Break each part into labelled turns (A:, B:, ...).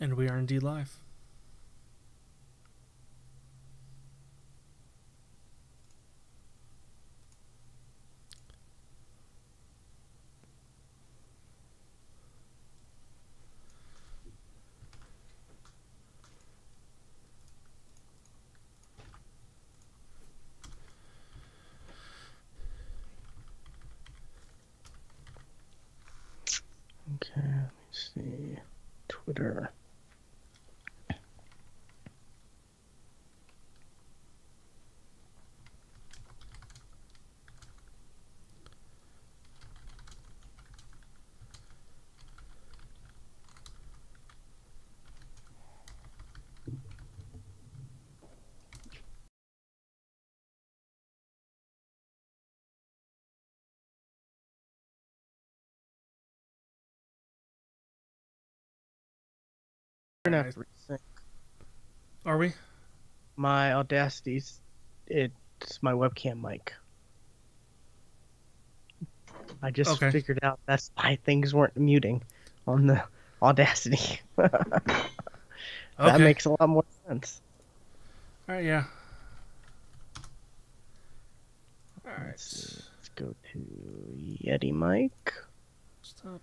A: And we are indeed live.
B: Okay, let me see. Twitter. We're gonna have to resync.
A: Are we?
B: My Audacity's, it's my webcam mic. I just figured out that's why things weren't muting on the Audacity. That makes a lot more sense.
A: Alright, yeah. Alright.
B: Let's go to Yeti mic.
A: Stop.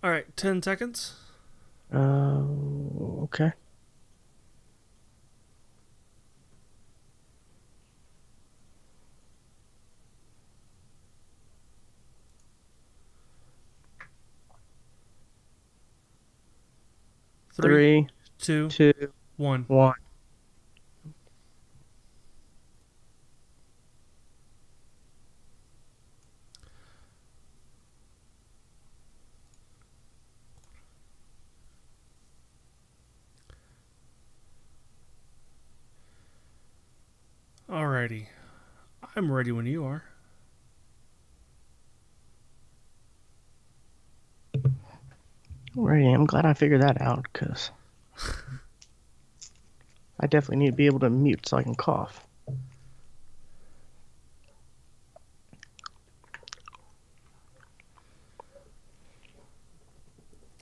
A: Alright, 10 seconds.
B: Okay. Three, two, one.
A: Alrighty. I'm ready when you are.
B: Alrighty, I'm glad I figured that out, because I definitely need to be able to mute so I can cough.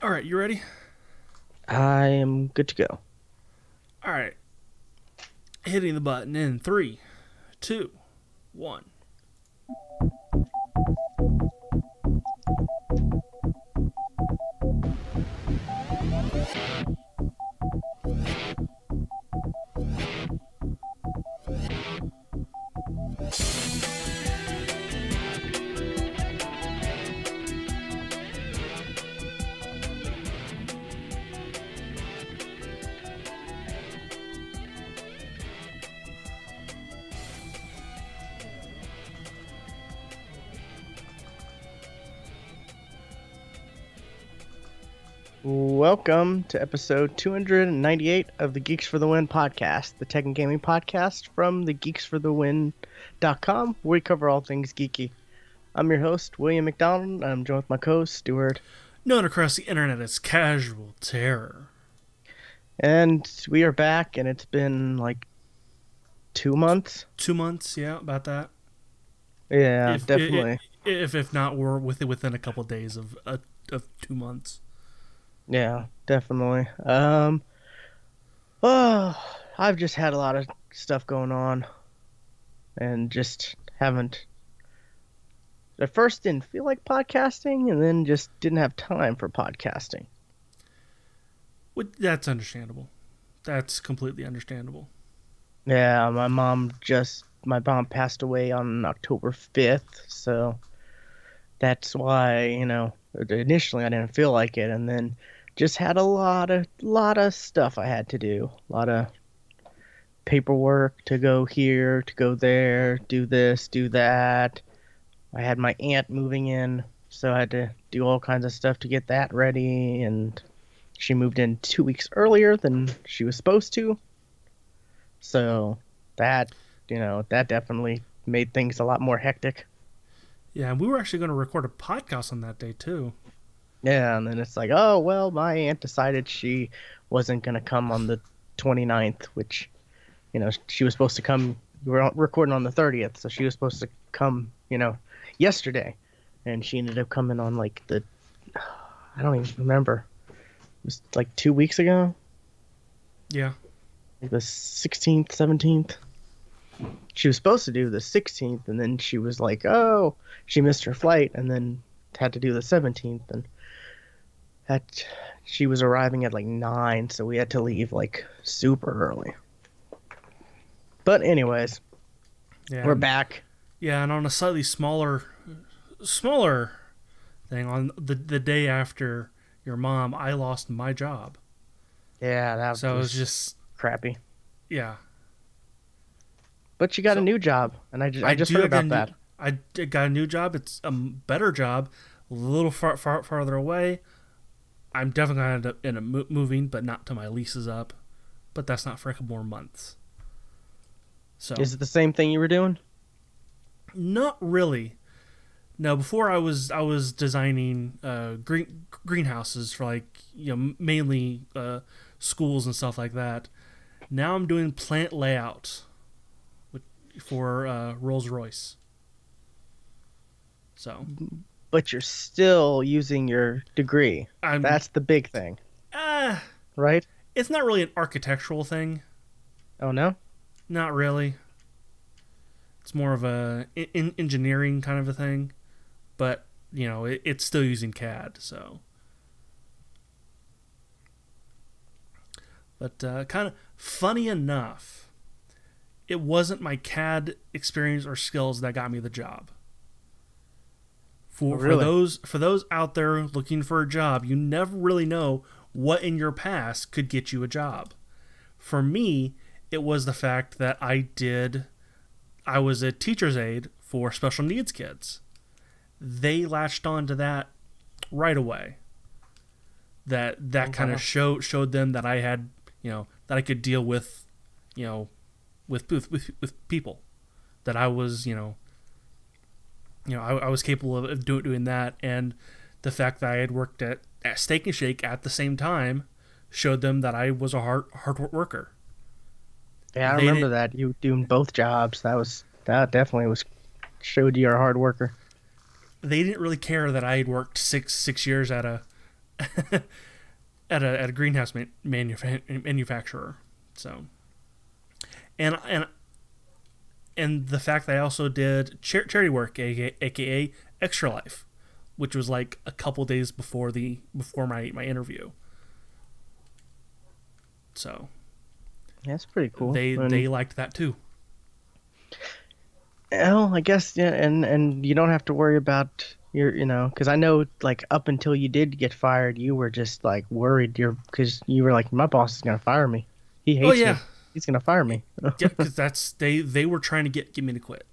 A: Alright, you ready?
B: I am good to go.
A: Alright. Hitting the button in 3, 2, 1.
B: Welcome to episode 298 of the Geeks for the Win podcast, the tech and gaming podcast from the GeeksFTW.com, where we cover all things geeky. I'm your host, William McDonald, and I'm joined with my co-host, Stuart.
A: Known across the internet as Casual Terror.
B: And we are back, and it's been like 2 months.
A: 2 months, yeah, about that.
B: Yeah, definitely.
A: If not, we're within a couple of days of 2 months.
B: Yeah, definitely. I've just had a lot of stuff going on, and just haven't. At first, didn't feel like podcasting, and then just didn't have time for podcasting.
A: That's understandable. That's completely understandable.
B: Yeah, my mom passed away on October 5th, so that's why, initially I didn't feel like it, and then just had a lot of stuff I had to do. A lot of paperwork to go here, to go there, do this, do that. I had my aunt moving in, so I had to do all kinds of stuff to get that ready, and she moved in 2 weeks earlier than she was supposed to. So that definitely made things a lot more hectic.
A: Yeah, and we were actually going to record a podcast on that day, too.
B: Yeah, and then it's like, oh, well, my aunt decided she wasn't going to come on the 29th, which, she was supposed to come. We were recording on the 30th, so she was supposed to come, yesterday, and she ended up coming on like I don't even remember. It was like 2 weeks ago,
A: Yeah.
B: like the 16th, 17th. She was supposed to do the 16th, and then she was like, oh, she missed her flight, and then had to do the 17th, and she was arriving at like 9, so we had to leave like super early. But anyways,
A: Yeah.
B: we're back.
A: Yeah, and on a slightly smaller thing, on the day after your mom, I lost my job.
B: Yeah, that
A: So it was
B: was
A: just
B: crappy.
A: yeah.
B: But you got a new job, and I just
A: do
B: heard
A: got a
B: about that.
A: I got a new job. It's a better job, a little farther away. I'm definitely going to end up moving, but not till my lease is up. But that's not for a couple more months. So
B: Is it the same thing you were doing?
A: not really. No, before I was designing greenhouses for like mainly schools and stuff like that. Now I'm doing plant layout for Rolls-Royce. So,
B: But you're still using your degree. That's the big thing, right?
A: It's not really an architectural thing.
B: Oh, no?
A: Not really. It's more of a engineering kind of a thing, but it's still using CAD. So, but kind of funny enough, it wasn't my CAD experience or skills that got me the job. For those out there looking for a job, you never really know what in your past could get you a job. For me, it was the fact that I was a teacher's aide for special needs kids. They latched on to that right away. That kind of showed them that I had, that I could deal with, with people. That I was, I was capable of doing that, and the fact that I had worked at Steak and Shake at the same time showed them that I was a hard worker.
B: Yeah, I remember that you doing both jobs. That definitely showed you're a hard worker.
A: They didn't really care that I had worked six years at a at a greenhouse manufacturer. So, and the fact that I also did charity work, aka Extra Life, which was like a couple days before my interview. So
B: that's pretty cool.
A: They liked that too.
B: Well, I guess, yeah, and you don't have to worry about because I know, like, up until you did get fired, you were just like worried because you were like, my boss is gonna fire me. He hates me. He's gonna fire me.
A: Yeah, because they were trying to get me to quit.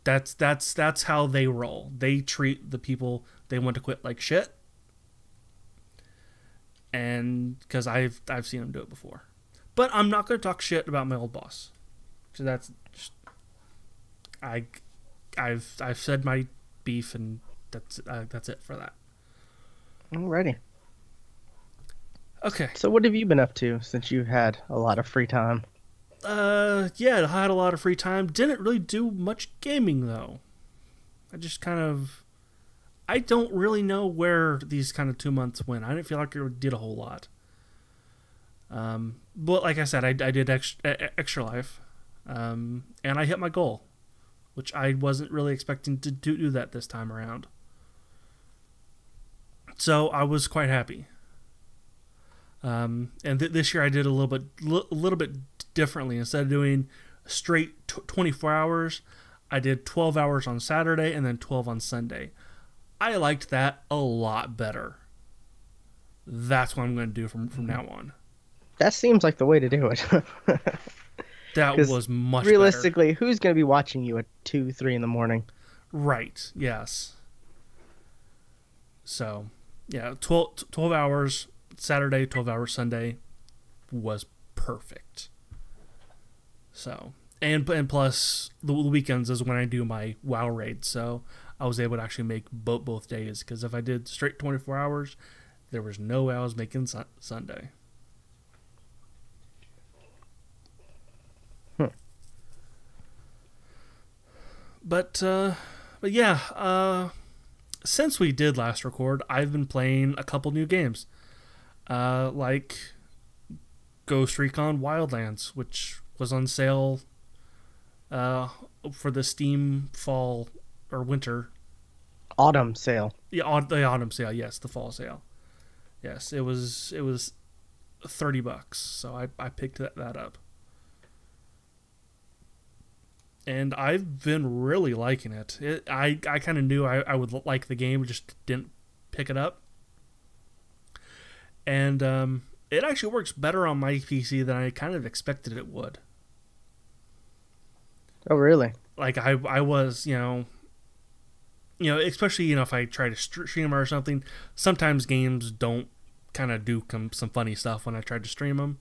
A: That's how they roll. They treat the people they want to quit like shit. And because I've seen them do it before, but I'm not going to talk shit about my old boss. So that's just, I've said my beef, and that's it for that.
B: Alrighty.
A: Okay.
B: So what have you been up to since you had a lot of free time?
A: Yeah, I had a lot of free time. Didn't really do much gaming though. I just I don't really know where these kind of 2 months went. I didn't feel like I did a whole lot. But like I said, I did Extra Life, and I hit my goal, which I wasn't really expecting to do that this time around. So I was quite happy. And this year I did a little bit differently. Instead of doing straight 24 hours, I did 12 hours on Saturday and then 12 on Sunday. I liked that a lot better. That's what I'm going to do from now on.
B: That seems like the way to do it.
A: That was much
B: realistically,
A: better.
B: Who's going to be watching you at 2, 3 in the morning?
A: Right, yes. So, yeah, 12 hours Saturday, 12 hours Sunday was perfect. So, and plus the weekends is when I do my WoW raid, so I was able to actually make both days, because if I did straight 24 hours, there was no way I was making Sunday. But But yeah, since we did last record, I've been playing a couple new games. Like Ghost Recon Wildlands, which was on sale for the Steam fall or winter.
B: Autumn sale.
A: Yeah, the autumn sale, yes, the fall sale. Yes, it was $30, so I picked that up. And I've been really liking it. I kind of knew I would like the game, just didn't pick it up. And it actually works better on my PC than I kind of expected it would.
B: Oh, really?
A: Like I was, especially if I try to stream or something. Sometimes games don't kind of do some funny stuff when I try to stream them.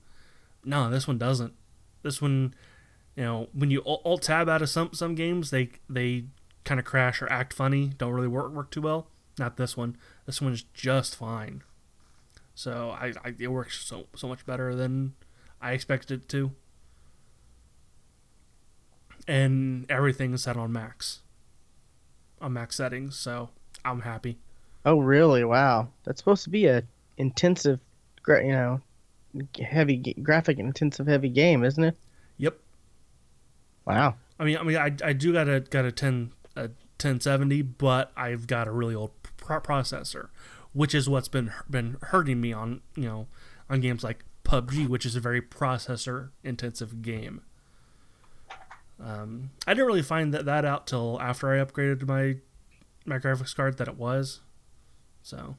A: No, this one doesn't. This one, when you alt tab out of some games, they kind of crash or act funny. Don't really work too well. Not this one. This one is just fine. So it works so much better than I expected it to. And everything is set on max settings, so I'm happy.
B: Oh, really? Wow. That's supposed to be a intensive, heavy graphic intensive heavy game, isn't it?
A: Yep.
B: Wow.
A: I mean, I do got a 1070, but I've got a really old processor, which is what's been hurting me on on games like PUBG, which is a very processor intensive game. I didn't really find that out till after I upgraded my graphics card that it was. So,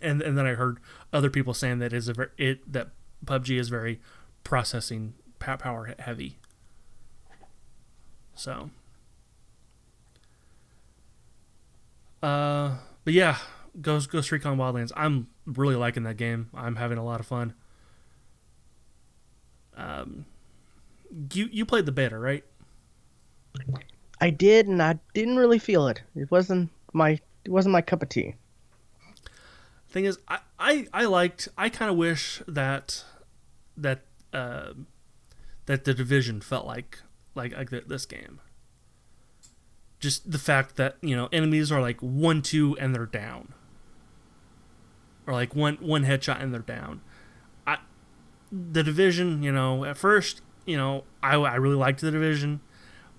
A: and then I heard other people saying that that PUBG is very processing power heavy. So, but yeah, Ghost Recon Wildlands. I'm really liking that game. I'm having a lot of fun. You played the beta, right?
B: I did, and I didn't really feel it. It wasn't my cup of tea.
A: Thing is, I kind of wish that the Division felt like this game. Just the fact that enemies are like 1-2 and they're down, or like one headshot and they're down. The Division, at first, I really liked the Division,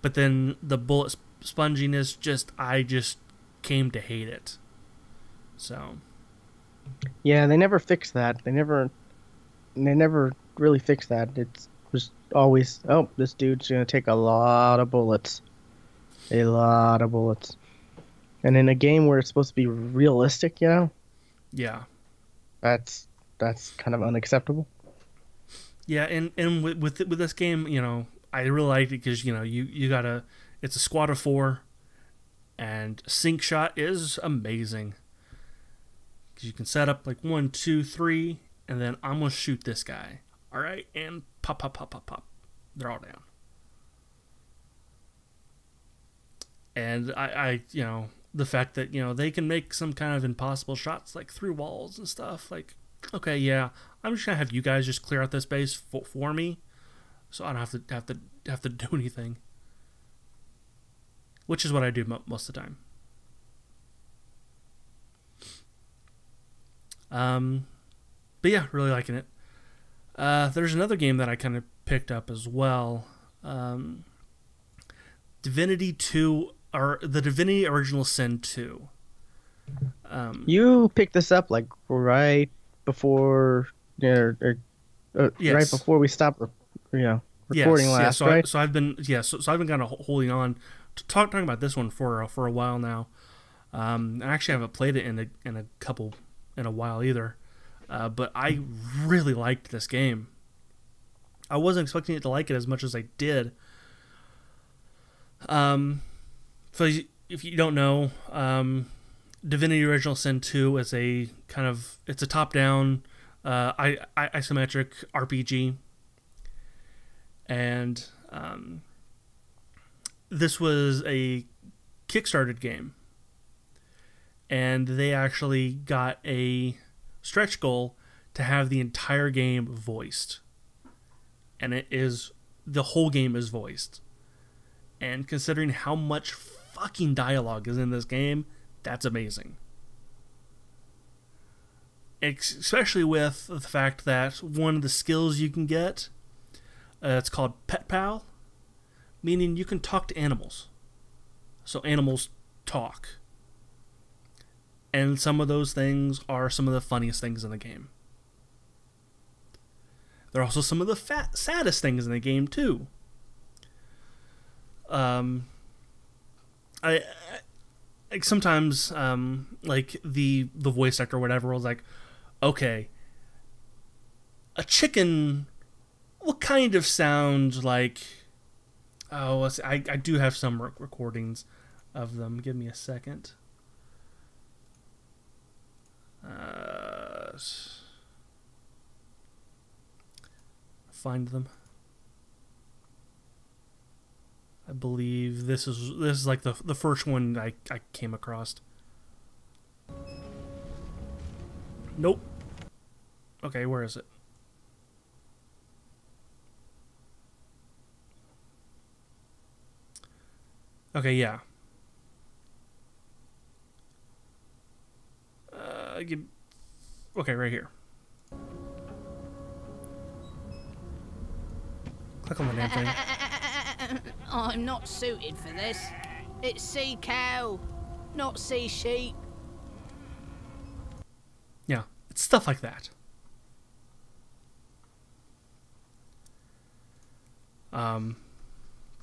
A: but then the bullet sponginess I just came to hate it. So
B: yeah, they never fixed that. They never really fixed that. It was always, oh, this dude's gonna take a lot of bullets, and in a game where it's supposed to be realistic,
A: yeah,
B: that's kind of unacceptable.
A: Yeah, and with this game, I really liked it because you gotta, it's a squad of 4, and sync shot is amazing because you can set up like 1, 2, 3, and then I'm gonna shoot this guy. All right, and pop, they're all down. And I the fact that they can make some kind of impossible shots like through walls and stuff like. Okay, yeah, I'm just gonna have you guys just clear out this base for me, so I don't have to do anything. Which is what I do most of the time. But yeah, really liking it. There's another game that I kind of picked up as well. Divinity 2, or the Divinity Original Sin 2.
B: You picked this up like right before, yes. Right before we stopped, recording last,
A: so
B: right?
A: So I've been kind of holding on to talking about this one for a while now. I actually haven't played it in a while either, but I really liked this game. I wasn't expecting it to like it as much as I did. So if you don't know, Divinity Original Sin 2 is it's a top-down isometric RPG, and this was a Kickstarted game, and they actually got a stretch goal to have the entire game voiced, and the whole game is voiced. And considering how much fucking dialogue is in this game, that's amazing. Especially with the fact that one of the skills you can get, it's called Pet Pal, meaning you can talk to animals. So animals talk. And some of those things are some of the funniest things in the game. They're also some of the saddest things in the game too. I like sometimes like the voice actor or whatever was like, okay, a chicken, what kind of sound like? Oh, I do have some recordings of them. Give me a second. Find them. I believe this is like the first one I came across. Nope. Okay, where is it? Okay, yeah. Okay, right here. Click on the damn thing.
C: I'm not suited for this. It's sea cow, not sea sheep.
A: Yeah, it's stuff like that.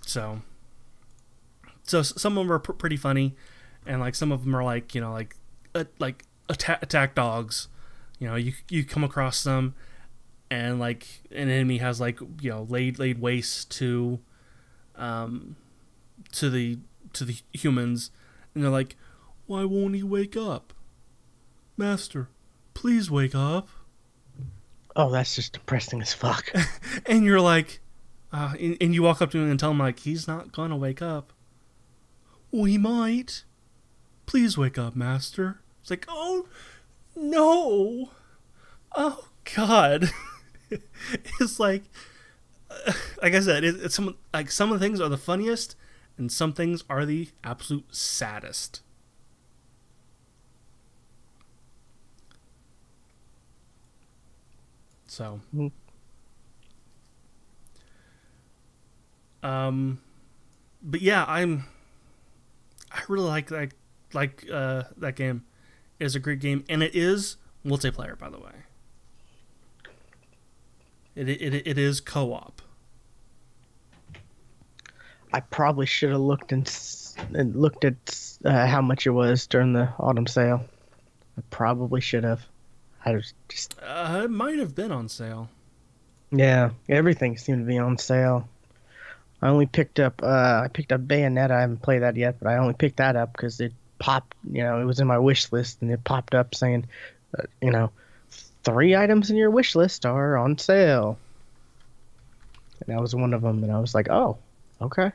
A: So some of them are pretty funny, and like some of them are like, you know, like attack dogs. You know, you come across some, and like an enemy has like, you know, laid waste to the humans, and they're like, why won't he wake up? Master, please wake up.
B: Oh, that's just depressing as fuck.
A: And you're like, and you walk up to him and tell him like, he's not gonna wake up. Well, he might. Please wake up, Master. It's like, oh no, oh God. It's like I said, it's some of the things are the funniest, and some things are the absolute saddest. So, but yeah, I really like that game. It is a great game, and it is multiplayer, by the way. It is co-op.
B: I probably should have looked and looked at how much it was during the autumn sale. I probably should have. I was just.
A: It might have been on sale.
B: Yeah, everything seemed to be on sale. I only picked up Bayonetta. I haven't played that yet, but I only picked that up because it popped. You know, it was in my wish list, and it popped up saying, 3 items in your wish list are on sale. And that was one of them, and I was like, oh, okay.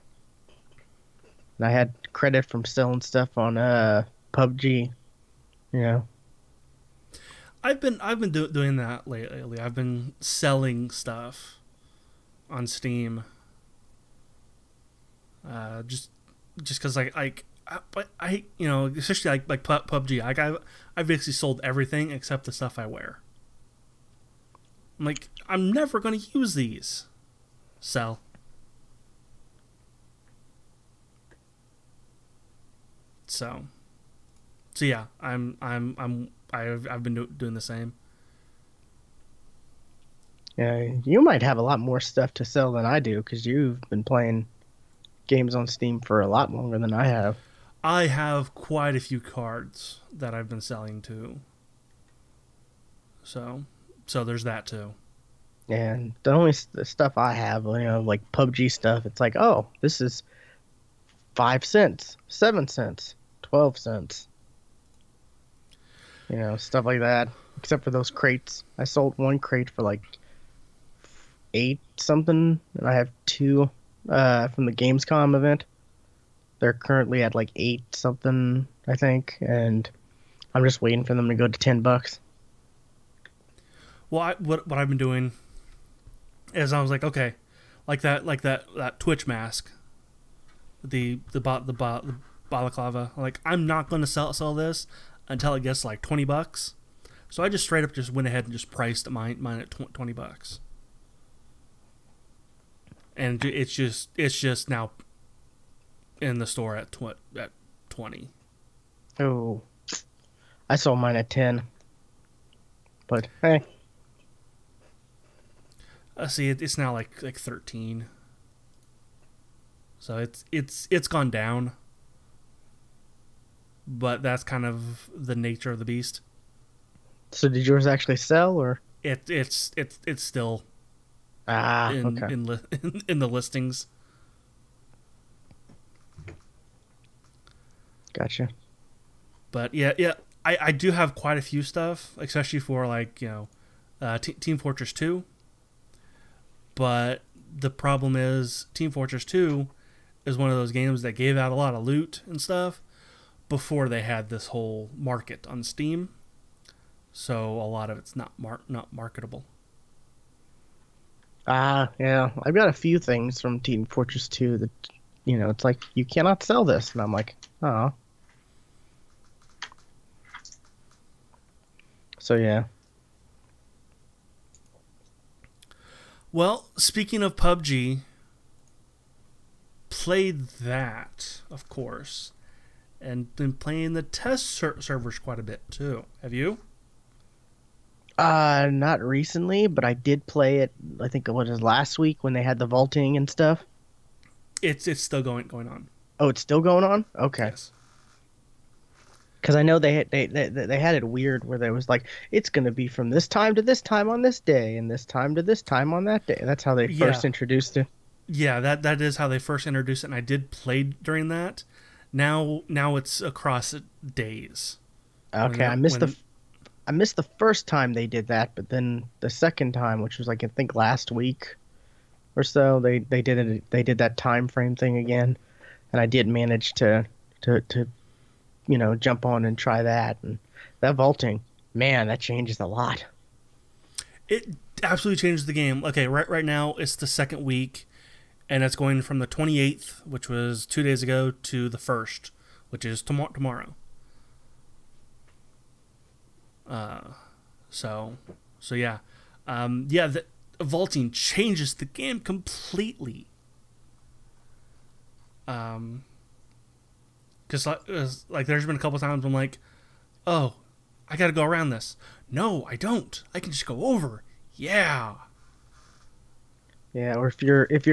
B: And I had credit from selling stuff on PUBG, you know.
A: I've been doing that lately. I've been selling stuff on Steam. Just because I especially like PUBG. I basically sold everything except the stuff I wear. I'm like, I'm never gonna use these. Sell. So yeah, I've been doing the same.
B: Yeah, you might have a lot more stuff to sell than I do because you've been playing games on Steam for a lot longer than I have.
A: I have quite a few cards that I've been selling too. So there's that too.
B: And the only stuff I have, like PUBG stuff, it's like, oh, this is 5 cents, 7 cents, 12 cents. Stuff like that. Except for those crates. I sold one crate for like 8 something, and I have 2 from the Gamescom event. They're currently at like 8 something, I think, and I'm just waiting for them to go to $10.
A: Well, what I've been doing is I was like, okay, like that Twitch mask the balaclava. Like, I'm not going to sell this until it gets like $20. So I just straight up just went ahead and just priced mine at $20. And it's just now in the store at 20.
B: Oh, I sold mine at 10. But hey,
A: see, it's now like 13. So it's gone down. But that's kind of the nature of the beast.
B: So did yours actually sell, or
A: it's still
B: okay.
A: in the listings.
B: Gotcha.
A: But yeah, I do have quite a few stuff, especially for like, Team Fortress 2. But the problem is Team Fortress 2 is one of those games that gave out a lot of loot and stuff before they had this whole market on Steam. So a lot of it's not marketable.
B: Yeah. I've got a few things from Team Fortress 2 that, it's like, you cannot sell this. And I'm like, oh. So, yeah.
A: Well, speaking of PUBG, played that, of course, and been playing the test servers quite a bit, too. Have you?
B: Not recently, but I did play it, I think it was last week when they had the vaulting and stuff.
A: It's still going on.
B: Oh, it's still going on? Okay.
A: Yes.
B: Because I know they had it weird where there was like, it's going to be from this time to this time on this day and this time to this time on that day. That's how they first introduced it.
A: Yeah, that is how they first introduced it, and I did play during that. Now it's across days.
B: Okay, I missed the first time they did that, but then the second time, which was like I think last week or so, they did that time frame thing again, and I did manage to jump on and try that. And that vaulting, man, that changes a lot.
A: It absolutely changes the game. Okay, right now it's the second week, and it's going from the 28th, which was 2 days ago, to the 1st, which is tomorrow. So yeah. The vaulting changes the game completely. Because like there's been a couple times I'm like, oh, I gotta go around this. No, I don't. I can just go over. Yeah.
B: Yeah, or if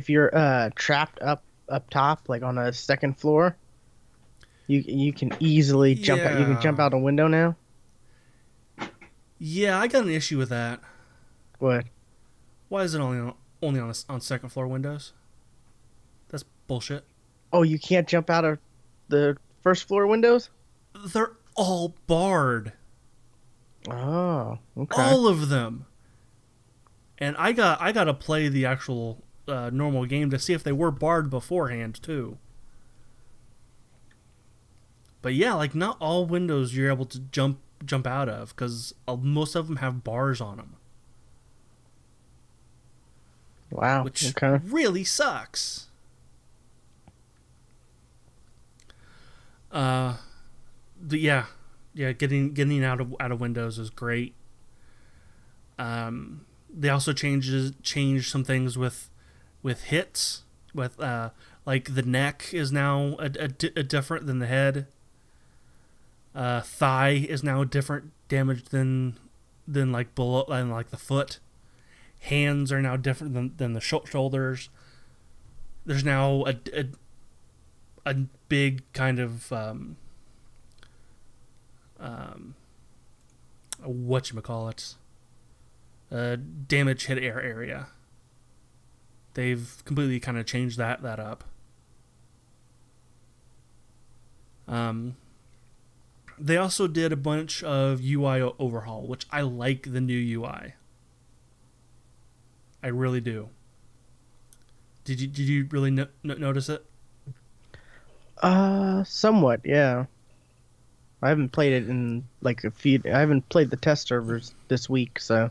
B: you're trapped up top, like on a second floor, you can easily jump out. You can jump out a window now.
A: Yeah, I got an issue with that.
B: What?
A: Why is it only on second floor windows? That's bullshit.
B: Oh, you can't jump out of the first floor windows?
A: They're all barred.
B: Oh, okay.
A: All of them. And I got to play the actual normal game to see if they were barred beforehand too. But yeah, like not all windows you're able to jump out of, because most of them have bars on them.
B: Wow.
A: Which really sucks. Getting out of windows is great. They also changed some things with hits. With like the neck is now a different than the head. Thigh is now different damage than like below, and like the foot. Hands are now different than the shoulders. There's now a big kind of whatchamacallit, damage hit area. They've completely kind of changed that up. They also did a bunch of UI overhaul, which I like the new UI. I really do. Did you really notice it?
B: Somewhat, yeah. I haven't played it in like I haven't played the test servers this week, so.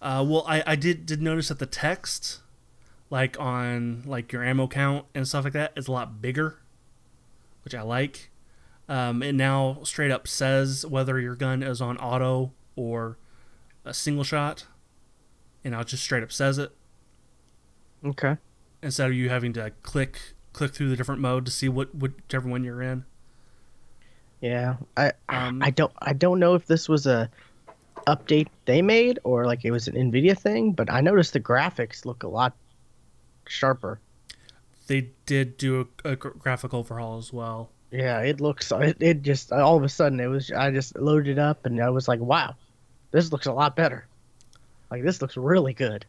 A: Well, I did notice that the text like on like your ammo count and stuff like that, is a lot bigger, which I like. It now straight up says whether your gun is on auto or a single shot, and now it just straight up says it.
B: Okay.
A: Instead of you having to click through the different mode to see whichever one you're in.
B: Yeah, I don't know if this was a update they made or like it was an Nvidia thing, but I noticed the graphics look a lot sharper.
A: They did do a graphic overhaul as well.
B: Yeah, it looks. It just all of a sudden it was. I just loaded it up and I was like, wow, this looks a lot better. Like this looks really good.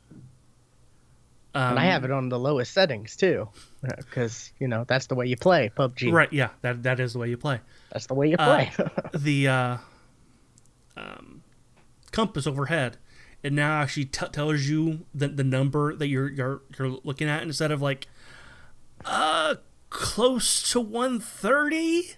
B: And I have it on the lowest settings too, because that's the way you play PUBG.
A: Right? Yeah, that is the way you play.
B: That's the way you play.
A: The compass overhead, it now actually tells you the number that you're looking at, instead of like close to 130.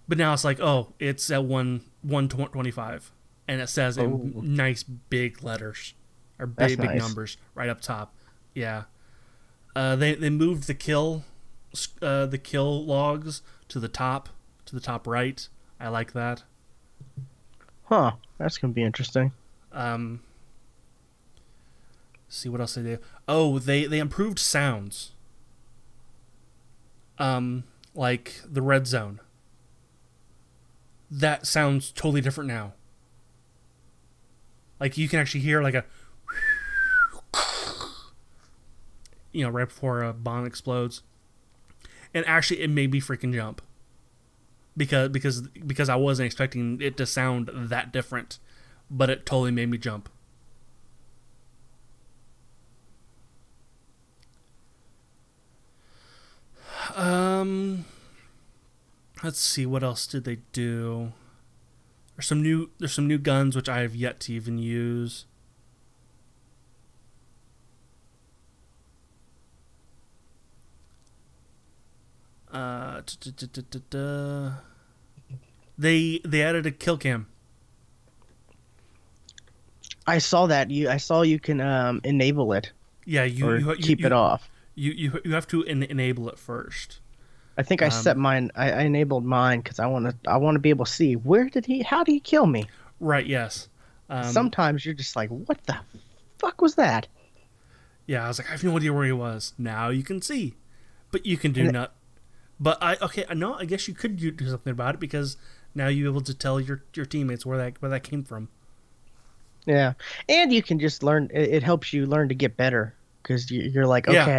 A: But now it's like, oh, it's at 125, and it says in nice big letters or big numbers right up top. Yeah. They moved the kill logs to the top right. I like that.
B: Huh. That's gonna be interesting.
A: See what else they do. Oh, they improved sounds. Like the red zone. That sounds totally different now. Like you can actually hear like a, right before a bomb explodes. And actually it made me freaking jump. Because I wasn't expecting it to sound that different, but it totally made me jump. Let's see, what else did they do? There's some new guns which I have yet to even use. They added a kill cam.
B: I saw that. I saw you can enable it.
A: Yeah, you
B: keep it off.
A: You have to enable it first.
B: I think I set mine. I enabled mine because I want to be able to see how did he kill me?
A: Right. Yes.
B: Sometimes you're just like, what the fuck was that?
A: Yeah, I was like, I have no idea where he was. Now you can see, but you can do not. But I guess you could do something about it, because now you're able to tell your teammates where that came from.
B: Yeah, and you can just learn. It helps you learn to get better, because you're like, okay, yeah.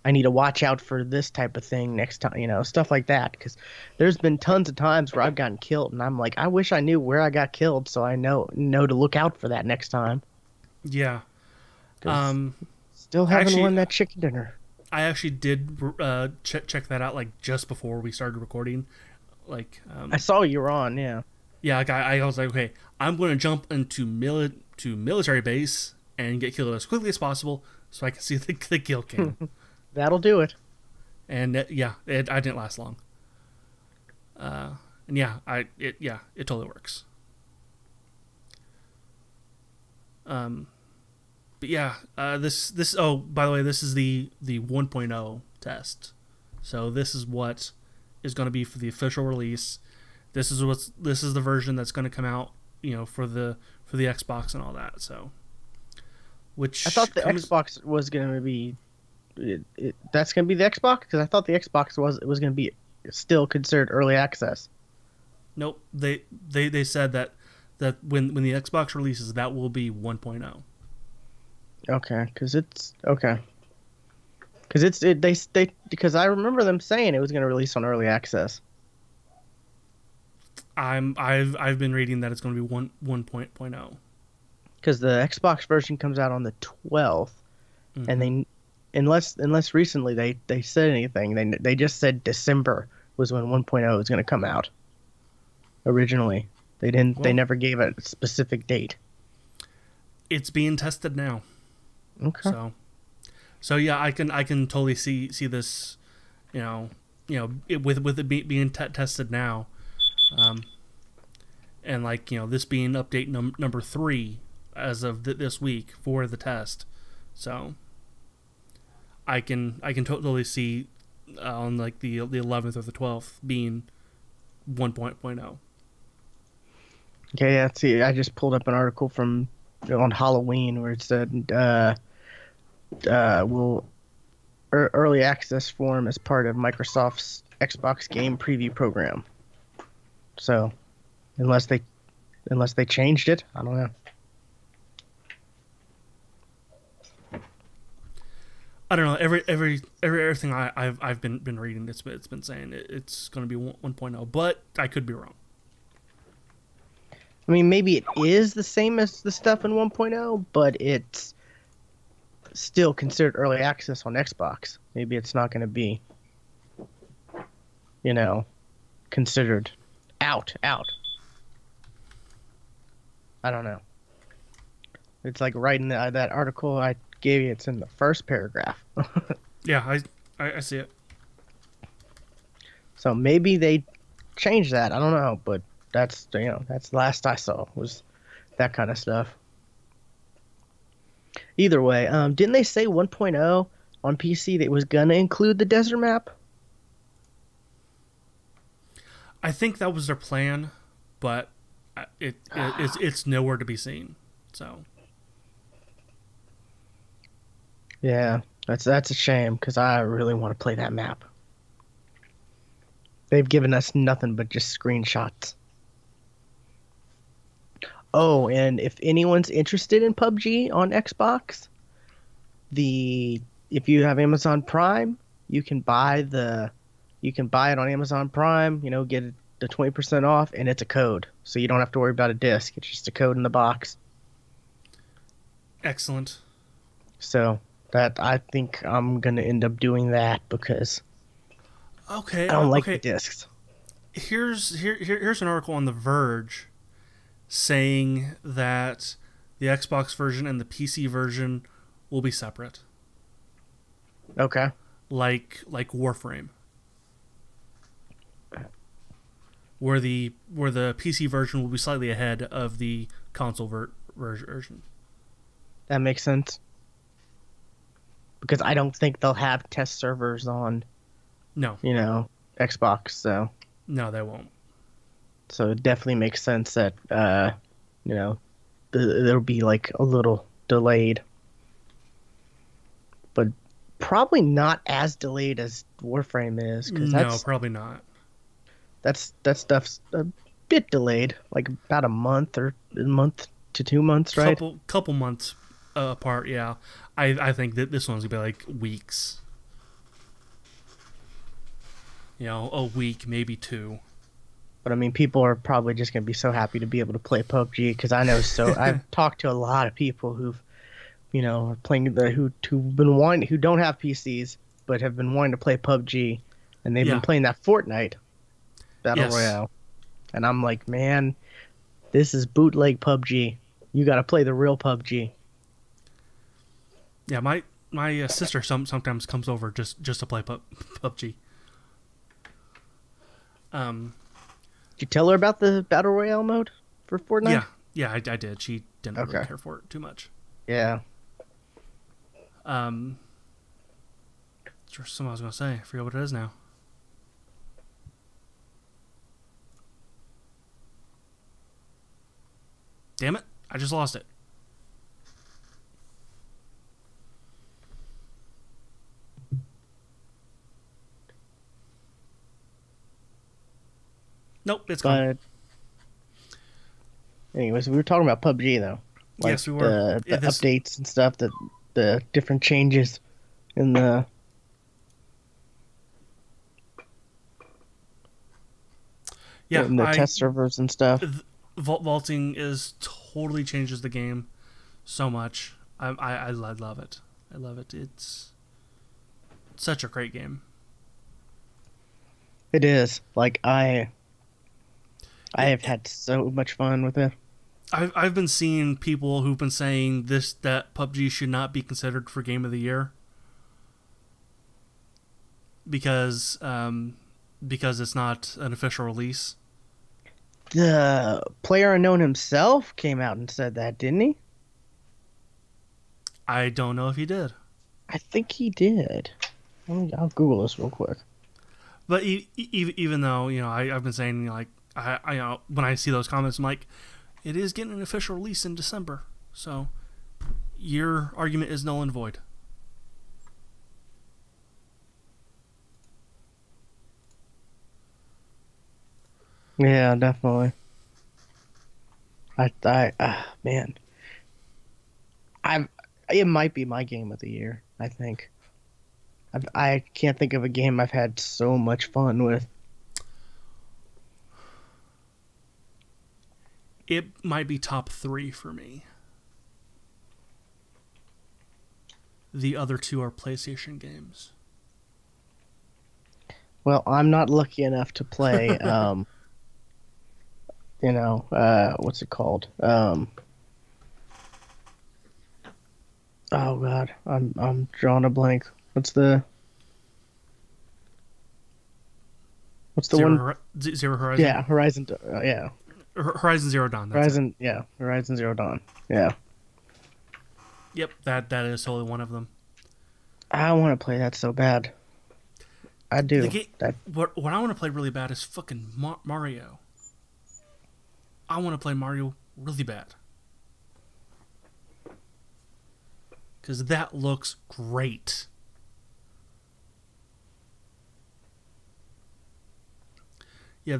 B: I need to watch out for this type of thing next time, stuff like that. Because there's been tons of times where I've gotten killed, and I'm like, I wish I knew where I got killed, so I know to look out for that next time.
A: Yeah.
B: Still haven't won that chicken dinner.
A: I actually did check that out like just before we started recording. Like
B: I saw you were on, yeah.
A: Yeah, like I was like, okay, I'm going to jump into military base and get killed as quickly as possible so I can see the kill cam.
B: That'll do it.
A: And it didn't last long. And it totally works. But yeah, this oh, by the way, this is the 1.0 test. So this is what is going to be for the official release. This is the version that's going to come out, for the Xbox and all that. So, which
B: I thought the Xbox was going to be that's going to be the Xbox, because I thought the Xbox was going to be still considered early access.
A: Nope, they said that when the Xbox releases, that will be 1.0.
B: Okay, because I remember them saying it was going to release on early access.
A: I've been reading that it's going to be 1.0.
B: Because the Xbox version comes out on the 12th, mm-hmm. and unless recently they said anything, they just said December was when 1.0 was going to come out. Originally, they didn't. They never gave a specific date.
A: It's being tested now.
B: Okay.
A: So yeah, I can totally see this, with it being tested now, and this being update number 3 as of this week for the test. So I can totally see on like the 11th or the 12th being 1.0.
B: Okay, yeah. See, I just pulled up an article from on Halloween where it said will early access form as part of Microsoft's Xbox game preview program. So, unless they changed it, I don't know.
A: I don't know. Everything I've been reading, it's been saying it's going to be 1.0, but I could be wrong.
B: I mean, maybe it is the same as the stuff in 1.0, but it's still considered early access on Xbox. Maybe it's not going to be, considered out. I don't know. It's like right in that article I gave you. It's in the first paragraph.
A: Yeah, I see it.
B: So maybe they changed that. I don't know, but that's the last I saw was that kind of stuff. Either way, didn't they say 1.0 on PC that it was gonna include the desert map?
A: I think that was their plan, but it's nowhere to be seen. So
B: yeah, that's a shame because I really want to play that map. They've given us nothing but just screenshots. Oh, and if anyone's interested in PUBG on Xbox, if you have Amazon Prime, you can buy it on Amazon Prime, get the 20% off, and it's a code. So you don't have to worry about a disc. It's just a code in the box.
A: excellent.
B: So that I think I'm going to end up doing that because
A: Okay,
B: I don't like the discs.
A: Here's an article on The Verge saying that the Xbox version and the PC version will be separate.
B: Okay.
A: Like Warframe. Where the PC version will be slightly ahead of the console version.
B: That makes sense. Because I don't think they'll have test servers on Xbox, so
A: No, they won't.
B: So it definitely makes sense that, there'll be like a little delayed. But probably not as delayed as Warframe is.
A: No, probably not.
B: That stuff's a bit delayed, like about a month to 2 months, right?
A: Couple months apart, yeah. I think that this one's going to be like weeks. A week, maybe 2.
B: But I mean, people are probably just going to be so happy to be able to play PUBG because I know I've talked to a lot of people who've, are playing who don't have PCs but have been wanting to play PUBG, and they've been playing that Fortnite Battle Royale, and I'm like, man, this is bootleg PUBG. You got to play the real PUBG.
A: Yeah, my sister sometimes comes over just to play PUBG.
B: Did you tell her about the Battle Royale mode for Fortnite?
A: Yeah, I did. She didn't really care for it too much.
B: Yeah.
A: Something I was going to say. I forget what it is now. Damn it. I just lost it. Nope, it's gone.
B: Anyways, we were talking about PUBG though. Like
A: yes, we were.
B: The updates and stuff, the different changes in the test servers and stuff.
A: Vaulting totally changes the game so much. I love it. I love it. It's such a great game.
B: It is. Like I have had so much fun with it.
A: I've been seeing people who've been saying that PUBG should not be considered for Game of the Year because it's not an official release.
B: The PlayerUnknown himself came out and said that, didn't he?
A: I don't know if he did.
B: I think he did. I'll Google this real quick.
A: But even though, I've been saying, like, I when I see those comments, I'm like, it is getting an official release in December. So your argument is null and void.
B: Yeah, definitely. Man, it might be my game of the year. I think. I can't think of a game I've had so much fun with.
A: It might be top 3 for me. The other 2 are PlayStation games.
B: Well, I'm not lucky enough to play. What's it called? Oh God, I'm drawing a blank. What's the one?
A: Zero Horizon?
B: Yeah, Horizon. Yeah.
A: Horizon Zero Dawn.
B: Horizon Zero Dawn. Yeah.
A: Yep, that is totally one of them.
B: I want to play that so bad. I do.
A: What I want to play really bad is fucking Mario. I want to play Mario really bad. Because that looks great. Yeah,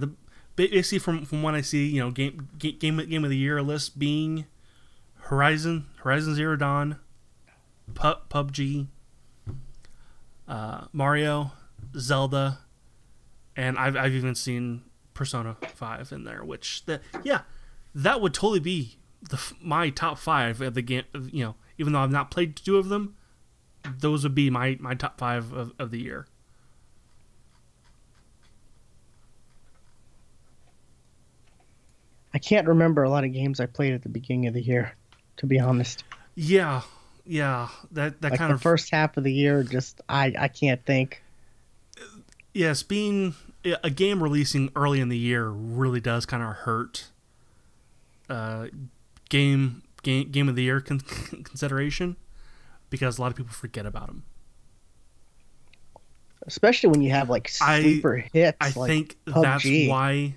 A: basically from what I see, game of the year list being Horizon Zero Dawn, PUBG, Mario, Zelda, and I've even seen Persona 5 in there, which that would totally be my top 5 of the game. Even though I've not played 2 of them, those would be my top 5 of the year.
B: I can't remember a lot of games I played at the beginning of the year, to be honest.
A: Yeah, that
B: like
A: kind
B: the
A: of
B: first half of the year, just I can't think.
A: Yes, being a game releasing early in the year really does kind of hurt. Game of the year consideration, because a lot of people forget about them.
B: Especially when you have like sleeper hits.
A: I think
B: PUBG.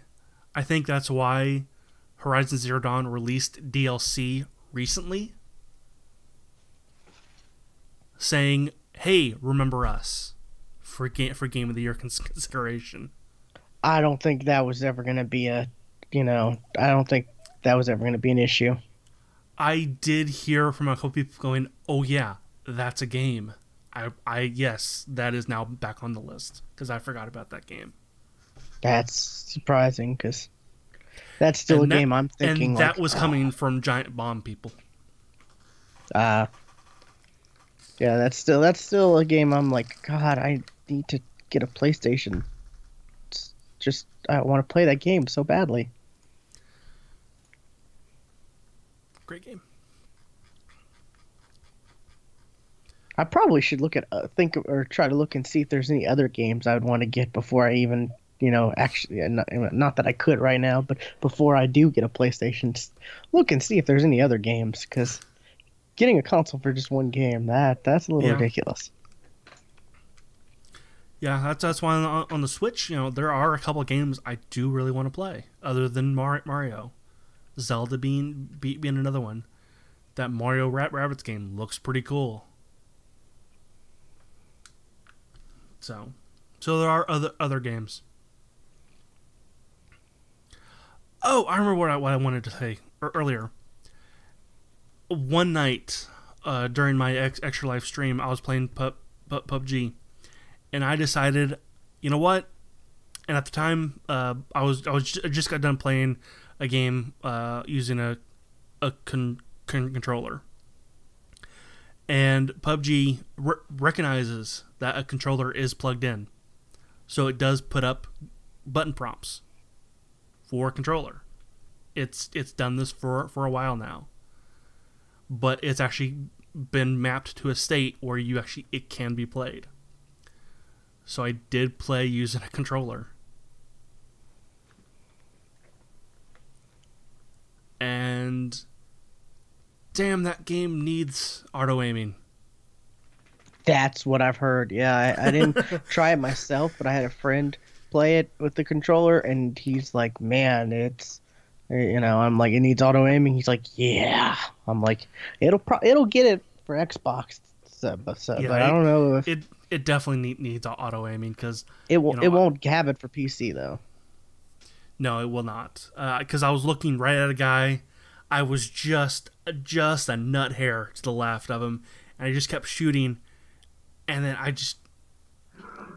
A: that's why Horizon Zero Dawn released DLC recently, saying, "Hey, remember us for game of the year consideration."
B: I don't think that was ever going to be I don't think that was ever going to be an issue.
A: I did hear from a couple people going, "Oh yeah, that's a game." Yes, that is now back on the list because I forgot about that game.
B: That's surprising because that's still a game I'm thinking.
A: And that was coming from Giant Bomb people.
B: Yeah, that's still a game I'm like, God, I need to get a PlayStation. Just I want to play that game so badly.
A: Great game.
B: I probably should look at try to look and see if there's any other games I would want to get before I even, actually, not that I could right now, but before I do get a PlayStation, just look and see if there's any other games, because getting a console for just one game, that's a little ridiculous.
A: Yeah, that's why on the Switch, there are a couple of games I do really want to play, other than Mario. Zelda being another one. That Mario Rabbids game looks pretty cool. So there are other games. Oh, I remember what I wanted to say earlier. One night during my Extra Life stream, I was playing PUBG, and I decided, you know what? And at the time, I just got done playing a game using a controller. And PUBG recognizes that a controller is plugged in. So it does put up button prompts for a controller. It's done this for a while now. But it's actually been mapped to a state where it can be played. So I did play using a controller. And damn, that game needs auto aiming.
B: That's what I've heard. Yeah, I didn't try it myself, but I had a friend play it with the controller, and he's like, man, it's, I'm like, it needs auto aiming. He's like, yeah. I'm like, it'll get it for Xbox, but I don't know if
A: it definitely needs auto aiming because
B: it won't have it for PC though.
A: No, it will not. Because I was looking right at a guy, I was just a nut hair to the left of him, and I just kept shooting, and then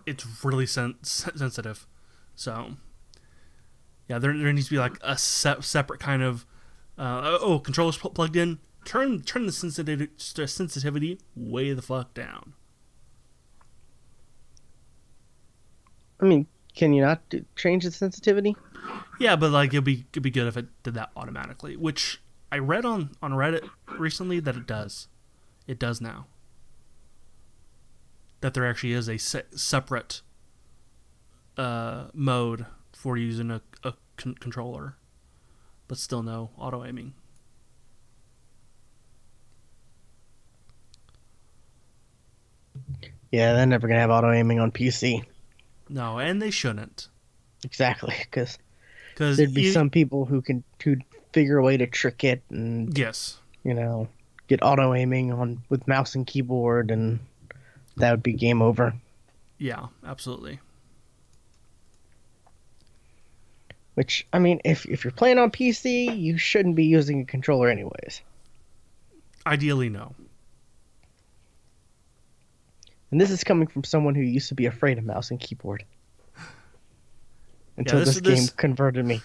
A: it's really sensitive. So, yeah, there needs to be like a separate kind of, controllers plugged in. Turn the sensitivity way the fuck down.
B: I mean, can you not change the sensitivity?
A: Yeah, but like it'd be good if it did that automatically, which I read on Reddit recently that it does. It does now. That there actually is a separate mode for using a controller, but still no auto aiming.
B: Yeah, they're never gonna have auto aiming on PC.
A: No, and they shouldn't.
B: Exactly, because there'd be some people who'd figure a way to trick it and
A: yes,
B: get auto aiming with mouse and keyboard, and that would be game over.
A: Yeah, absolutely.
B: Which, I mean, if you're playing on PC, you shouldn't be using a controller anyways.
A: Ideally, no.
B: And this is coming from someone who used to be afraid of mouse and keyboard. Until this game converted me.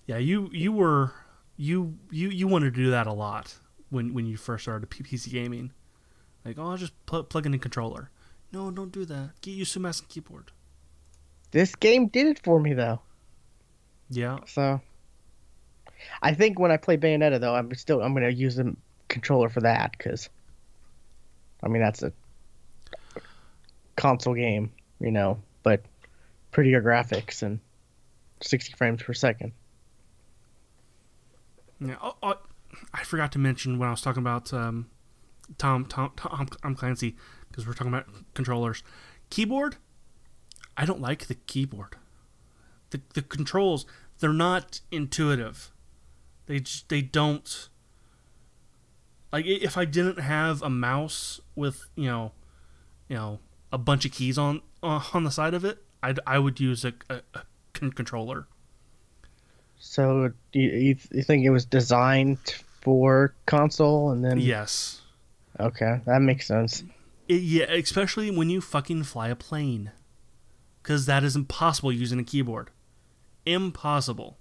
A: Yeah, you wanted to do that a lot when you first started PC gaming. Like, I'll just plug in a controller. No, don't do that. Get used to mouse and keyboard.
B: This game did it for me, though.
A: Yeah.
B: So, I think when I play Bayonetta, though, I'm going to use the controller for that, because, I mean, that's a console game, but prettier graphics and 60 frames per second.
A: Yeah. I forgot to mention when I was talking about Tom Clancy, because we're talking about controllers. Keyboard, I don't like the keyboard. The controls, they're not intuitive. They don't. Like, if I didn't have a mouse with a bunch of keys on the side of it, I would use a controller.
B: So you think it was designed for console, and then
A: yes,
B: okay, that makes sense.
A: Yeah, especially when you fucking fly a plane, because that is impossible using a keyboard. Impossible.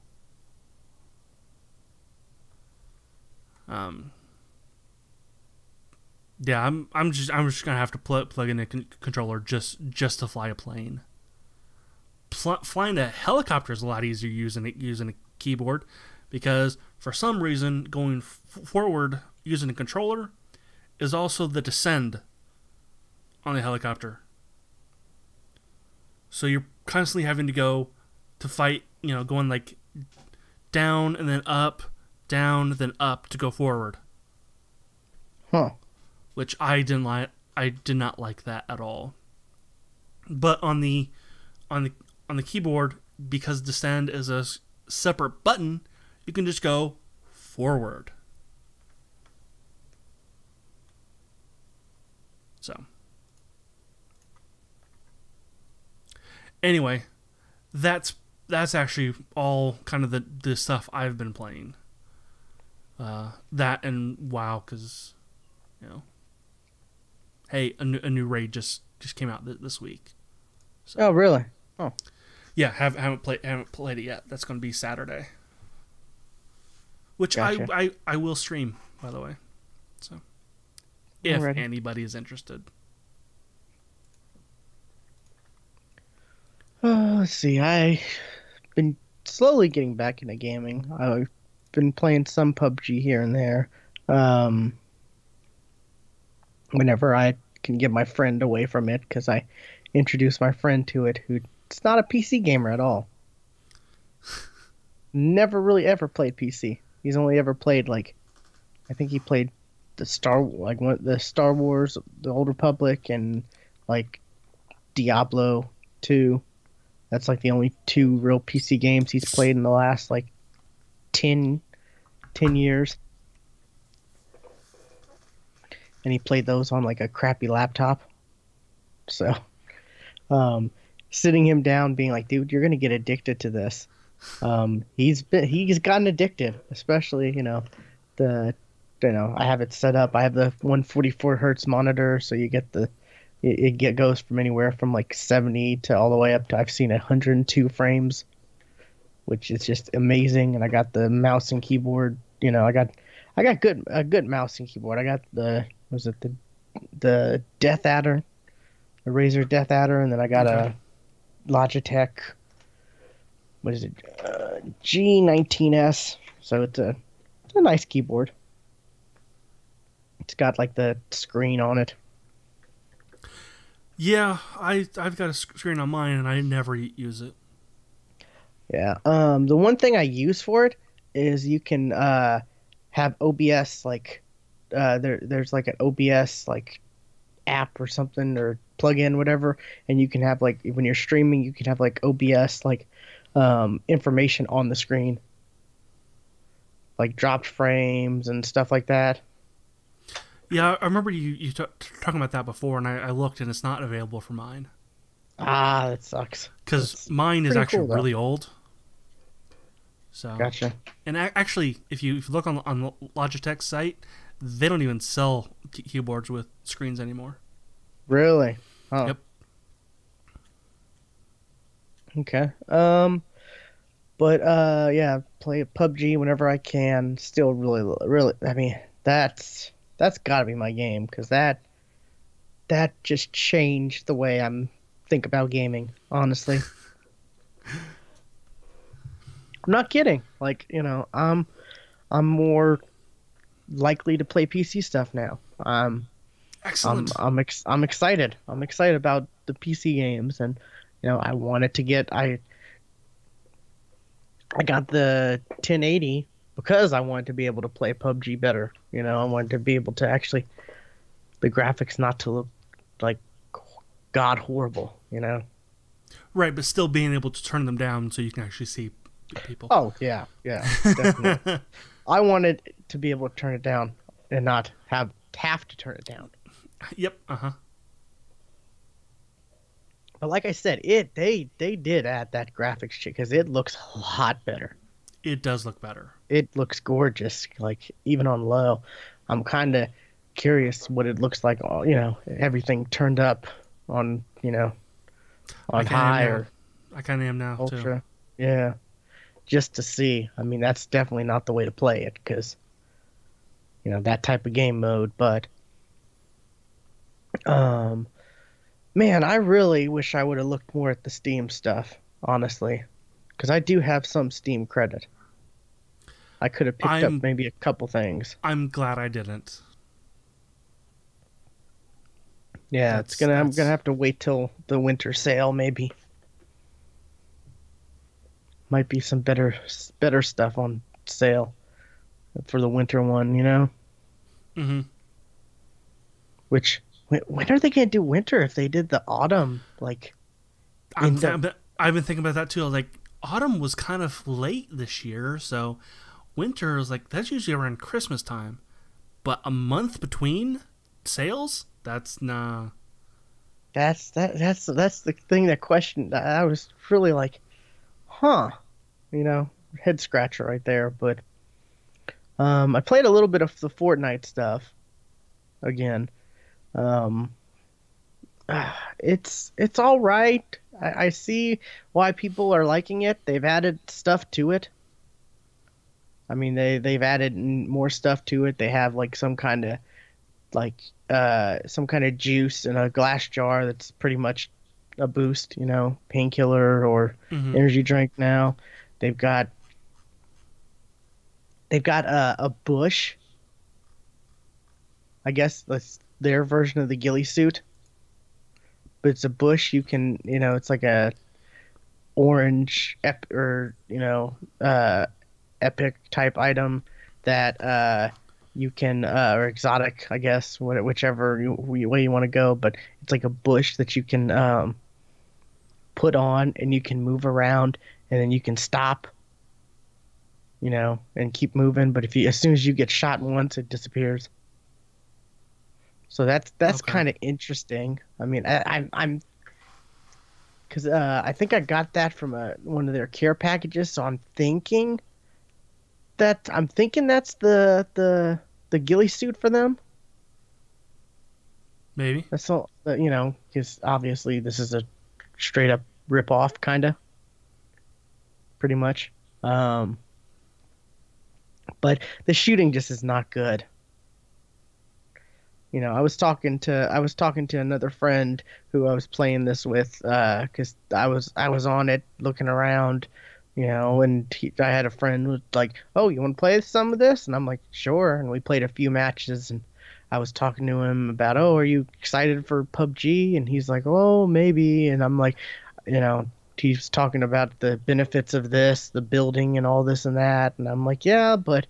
A: Yeah, I'm just gonna have to plug in a controller just to fly a plane. Flying a helicopter is a lot easier using a keyboard, because for some reason going forward using a controller is also the descend on the helicopter. So you're constantly having to go to fight, going like down and then up, down then up to go forward.
B: Huh.
A: Which I didn't like. I did not like that at all. But on the keyboard, because descend is a separate button, you can just go forward. So, anyway, that's actually all kind of the stuff I've been playing. That and WoW, because hey, a new raid just came out this week. So,
B: oh, really? Oh,
A: yeah. Haven't played it yet. That's going to be Saturday, which
B: gotcha.
A: I will stream, by the way. So, if anybody is interested.
B: Let's see. I've been slowly getting back into gaming. I've been playing some PUBG here and there. Whenever I can get my friend away from it, because I introduced my friend to it, who's not a PC gamer at all. Never really ever played PC. He's only ever played like I think he played the Star Wars, the Old Republic, and like Diablo 2. That's like the only 2 real PC games he's played in the last like 10 years. And he played those on like a crappy laptop. So, sitting him down, being like, "Dude, you're gonna get addicted to this." He's gotten addicted, especially I have it set up. I have the 144 hertz monitor, so you get goes from anywhere from like 70 to all the way up to I've seen 102 frames, which is just amazing. And I got the mouse and keyboard. I got a good mouse and keyboard. I got the Death Adder, the Razer Death Adder, and then I got a Logitech. What is it? G19S. So it's a nice keyboard. It's got like the screen on it.
A: Yeah, I've got a screen on mine, and I never use it.
B: Yeah. The one thing I use for it is you can have OBS like there's like an OBS like app or something or plug-in whatever, and you can have like when you're streaming you can have like OBS like information on the screen, like dropped frames and stuff like that.
A: Yeah, I remember you talking about that before, and I looked, and it's not available for mine.
B: Ah, that sucks.
A: Because mine is actually
B: cool,
A: really old. So
B: gotcha.
A: And actually, if you look on Logitech's site, they don't even sell keyboards with screens anymore.
B: Really? Oh.
A: Yep.
B: Okay. But yeah, play PUBG whenever I can. Still really, I mean, that's got to be my game, because that just changed the way I'm think about gaming, honestly. I'm not kidding. Like, I'm more likely to play PC stuff now.
A: Excellent.
B: I'm excited. I'm excited about the PC games, and I wanted to get I got the 1080 because I wanted to be able to play PUBG better. I wanted to be able to actually the graphics not to look like god horrible.
A: Right, but still being able to turn them down so you can actually see people.
B: Oh yeah, definitely. I wanted to be able to turn it down and not have to turn it down.
A: Yep.
B: But like I said, they did add that graphics shit because it looks a lot better.
A: It does look better.
B: It looks gorgeous, like even on low. I'm kind of curious what it looks like. Everything turned up on on high or
A: I kind of am now
B: ultra.
A: too.
B: Yeah, just to see. I mean, that's definitely not the way to play it because that type of game mode. But man, I really wish I would have looked more at the Steam stuff, honestly, because I do have some Steam credit. I could have picked up maybe a couple things.
A: I'm glad I didn't.
B: Yeah, I'm gonna have to wait till the winter sale, maybe. Might be some better stuff on sale for the winter one,
A: Mm-hmm.
B: Which when are they gonna do winter if they did the autumn? Like,
A: I've been thinking about that too. Like, autumn was kind of late this year, so winter is like that's usually around Christmas time. But a month between sales? That's nah.
B: That's the thing that questioned. I was really like, huh, head scratcher right there. But I played a little bit of the Fortnite stuff again. It's all right. I see why people are liking it. They've added stuff to it. I mean, they've added more stuff to it. They have like some kind of juice in a glass jar that's pretty much a boost, painkiller or energy drink now. They've got a bush. I guess that's their version of the ghillie suit. But it's a bush. You can, it's like a orange epic type item that you can or exotic, I guess, whichever way you want to go. But it's like a bush that you can put on, and you can move around, and then you can stop, and keep moving. But as soon as you get shot once, it disappears. So that's
A: Okay.
B: kind of interesting. I mean, I'm because I think I got that from one of their care packages. So I'm thinking that's the ghillie suit for them.
A: Maybe.
B: That's all, because obviously this is a straight up rip off, kind of, pretty much. But the shooting just is not good. I was talking to another friend who I was playing this with, because I was on it looking around, and I had a friend who was like, "Oh, you want to play some of this?" And I'm like, "Sure." And we played a few matches, and I was talking to him about, "Oh, are you excited for PUBG?" And he's like, "Oh, maybe." And I'm like, he's talking about the benefits of this, the building and all this and that. And I'm like, "Yeah, but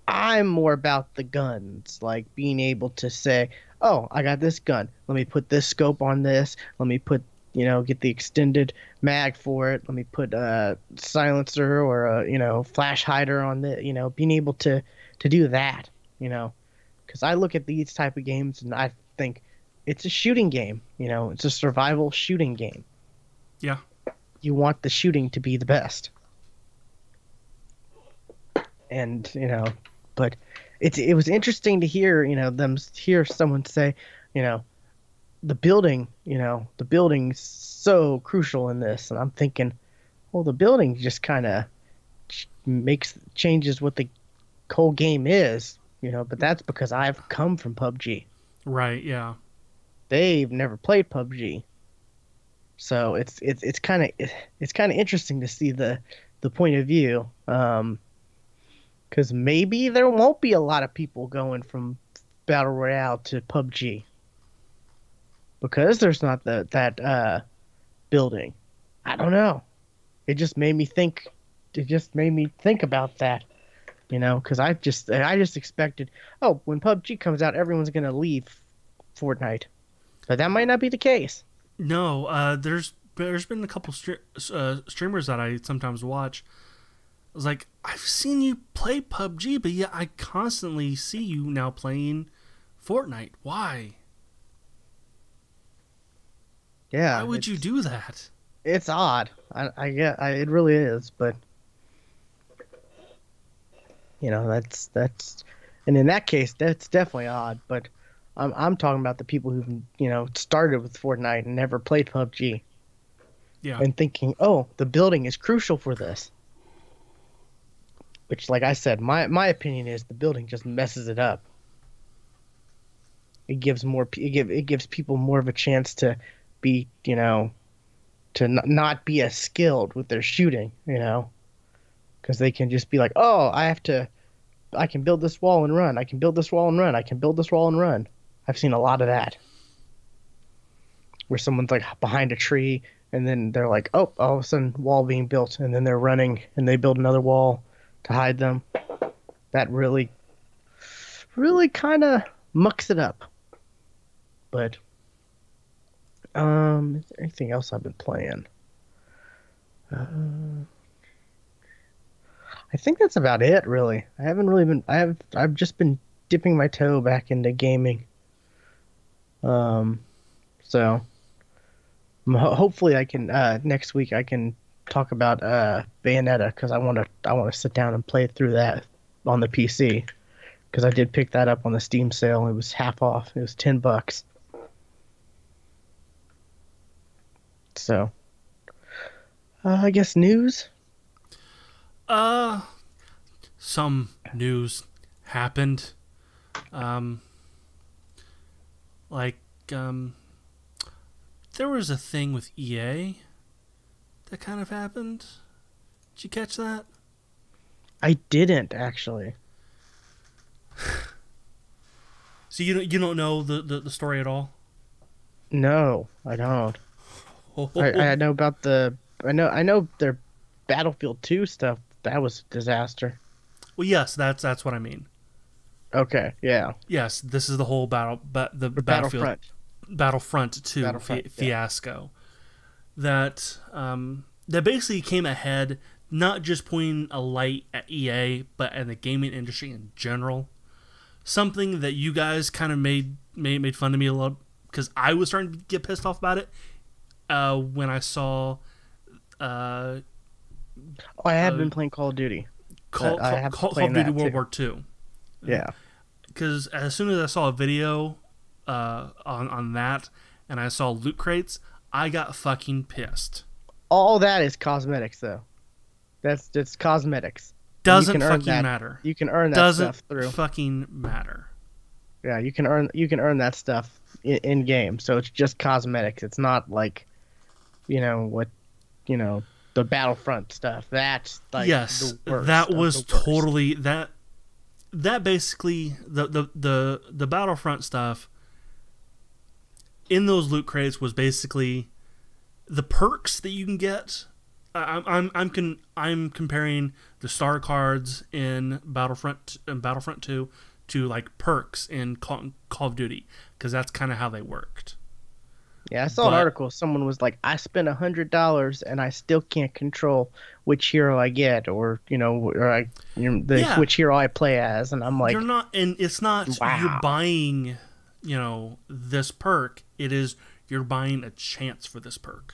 B: I'm more about the guns, like being able to say, oh, I got this gun. Let me put this scope on this. Let me put, get the extended mag for it. Let me put a silencer or a, flash hider on the, being able to do that, because I look at these type of games and I think it's a shooting game, it's a survival shooting game.
A: Yeah.
B: You want the shooting to be the best. And but it was interesting to hear someone say, the building's so crucial in this. And I'm thinking, well, the building just kind of changes what the whole game is, but that's because I've come from PUBG.
A: Right. Yeah.
B: They've never played PUBG, so it's kind of interesting to see the point of view. Because maybe there won't be a lot of people going from Battle Royale to PUBG. Because there's not that building. I don't know. It just made me think. It just made me think about that. Because I just expected, oh, when PUBG comes out, everyone's going to leave Fortnite. But that might not be the case.
A: No, there's been a couple streamers that I sometimes watch. I was like, I've seen you play PUBG, but yeah, I constantly see you now playing Fortnite. Why?
B: Yeah.
A: Why would you do that?
B: It's odd. I get. It really is, but that's and in that case, that's definitely odd. But I'm talking about the people who've started with Fortnite and never played PUBG.
A: Yeah.
B: And thinking, oh, the building is crucial for this. Which, like I said, my opinion is the building just messes it up. It gives people more of a chance to be, to not be as skilled with their shooting, because they can just be like, oh, I can build this wall and run. I can build this wall and run. I can build this wall and run. I've seen a lot of that, where someone's like behind a tree and then they're like, oh, all of a sudden wall being built, and then they're running and they build another wall to hide them. That really kind of mucks it up. But is there anything else I've been playing? I think that's about it, really. I haven't really been. I've just been dipping my toe back into gaming. So hopefully I can next week I can talk about Bayonetta, because I want to sit down and play through that on the PC, because I did pick that up on the Steam sale. It was half off. It was $10. So I guess news.
A: Some news happened. There was a thing with EA that kind of happened. Did you catch that?
B: I didn't, actually.
A: So you don't know the story at all?
B: No, I don't. I know about I know their Battlefield 2 stuff. That was a disaster.
A: Well, yes, that's what I mean.
B: Okay, yeah.
A: Yes, this is the whole Battlefront 2 fiasco. That that basically came ahead, not just pointing a light at EA, but at the gaming industry in general. Something that you guys kind of made fun of me a little, because I was starting to get pissed off about it when I saw.
B: I have been playing Call of Duty.
A: Call of Duty World War II.
B: Yeah.
A: Because as soon as I saw a video on that, and I saw loot crates, I got fucking pissed.
B: All that is cosmetics, though. That's just cosmetics.
A: Doesn't fucking matter.
B: You can earn that stuff through.
A: Doesn't fucking matter.
B: Yeah, you can earn that stuff in game. So it's just cosmetics. It's not like, the Battlefront stuff. That's like
A: yes,
B: the worst.
A: That was totally that. That basically the Battlefront stuff in those loot crates was basically the perks that you can get. I'm comparing the star cards in Battlefront 2 to like perks in Call of Duty, because that's kind of how they worked.
B: Yeah, I saw an article. Someone was like, "I spent $100 and I still can't control which hero I get, or which hero I play as." And I'm like,
A: "You're not." And it's not you're buying, this perk. It is you're buying a chance for this perk.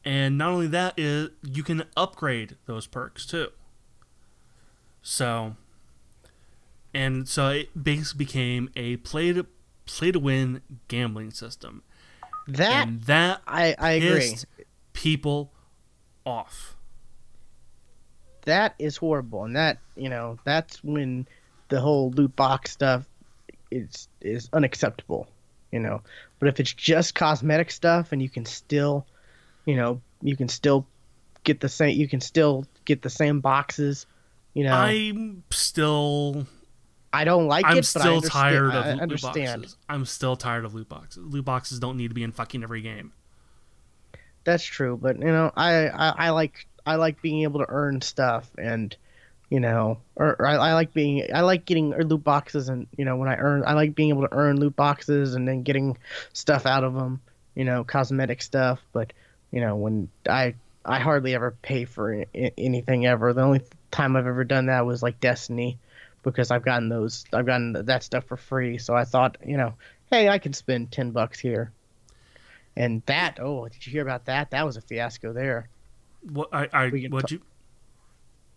A: And not only that, is you can upgrade those perks too. So it basically became a play to win gambling system. That I agree. People off.
B: That is horrible, and that's when the whole loot box stuff is unacceptable. But if it's just cosmetic stuff and you can still get the same boxes. I don't like it, but I understand.
A: I'm still tired of loot boxes. Loot boxes don't need to be in fucking every game.
B: That's true, but I like being able to earn stuff, and I like getting loot boxes, and I like being able to earn loot boxes and then getting stuff out of them, cosmetic stuff. But when I hardly ever pay for anything ever. The only time I've ever done that was like Destiny, because I've gotten that stuff for free. So I thought, hey, I can spend $10 here. And that, did you hear about that? That was a fiasco there.
A: What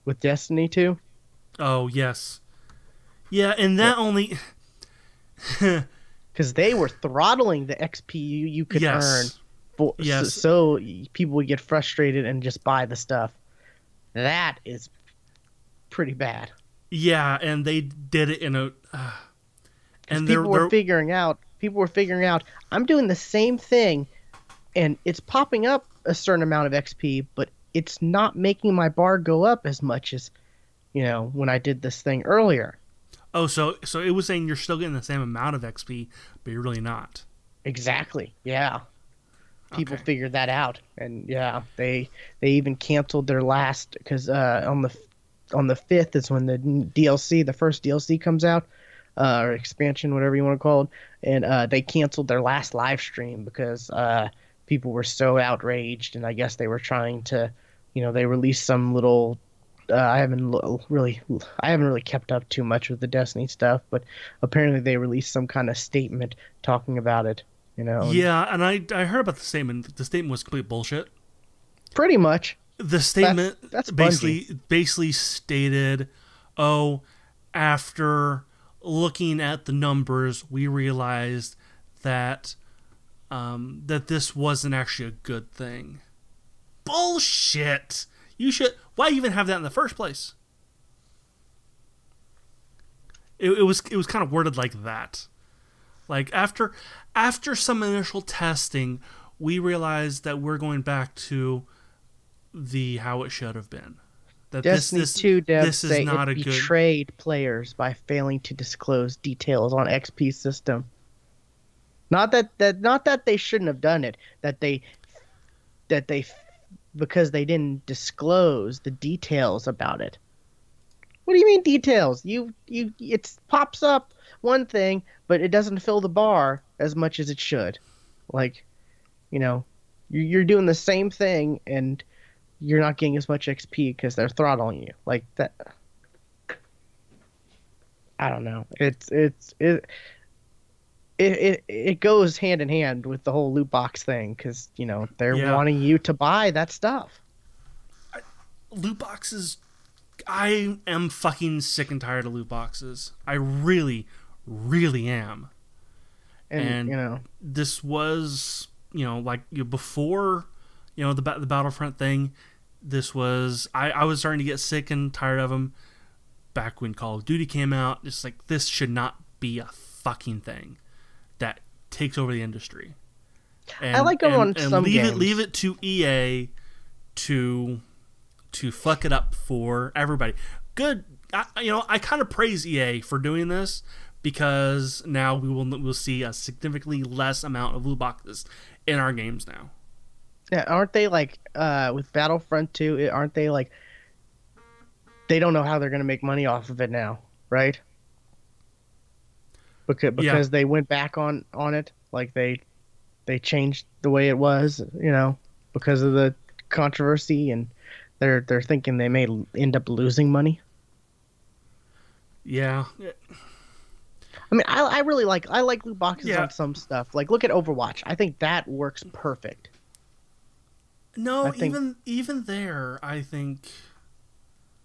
B: with Destiny 2?
A: Oh, yes. Yeah, and that only
B: because they were throttling the XP you could earn. So people would get frustrated and just buy the stuff. That is pretty bad.
A: Yeah, and they did it in a
B: and people were figuring out I'm doing the same thing and it's popping up a certain amount of XP, but it's not making my bar go up as much as when I did this thing earlier.
A: Oh, so it was saying you're still getting the same amount of XP, but you're really not.
B: Exactly. Yeah. People figured that out, and they even canceled their last, because on the 5th is when the first DLC comes out, or expansion, whatever you want to call it, and they canceled their last live stream because people were so outraged, and I guess they were trying to, they released some little. I haven't really kept up too much with the Destiny stuff, but apparently they released some kind of statement talking about it.
A: Yeah, and I heard about the statement. The statement was complete bullshit.
B: Pretty much.
A: The statement that's basically stated, after looking at the numbers, we realized that that this wasn't actually a good thing. Bullshit. Why even have that in the first place? It was kind of worded like that. Like after some initial testing, we realized that we're going back to how it should have been. That
B: Destiny 2 devs say it betrayed players by failing to disclose details on XP system. Not that they shouldn't have done it. That they because they didn't disclose the details about it. What do you mean details? It pops up one thing, but it doesn't fill the bar as much as it should. Like, you know, you're doing the same thing and you're not getting as much XP because they're throttling you. Like that. I don't know. It goes hand in hand with the whole loot box thing because, you know, they're wanting you to buy that stuff.
A: Loot boxes, I am fucking sick and tired of loot boxes. I really, really am. And
B: you know,
A: this was, you know, like before, you know, the Battlefront thing. This was I was starting to get sick and tired of them. Back when Call of Duty came out, it's like this should not be a fucking thing that takes over the industry. And,
B: I like them on some games.
A: Leave it to EA to fuck it up for everybody. Good, I kind of praise EA for doing this because now we'll see a significantly less amount of loot boxes in our games now.
B: Yeah, aren't they like with Battlefront 2? Aren't they like they don't know how they're going to make money off of it now, right? Because they went back on it, like they changed the way it was, you know, because of the controversy, and they're thinking they may end up losing money.
A: Yeah.
B: I mean, I really like loot boxes on some stuff. Like look at Overwatch. I think that works perfect.
A: No, even there, I think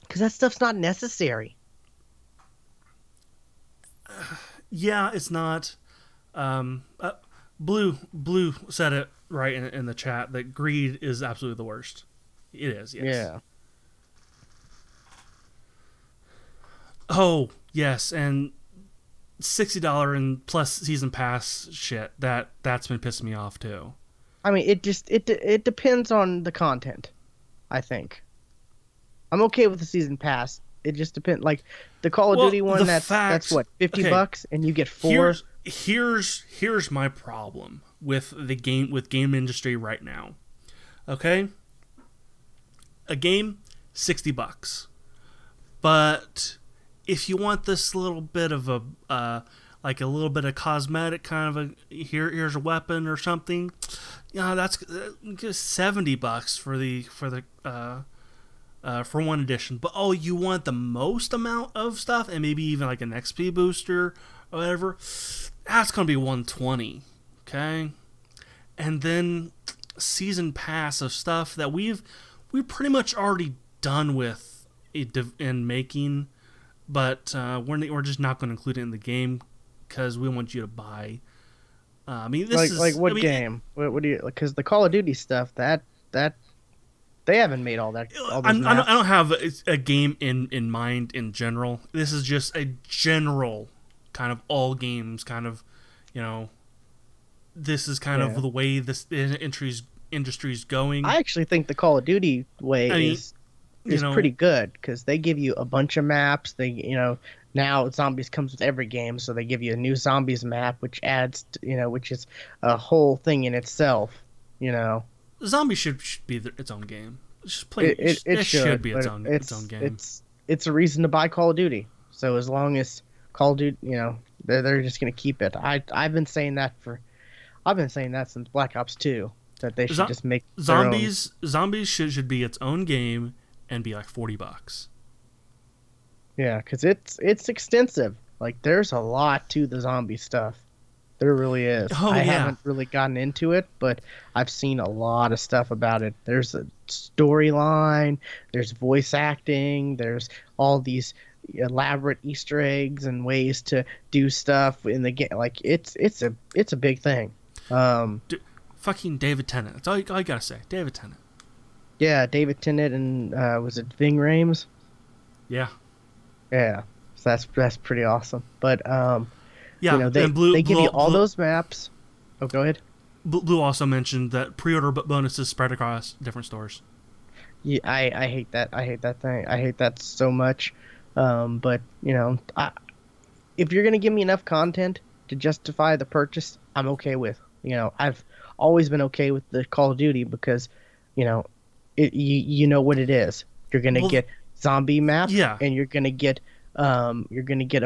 B: because that stuff's not necessary.
A: Yeah, it's not. Blue said it right in the chat that greed is absolutely the worst. It is, yes.
B: Yeah.
A: Oh, yes, and $60 and plus season pass shit, that's been pissing me off too.
B: I mean, it depends on the content, I think. I'm okay with the season pass. It just depends. Like the Call of Duty one, that's what, $50 and you get 4.
A: Here's my problem with the game industry right now. Okay? A game, $60. But if you want this little bit of a like a little bit of cosmetic kind of here's a weapon or something, that's $70 for one edition. But you want the most amount of stuff and maybe even like an XP booster or whatever, that's gonna be $120. Okay, and then season pass of stuff that we've pretty much already done with in making, but we're just not going to include it in the game because we want you to buy. I mean, this is
B: like what game? What do you? Because the Call of Duty stuff that they haven't made all that.
A: I don't have a game in mind in general. This is just a general kind of all games kind of, you know. This is kind of the way this industry's going.
B: I actually think the Call of Duty way is pretty good because they give you a bunch of maps. Now zombies comes with every game, so they give you a new zombies map, which adds, which is a whole thing in itself.
A: Zombies should be its own game. It should be its own game.
B: It's a reason to buy Call of Duty. So as long as Call of Duty, they're just gonna keep it. I've been saying that since Black Ops 2. That they should just make
A: zombies. Zombies should be its own game and be like $40.
B: Yeah, because it's extensive. Like there's a lot to the zombie stuff. There really is. I haven't really gotten into it, but I've seen a lot of stuff about it. There's a storyline. There's voice acting. There's all these elaborate Easter eggs and ways to do stuff in the game. Like it's a big thing.
A: Fucking David Tennant. That's all you gotta say. David Tennant.
B: Yeah, David Tennant and was it Ving Rhames?
A: Yeah.
B: Yeah. So that's pretty awesome. But
A: yeah,
B: they give you all those maps. Oh, go ahead.
A: Blue also mentioned that pre-order bonuses spread across different stores.
B: Yeah, I hate that. I hate that thing. I hate that so much. But if you're gonna give me enough content to justify the purchase, I'm okay with. I've always been okay with the Call of Duty because, you know what it is. You're gonna get zombie map,
A: Yeah.
B: and you're gonna get a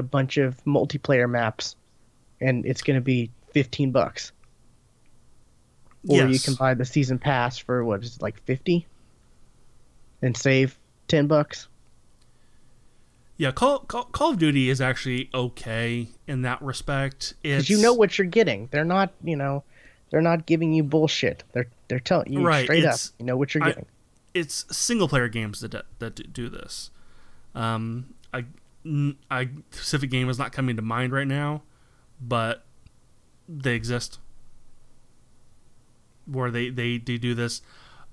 B: bunch of multiplayer maps, and it's gonna be $15. Or you can buy the season pass for what is it, like 50, and save $10.
A: Yeah, Call of Duty is actually okay in that respect.
B: Because you know what you're getting. They're not, they're not giving you bullshit. They're telling you straight up. You know what you're getting.
A: It's single player games that do this. A specific game is not coming to mind right now, but they exist. Where they do this.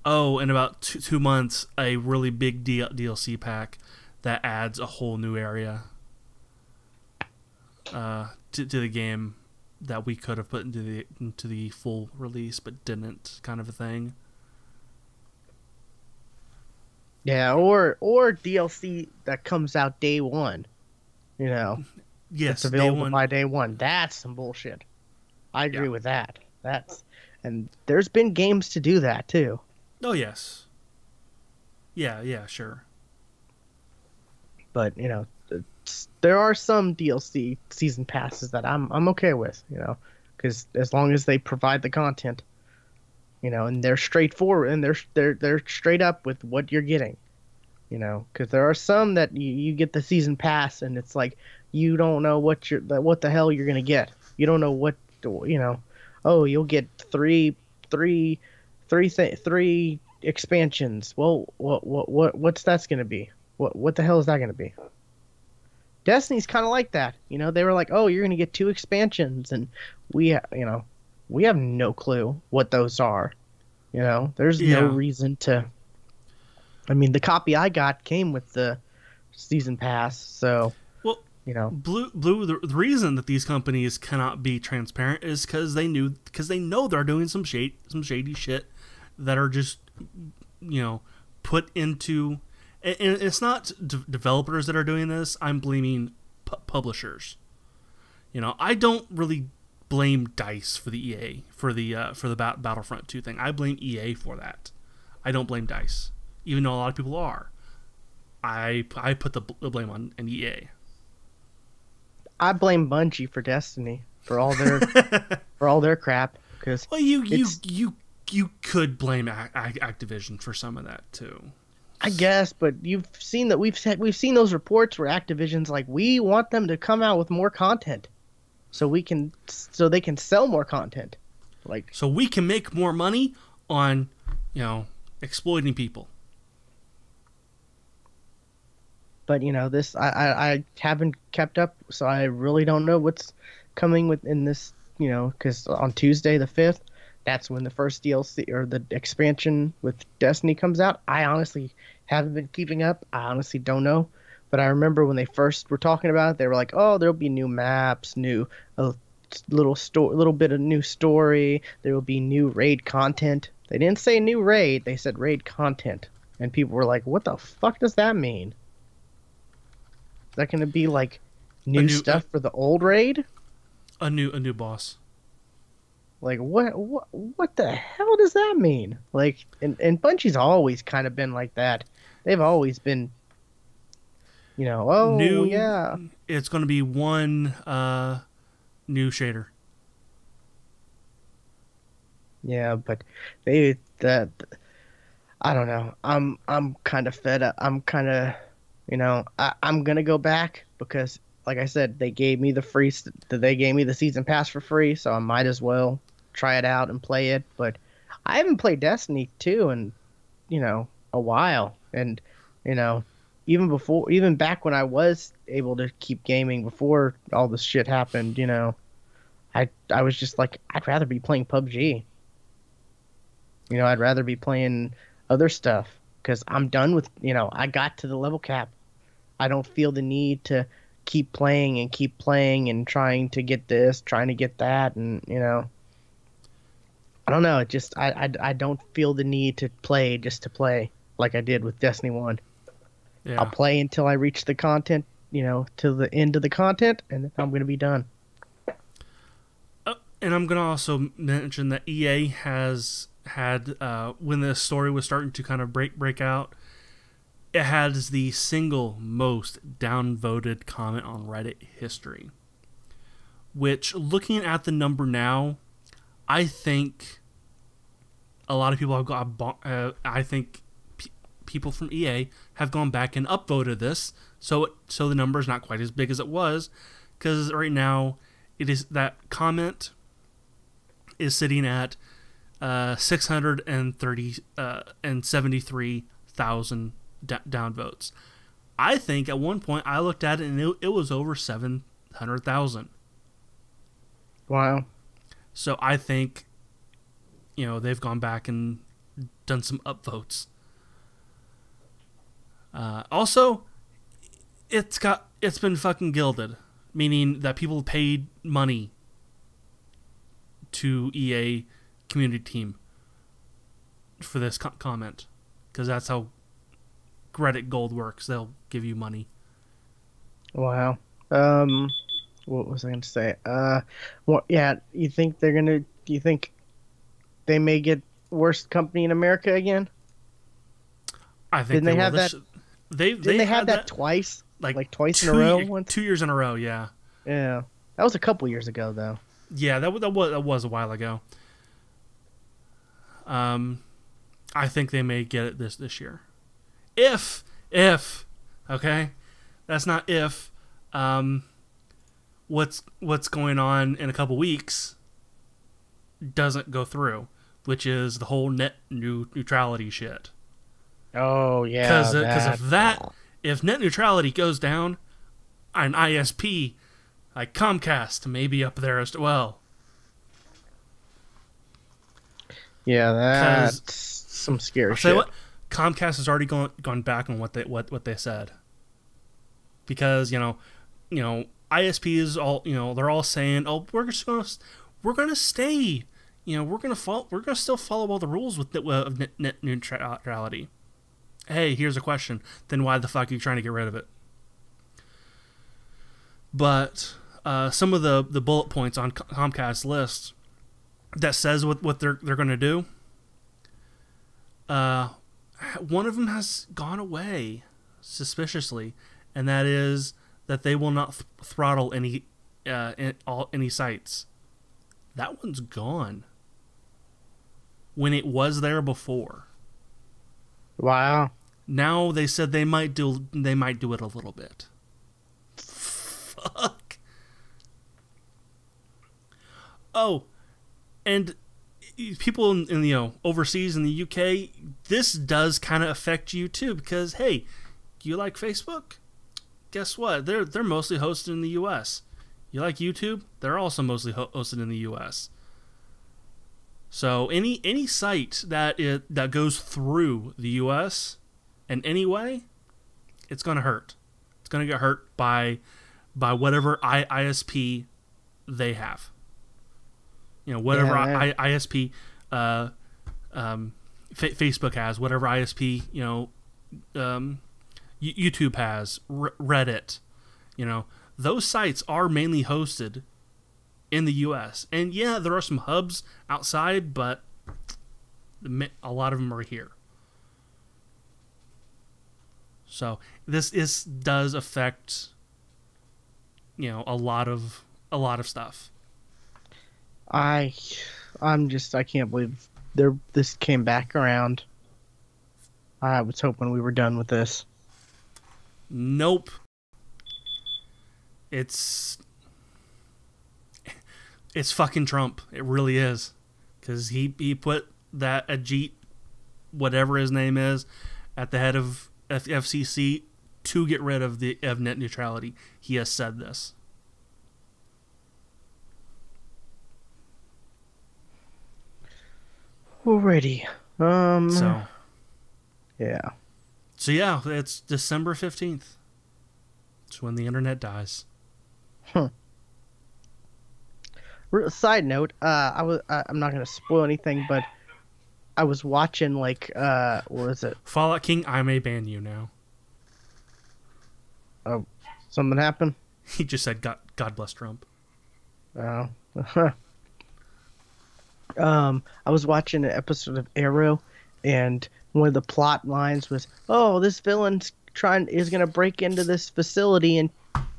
A: Oh, in about 2 months, a really big DLC pack that adds a whole new area to the game that we could have put into the full release but didn't, kind of a thing.
B: Yeah, or DLC that comes out day one. Yes, it's available by day one. That's some bullshit. I agree with that. And there's been games to do that too.
A: Oh yes. Yeah, sure.
B: But there are some DLC season passes that I'm okay with, because as long as they provide the content, and they're straightforward and they're straight up with what you're getting, because there are some that you get the season pass and it's like you don't know what the hell you're gonna get. You don't know what Oh, you'll get three expansions. Well, what's that's gonna be? What the hell is that gonna be? Destiny's kind of like that. They were like, oh, you're gonna get 2 expansions, and we have no clue what those are. There's no reason to. I mean, the copy I got came with the season pass, so.
A: Blue. The reason that these companies cannot be transparent is because they know they're doing some shady shit that are just put into. And it's not developers that are doing this. I'm blaming publishers. I don't really blame DICE for the EA for the Battlefront 2 thing. I blame EA for that. I don't blame DICE, even though a lot of people are. I put the blame on an EA.
B: I blame Bungie for Destiny for all their crap. Cause
A: you could blame Activision for some of that too.
B: I guess, but you've seen that we've seen those reports where Activision's like, we want them to come out with more content, so they can sell more content,
A: so we can make more money on exploiting people.
B: But this I haven't kept up, so I really don't know what's coming within this. Because on Tuesday the 5th, that's when the first DLC or the expansion with Destiny comes out. I honestly haven't been keeping up. I honestly don't know. But I remember when they first were talking about it, they were like, "Oh, there'll be new maps, little bit of new story. There will be new raid content." They didn't say new raid. They said raid content, and people were like, "What the fuck does that mean? Is that going to be like new stuff for the old raid?
A: A new boss."
B: Like what the hell does that mean? Like, and Bungie's always kind of been like that. They've always been, it's
A: going to be one new shader.
B: Yeah, but I don't know. I'm kind of fed up. I'm kind of, I'm gonna go back because, like I said, they gave me the season pass for free, so I might as well try it out and play it. But I haven't played Destiny 2 in, a while. And, even back when I was able to keep gaming before all this shit happened, I was just like, I'd rather be playing PUBG. I'd rather be playing other stuff because I'm done with, I got to the level cap. I don't feel the need to keep playing and trying to get this, trying to get that, and I don't know. It just I don't feel the need to play just to play like I did with Destiny 1. Yeah. I'll play until I reach the content, to the end of the content, and then I'm going to be done.
A: And I'm going to also mention that EA has had when the story was starting to kind of break out, it has the single most downvoted comment on Reddit history. Which, looking at the number now, I think a lot of people have got. I think people from EA have gone back and upvoted this, so the number is not quite as big as it was, because right now it is that comment is sitting at 673,000 downvotes. I think at one point I looked at it and it was over 700,000.
B: Wow.
A: So I think, they've gone back and done some upvotes. Also, it's been fucking gilded, meaning that people paid money to EA community team for this comment, because that's how Reddit Gold works. They'll give you money.
B: Wow. What was I going to say? You think do you think they may get worst company in America again?
A: I think
B: they have that.
A: Didn't
B: they have that twice? Like twice in a row?
A: 2 years in a row, yeah.
B: Yeah. That was a couple years ago, though.
A: Yeah, that was a while ago. I think they may get it this year. If, okay? That's not if. What's going on in a couple weeks doesn't go through, which is the whole net neutrality shit.
B: Oh yeah,
A: because if net neutrality goes down, an ISP like Comcast may be up there as well.
B: Yeah, that's some scary shit.
A: What, Comcast has already gone back on what they said, because ISPs all they're all saying, oh, we're gonna stay, we're gonna still follow all the rules with net neutrality. Hey, here's a question. Then why the fuck are you trying to get rid of it? But some of the bullet points on Comcast's list that says what they're going to do, one of them has gone away suspiciously, and that is that they will not throttle any sites. That one's gone when it was there before.
B: Wow.
A: Now they said they might do it a little bit. Fuck. Oh, and people in overseas in the UK, this does kind of affect you too, because hey, you like Facebook? Guess what? They're mostly hosted in the US. You like YouTube? They're also mostly hosted in the US. So any site that goes through the US in any way, it's gonna hurt. It's gonna get hurt by whatever ISP they have. Whatever ISP Facebook has, whatever ISP YouTube has, Reddit, those sites are mainly hosted in the U.S. And yeah, there are some hubs outside, but a lot of them are here. So this does affect a lot of stuff.
B: I can't believe this came back around. I was hoping we were done with this.
A: Nope. It's fucking Trump. It really is. Because he put that Ajit, whatever his name is, at the head of FCC to get rid of net neutrality. He has said this.
B: Alrighty. Yeah.
A: So yeah, it's December 15th. It's when the internet dies.
B: Side note, I'm not gonna spoil anything, but I was watching what was it?
A: Fallout King, I may ban you now.
B: Oh, something happened?
A: He just said God bless Trump.
B: Oh. I was watching an episode of Arrow, and one of the plot lines was, "Oh, this villain's is gonna break into this facility and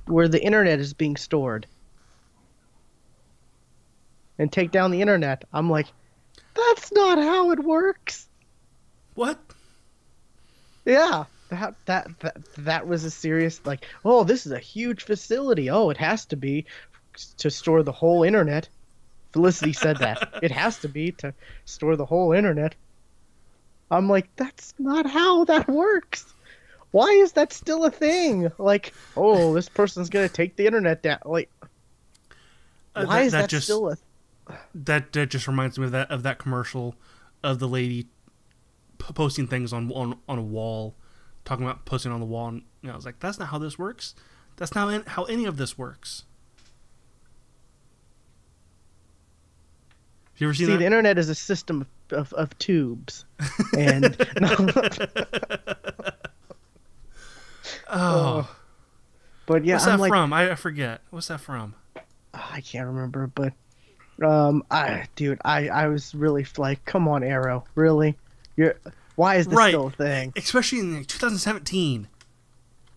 B: where the internet is being stored and take down the internet." I'm like, that's not how it works.
A: What?
B: Yeah, that was a serious, like, oh, this is a huge facility. Oh, it has to be to store the whole internet. Felicity said that. It has to be to store the whole internet. I'm like, that's not how that works. Why is that still a thing? Like, oh, this person's gonna take the internet down. Like, why is that still a?
A: That just reminds me of that commercial of the lady posting things on a wall, talking about posting on the wall, and I was like, that's not how this works. That's not how any of this works. Have you ever seen that?
B: The internet is a system of tubes, and but yeah,
A: what's that from? I forget. What's that from?
B: I can't remember, but I was really like, come on, Arrow, really? Why is this still a thing?
A: Especially in 2017.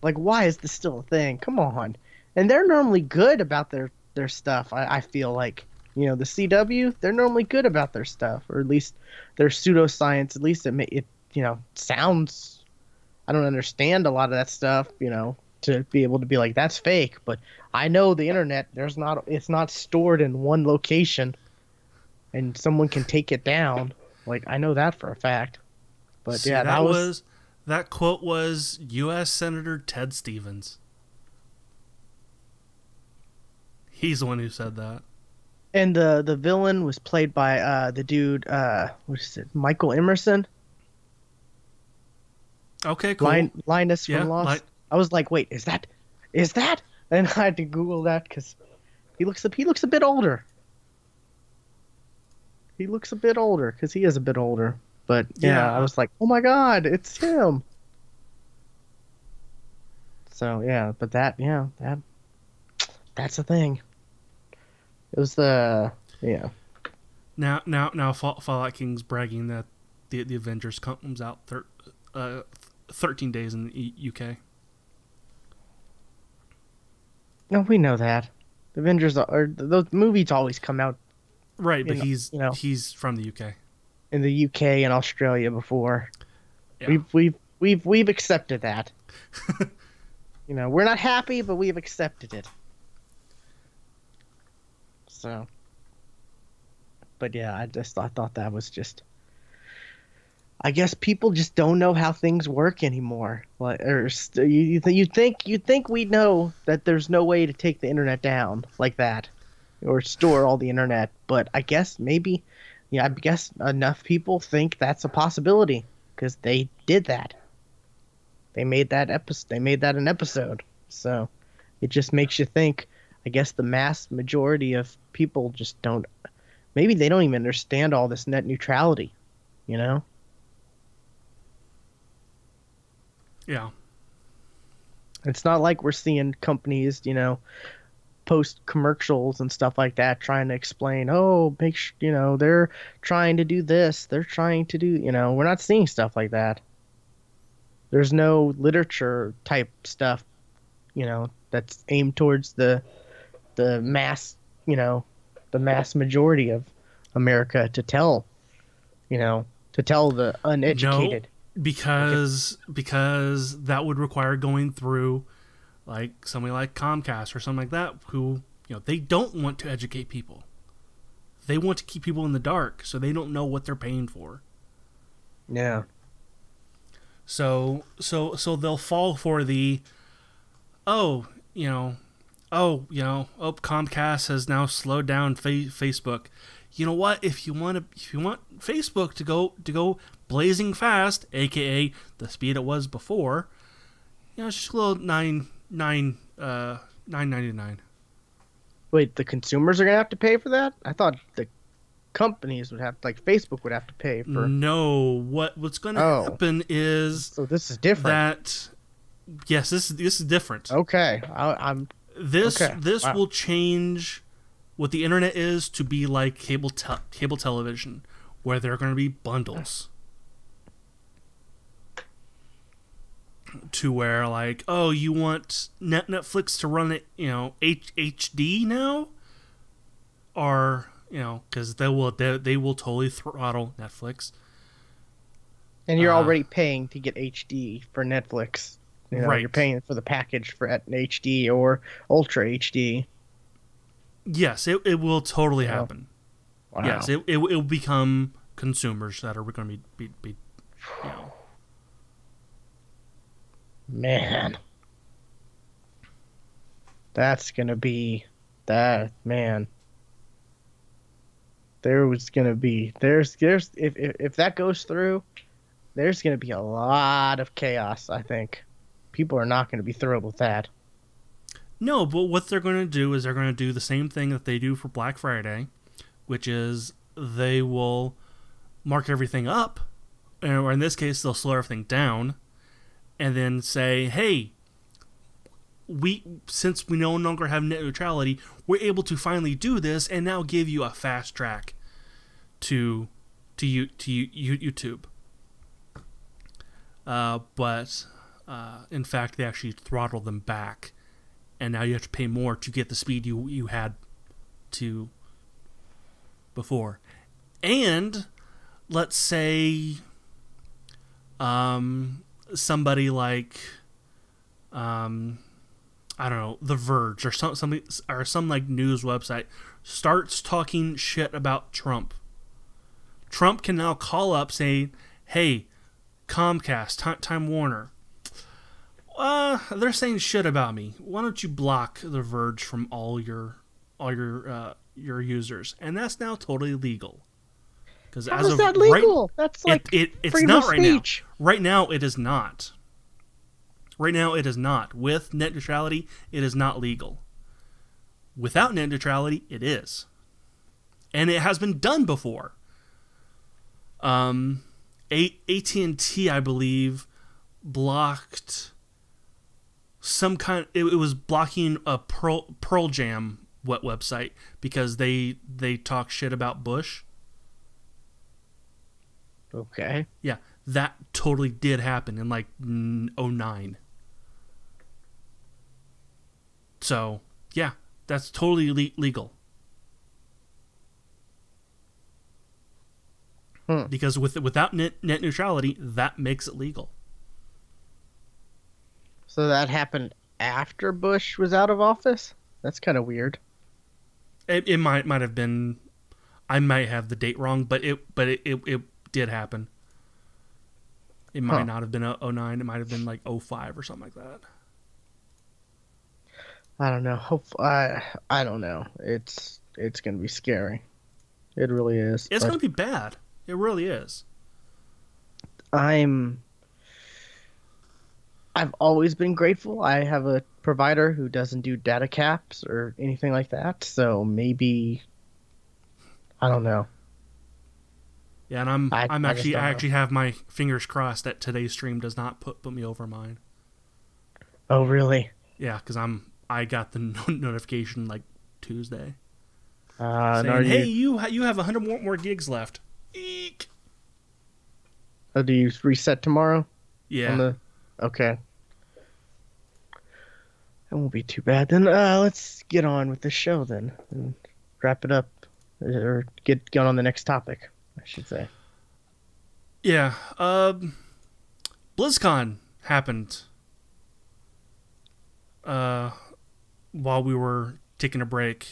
B: Like, why is this still a thing? Come on. And they're normally good about their stuff. I feel like, the CW, they're normally good about their stuff, or at least their pseudoscience. At least it sounds. I don't understand a lot of that stuff, to be able to be like, that's fake. But I know the internet, it's not stored in one location, and someone can take it down. Like, I know that for a fact. But
A: see,
B: yeah,
A: that quote was U.S. Senator Ted Stevens. He's the one who said that.
B: And the villain was played by the dude, what is it, Michael Emerson?
A: Okay, cool.
B: Linus from Lost. I was like, wait, is that? And I had to Google that because he looks a bit older. He looks a bit older because he is a bit older. But yeah, I was like, oh my God, it's him. So yeah, but that's a thing. It was Now
A: Fallout King's bragging that the Avengers comes out 13 days in the UK.
B: No, we know that. The Avengers those movies always come out.
A: Right, but he's from the UK.
B: In the UK and Australia before.
A: Yeah.
B: We've accepted that. We're not happy, but we've accepted it. So, but yeah, I thought that was just. I guess people just don't know how things work anymore. Like, or you think we know that there's no way to take the internet down like that, or store all the internet. But I guess maybe, I guess enough people think that's a possibility because they did that. They made that episode. They made that an episode. So it just makes you think. I guess the mass majority of people just don't. Maybe they don't even understand all this net neutrality.
A: Yeah.
B: It's not like we're seeing companies, post commercials and stuff like that trying to explain, they're trying to do this, they're trying to do, we're not seeing stuff like that. There's no literature type stuff, that's aimed towards the mass, the mass majority of America to tell the uneducated.
A: No, because that would require going through like somebody like Comcast or something like that, who they don't want to educate people. They want to keep people in the dark, so they don't know what they're paying for.
B: Yeah.
A: So they'll fall for the Comcast has now slowed down Facebook. You know what? If you want Facebook to go blazing fast, aka the speed it was before, it's just a little $9.99.
B: Wait, the consumers are gonna have to pay for that? I thought the companies would have, like Facebook would have to pay for.
A: No, what's going to happen is.
B: So this is different.
A: Yes, this is different.
B: Okay,
A: This
B: Wow.
A: will change what the internet is to be like cable television, where there are going to be bundles. to where like, oh, you want Netflix to run it, HD now, or because they will totally throttle Netflix.
B: And you're already paying to get HD for Netflix.
A: Right.
B: You're paying for the package for HD or Ultra HD.
A: Yes, it will totally happen.
B: Wow.
A: Yes, it will become consumers that are going to be
B: Man. That's going to be that, man. There's if that goes through, there's going to be a lot of chaos, I think. People are not going to be thrilled with that.
A: No, but what they're going to do is they're going to do the same thing that they do for Black Friday, which is they will mark everything up, or in this case, they'll slow everything down, and then say, hey, since we no longer have net neutrality, we're able to finally do this, and now give you a fast track to YouTube. But in fact, they actually throttle them back, and now you have to pay more to get the speed you had to before. And let's say somebody like I don't know, The Verge or some like news website starts talking shit about Trump. Trump can now call up saying, "Hey, Comcast, Time Warner, they're saying shit about me. Why don't you block The Verge from all your users?" And that's now totally legal. Because
B: How is that legal? That's like
A: it's
B: freedom
A: not
B: of
A: right
B: speech.
A: now. Right now, it is not. Right now, it is not. With net neutrality, it is not legal. Without net neutrality, it is, and it has been done before. AT&T, I believe, blocked some kind. It was blocking a Pearl Jam website because they talk shit about Bush.
B: Okay.
A: Yeah, that totally did happen in like 2009. So yeah, that's totally legal. Because without net neutrality, that makes it legal.
B: So that happened after Bush was out of office? That's kind of weird.
A: It might have been. I might have the date wrong, but it did happen. It might not have been 2009. It might have been like 2005 or something like that.
B: I don't know. I don't know. It's gonna be scary. It really is.
A: It's gonna be bad. It really is.
B: I've always been grateful. I have a provider who doesn't do data caps or anything like that, so maybe I don't know.
A: Yeah, and I actually have my fingers crossed that today's stream does not put me over mine.
B: Oh, really?
A: Yeah, because I got the notification like Tuesday
B: saying,
A: "Hey, you have 100 more gigs left." Eek.
B: Oh, do you reset tomorrow?
A: Yeah.
B: Okay. That won't be too bad then. Let's get on with the show then and wrap it up, or get on the next topic, I should say.
A: Yeah. BlizzCon happened while we were taking a break,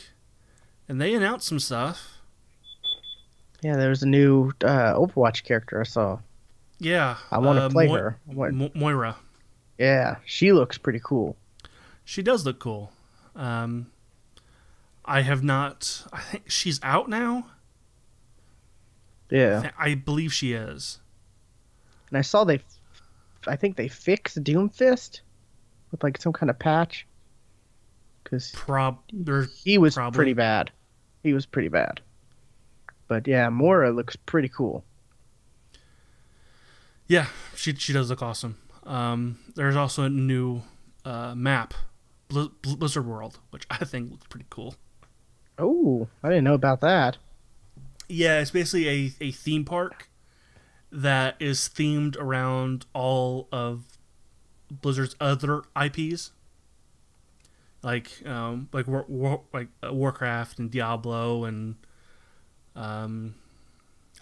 A: and they announced some stuff.
B: Yeah, there was a new Overwatch character I saw.
A: Yeah.
B: I want to play her.
A: Moira.
B: Yeah, she looks pretty cool.
A: She does look cool. I have not... I think she's out now?
B: Yeah.
A: I believe she is.
B: And I saw I think they fixed Doomfist with like some kind of patch. Because he was pretty bad. He was pretty bad. But yeah, Moira looks pretty cool.
A: Yeah, she does look awesome. There's also a new map, Blizzard World, which I think looks pretty cool.
B: Oh, I didn't know about that.
A: Yeah, it's basically a theme park that is themed around all of Blizzard's other IPs, like Warcraft and Diablo, and I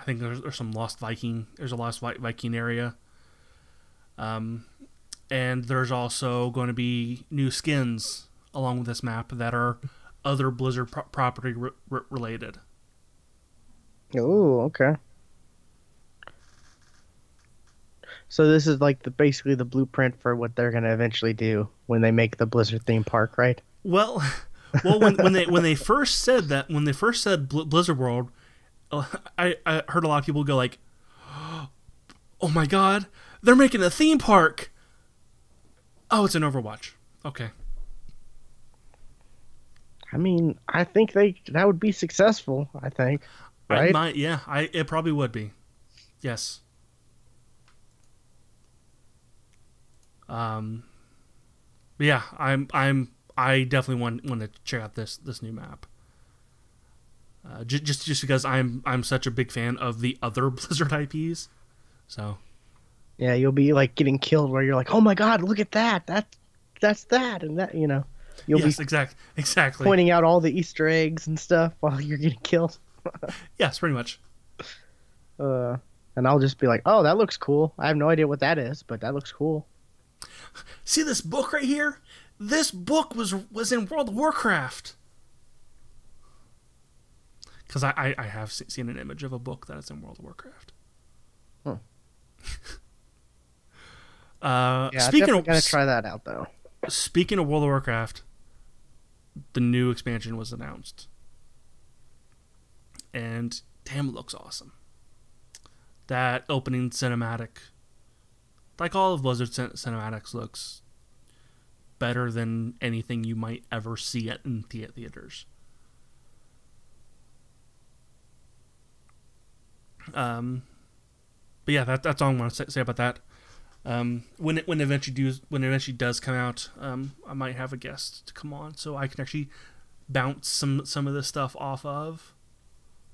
A: think there's some Lost Viking. There's a Lost Viking area, and there's also going to be new skins along with this map that are other Blizzard property related.
B: Oh, okay. So this is like basically the blueprint for what they're going to eventually do when they make the Blizzard theme park, right?
A: Well, when they first said Blizzard World, I heard a lot of people go like, "Oh my God, they're making a theme park!" Oh, it's an Overwatch. Okay.
B: I mean, I think that would be successful. I think, right?
A: It probably would be. Yes. But yeah, I definitely want to check out this new map. Just because I'm such a big fan of the other Blizzard IPs, so.
B: Yeah, you'll be like getting killed where you're like, oh my God, look at that! That's that, and that, you know. You'll be
A: exactly
B: pointing out all the Easter eggs and stuff while you're getting killed.
A: Yes, pretty much.
B: And I'll just be like, oh, that looks cool. I have no idea what that is, but that looks cool.
A: See this book right here? This book was in World of Warcraft. Because I have seen an image of a book that is in World of Warcraft.
B: Huh.
A: Speaking
B: definitely gotta try that out though.
A: Speaking of World of Warcraft, the new expansion was announced, and damn, it looks awesome. That opening cinematic, like all of Blizzard cinematics, looks better than anything you might ever see in theaters. But yeah, that's all I want to say about that. When it eventually does come out, I might have a guest to come on so I can actually bounce some of this stuff off of.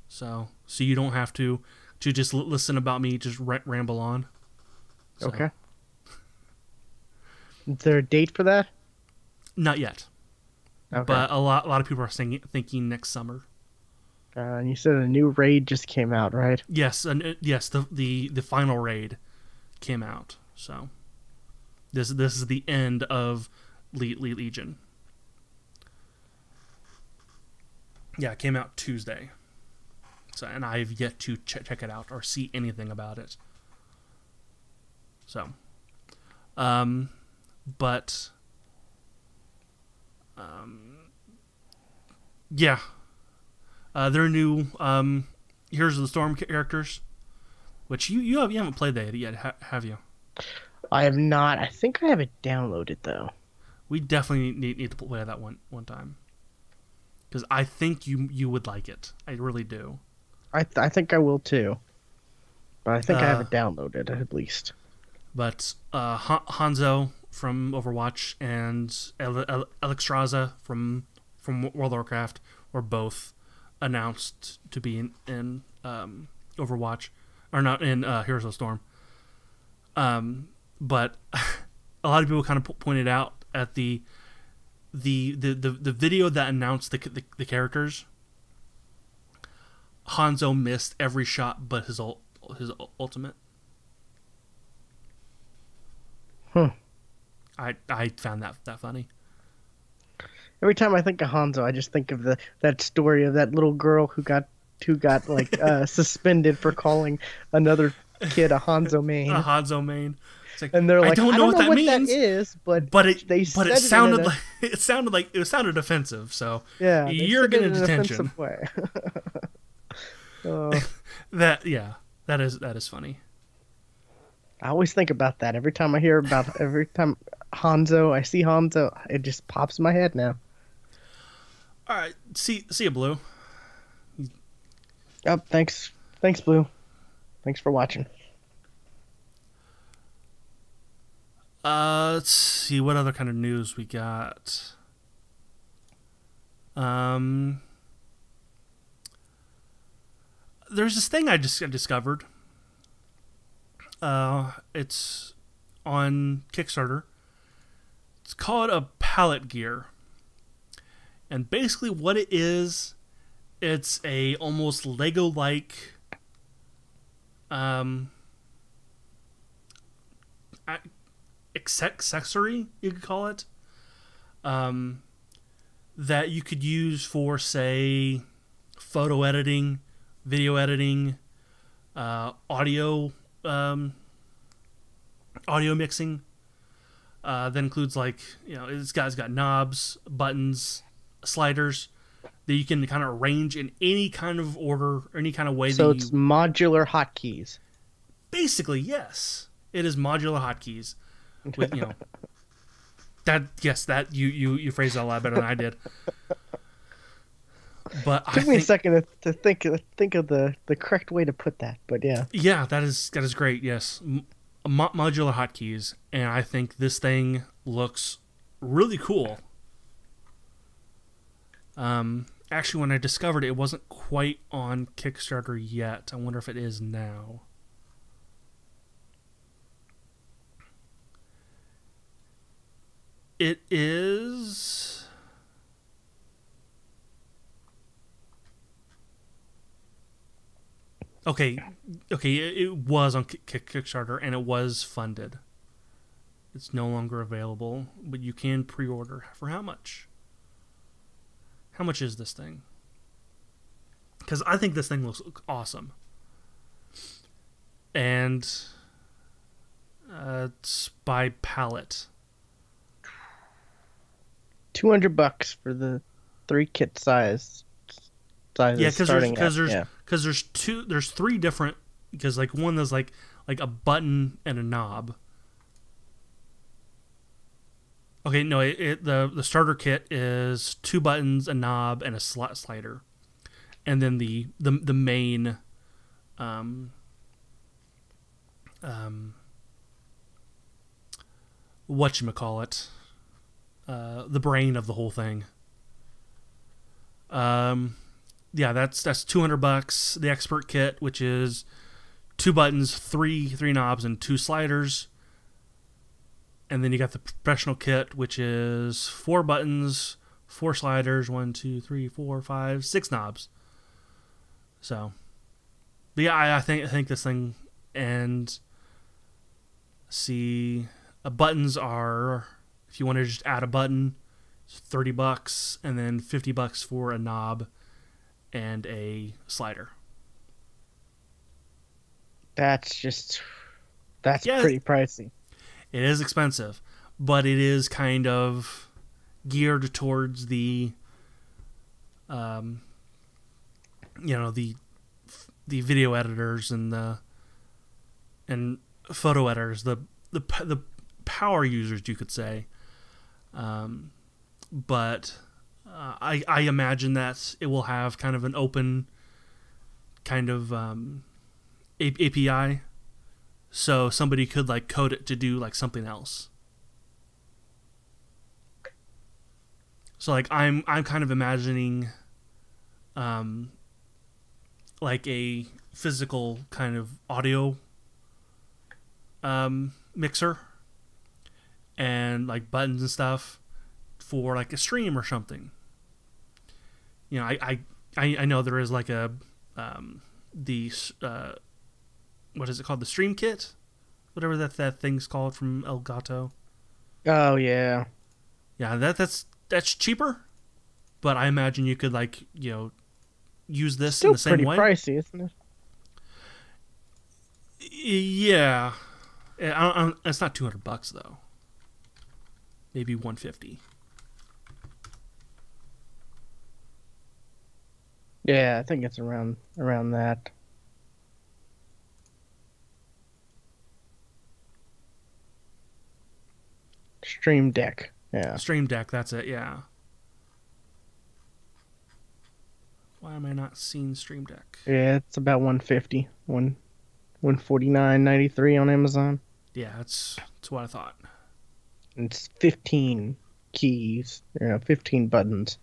A: So you don't have to just listen about me just ramble on. So.
B: Okay. Is there a date for that?
A: Not yet. Okay. But a lot of people are thinking next summer.
B: And you said a new raid just came out, right?
A: Yes, yes. The final raid came out. So this is the end of Legion. Yeah, it came out Tuesday. So, and I've yet to check it out or see anything about it. So, yeah. There are new Heroes of the Storm characters, which you haven't played that yet, have you?
B: I have not. I think I have it downloaded though.
A: We definitely need to play that one time, because I think you would like it. I really do.
B: I think I will too, but I think I have it downloaded at least.
A: But Hanzo from Overwatch and Alexstrasza from World of Warcraft were both announced to be in Overwatch, or not in Heroes of the Storm. But a lot of people kind of pointed out at the video that announced the characters. Hanzo missed every shot but his ultimate. I found that funny.
B: Every time I think of Hanzo, I just think of that story of that little girl who got like suspended for calling another kid a Hanzo main.
A: A Hanzo main. Like,
B: and they're like, I don't know what that means.
A: That
B: is, but
A: it sounded offensive. So
B: yeah,
A: you're getting detention. That is funny.
B: I always think about that every time I see Hanzo, it just pops in my head now.
A: All right, see you, Blue.
B: Yep, thanks, Blue. Thanks for watching.
A: Let's see what other kind of news we got. There's this thing I discovered. It's on Kickstarter. Let's call it a pallet gear. And basically what it is, it's a almost Lego-like accessory, you could call it, that you could use for, say, photo editing, video editing, audio mixing. That includes, like, it's got knobs, buttons, sliders that you can kind of arrange in any kind of order or any kind of way.
B: So it's modular hotkeys.
A: Basically, yes, it is modular hotkeys. With that you phrased it a lot better than I did. But
B: it took me a second to think of the correct way to put that. But yeah,
A: that is great. Yes, modular hotkeys, and I think this thing looks really cool. Actually, when I discovered it wasn't quite on Kickstarter yet. I wonder if it is now. It is... Okay, it was on Kickstarter, and it was funded. It's no longer available, but you can pre-order. For how much? How much is this thing? Because I think this thing looks awesome. And it's by Pallet.
B: $200 for the 3 kit size.
A: Yeah, because there's 3 different, because like one there's like a button and a knob. Okay, no, the starter kit is 2 buttons, a knob, and a slider, and then the main whatchamacallit, the brain of the whole thing. Yeah, that's $200. The expert kit, which is 2 buttons, three knobs, and 2 sliders. And then you got the professional kit, which is 4 buttons, 4 sliders, 1, 2, 3, 4, 5, 6 knobs. So, but yeah, I think this thing, and see, buttons are, if you want to just add a button, it's $30, and then $50 for a knob and a slider.
B: That's pretty pricey.
A: It is expensive, but it is kind of geared towards the, the video editors and photo editors, the power users, you could say. But I imagine that it will have kind of an open kind of API. So somebody could like code it to do like something else. So like I'm kind of imagining like a physical kind of audio mixer and like buttons and stuff for like a stream or something. I know there is like a what is it called? The Stream Kit? Whatever that thing's called from Elgato.
B: Oh, yeah.
A: Yeah, that's cheaper, but I imagine you could, like, use this in the same way.
B: Still pretty pricey, isn't it?
A: Yeah. It's not $200, though. Maybe $150.
B: Yeah, I think it's around that. Stream Deck. Yeah.
A: Stream Deck, that's it, yeah. Why am I not seeing Stream Deck?
B: Yeah, it's about $150. $149.93 on Amazon.
A: Yeah, that's what I thought.
B: It's 15 keys, 15 buttons.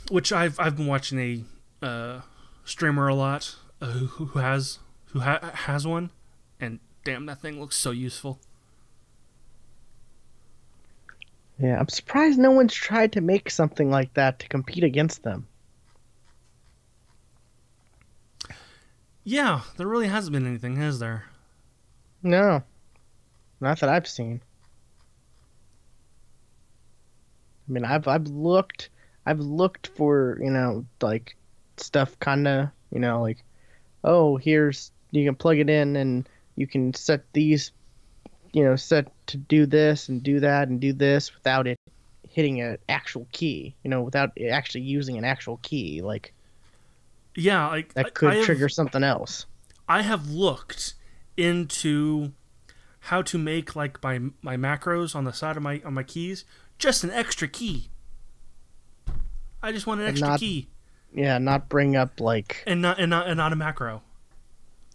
A: Which I've been watching a streamer a lot who has one, and damn, that thing looks so useful.
B: Yeah, I'm surprised no one's tried to make something like that to compete against them.
A: Yeah, there really hasn't been anything, has there?
B: No, not that I've seen. I mean, I've looked for, like stuff kind of, like, oh, here's, you can plug it in and you can set these, set to do this and do that and do this without it hitting an actual key, without actually using an actual key. Like,
A: Yeah, like
B: that could trigger something else.
A: I have looked into how to make like my macros on the side of my keys just an extra key. I just want an extra key.
B: Yeah, not bring up like
A: and not a macro.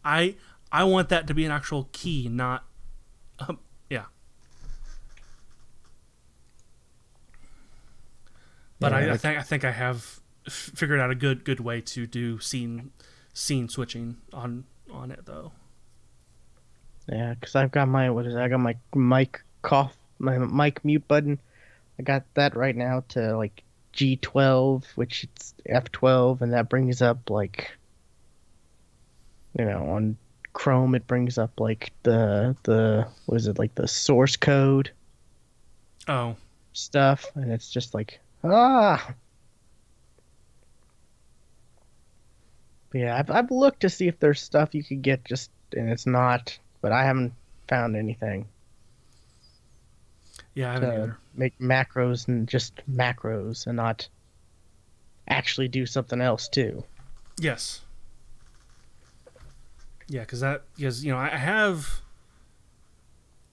A: I want that to be an actual key, not yeah. But yeah, I think I have figured out a good way to do scene switching on it though.
B: Yeah, because I've got my mic my mic mute button. I got that right now to like G12, which it's F12, and that brings up like, on Chrome it brings up like the what is it, like the source code stuff, and it's just like But yeah, I've looked to see if there's stuff you could get and it's not, but I haven't found anything.
A: Yeah, I haven't either.
B: Make macros and just macros and not actually do something else too.
A: Yes. Yeah, because I have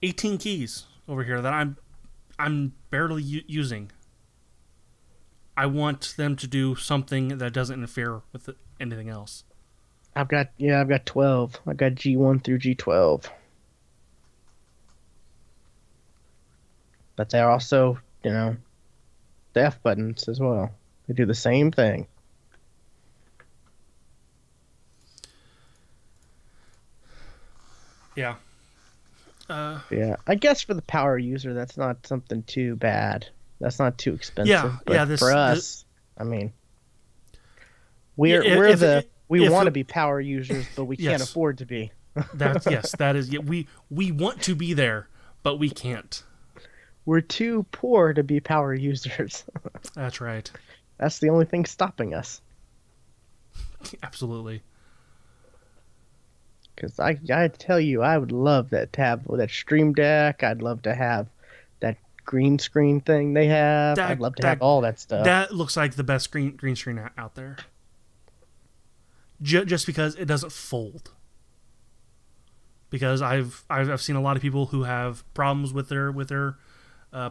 A: 18 keys over here that I'm barely using. I want them to do something that doesn't interfere with anything else.
B: I've got 12. I got G1 through G12. But they're also, the F buttons as well. They do the same thing.
A: Yeah.
B: Yeah. I guess for the power user, that's not something too bad. That's not too expensive.
A: Yeah.
B: But for us, I mean, we want to be power users, but we can't afford to be.
A: That is. We want to be there, but we can't.
B: We're too poor to be power users.
A: That's right.
B: That's the only thing stopping us.
A: Absolutely.
B: Because I tell you, I would love that tab with that Stream Deck. I'd love to have that green screen thing they have. I'd love to have all that stuff.
A: That looks like the best green screen out there. Just because it doesn't fold. Because I've seen a lot of people who have problems with their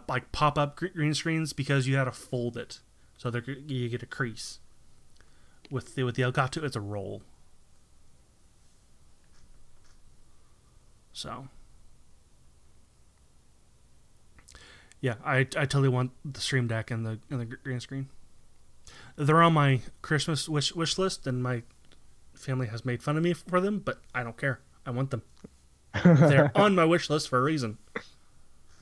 A: like pop-up green screens because you had to fold it, so you get a crease. With the Elgato, it's a roll. So, yeah, I totally want the Stream Deck and the green screen. They're on my Christmas wish list, and my family has made fun of me for them, but I don't care. I want them. They're on my wish list for a reason.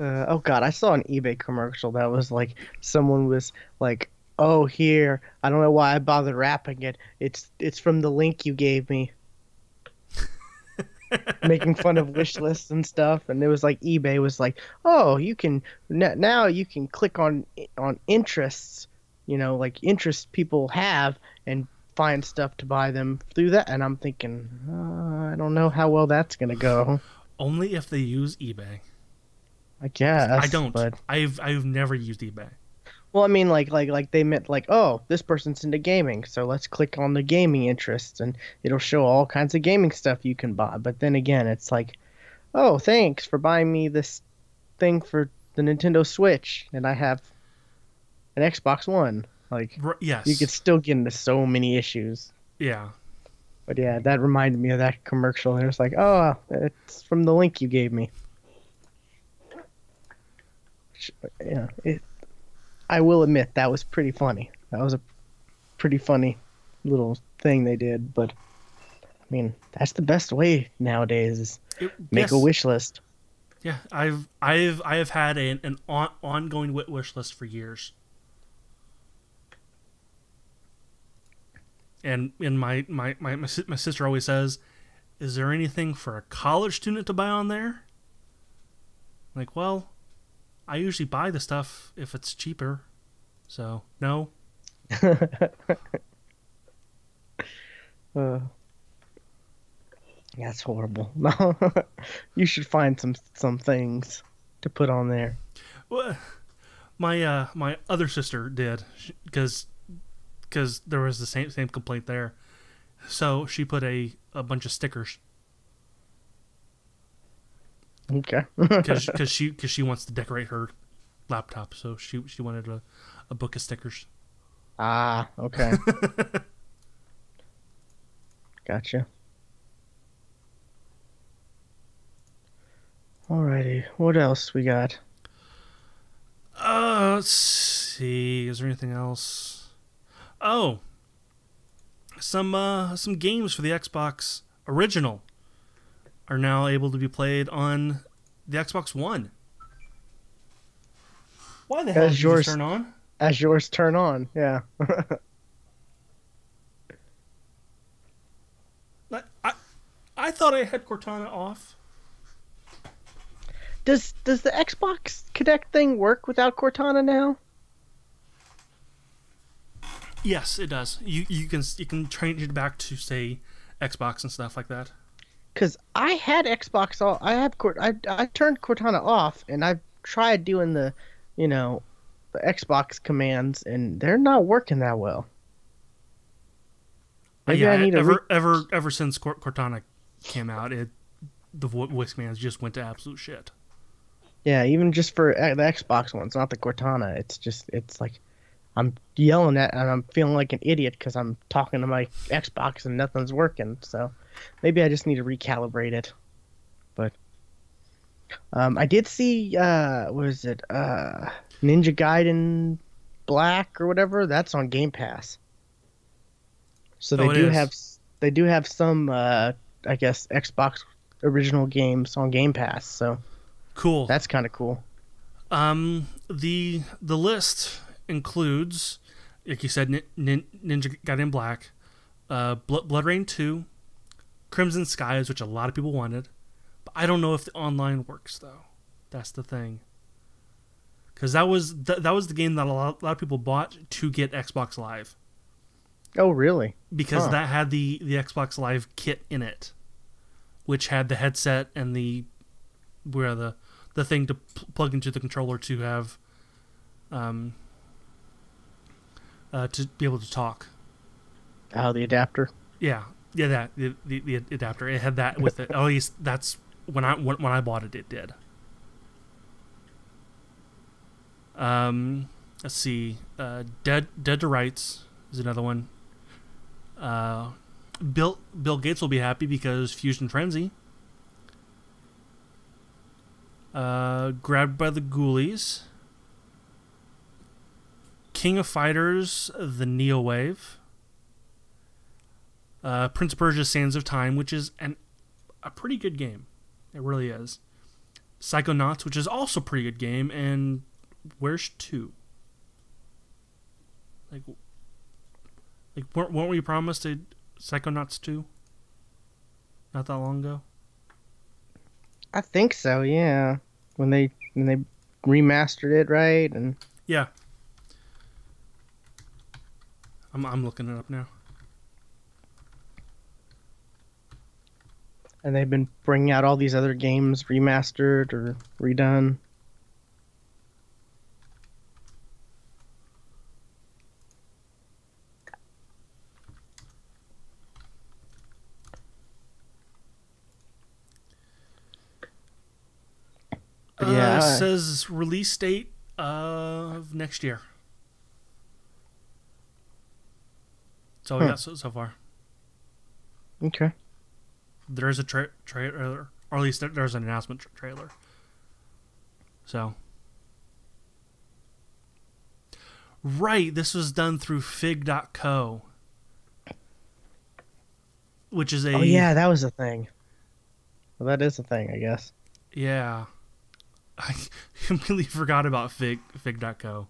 B: Oh God, I saw an eBay commercial that was like, someone was like, "Oh, here, I don't know why I bothered wrapping it. It's from the link you gave me." Making fun of wish lists and stuff, and it was like eBay was like, "Oh, you can now you can click on interests, like interests people have, and find stuff to buy them through that." And I'm thinking, I don't know how well that's gonna go.
A: Only if they use eBay.
B: I guess
A: I don't.
B: But
A: I've never used eBay.
B: Well, I mean, like they meant like, oh, this person's into gaming, so let's click on the gaming interests, and it'll show all kinds of gaming stuff you can buy. But then again, it's like, oh, thanks for buying me this thing for the Nintendo Switch, and I have an Xbox One. Like,
A: yes,
B: you could still get into so many issues.
A: Yeah.
B: But yeah, that reminded me of that commercial. And it was like, oh, it's from the link you gave me. Yeah, I will admit that was pretty funny. That was a pretty funny little thing they did. But I mean, that's the best way nowadays is make a wish list.
A: Yeah, I have had an ongoing wish list for years. And my sister always says, "Is there anything for a college student to buy on there?" Like, well, I usually buy the stuff if it's cheaper. So, no.
B: That's horrible. No, you should find some things to put on there.
A: Well, my other sister did, because there was the same complaint there. So she put a bunch of stickers.
B: Okay.
A: Because she wants to decorate her laptop, so she wanted a book of stickers.
B: Ah, okay. Gotcha. Alrighty, what else we got?
A: Let's see. Is there anything else? Oh, some games for the Xbox original are now able to be played on the Xbox One. Why the hell did yours turn on?
B: As yours turn on, yeah.
A: I thought I had Cortana off.
B: Does the Xbox Connect thing work without Cortana now?
A: Yes, it does. You can change it back to, say, Xbox and stuff like that.
B: Because I had Xbox I turned Cortana off, and I've tried doing the Xbox commands, and they're not working that well.
A: Maybe I need ever since Cortana came out, the voice commands just went to absolute shit.
B: Yeah, even just for the Xbox ones, not the Cortana. It's like I'm yelling at and I'm feeling like an idiot because I'm talking to my Xbox and nothing's working. So maybe I just need to recalibrate it. But I did see what is it? Ninja Gaiden Black or whatever. That's on Game Pass. So they do have some I guess Xbox original games on Game Pass. So
A: cool.
B: That's kind of cool.
A: The list includes, like you said, Ninja Gaiden Black, Blood Rain 2, Crimson Skies, which a lot of people wanted, but I don't know if the online works though. That's the thing. Because that was the game that a lot of people bought to get Xbox Live.
B: Oh, really?
A: Because that had the Xbox Live kit in it, which had the headset and the thing to plug into the controller to have to be able to talk.
B: Oh, the adapter.
A: Yeah, that the adapter. It had that with it. At least that's when I bought it. It did. Let's see. Dead to Rights is another one. Bill Gates will be happy because Fusion Frenzy. Grabbed by the Ghoulies. King of Fighters, the Neo Wave. Prince of Persia: Sands of Time, which is a pretty good game. It really is. Psychonauts, which is also a pretty good game, and where's 2? Like weren't we promised a Psychonauts 2? Not that long ago.
B: I think so, yeah. When they remastered it, right? And
A: yeah. I'm looking it up now.
B: And they've been bringing out all these other games remastered or redone.
A: It says release date of next year. That's all we got so far.
B: Okay.
A: There's a trailer, or at least there's an announcement trailer. So. Right, this was done through Fig.co. Which is a...
B: Oh, yeah, that was a thing. Well, that is a thing, I guess.
A: Yeah. I completely forgot about Fig.co,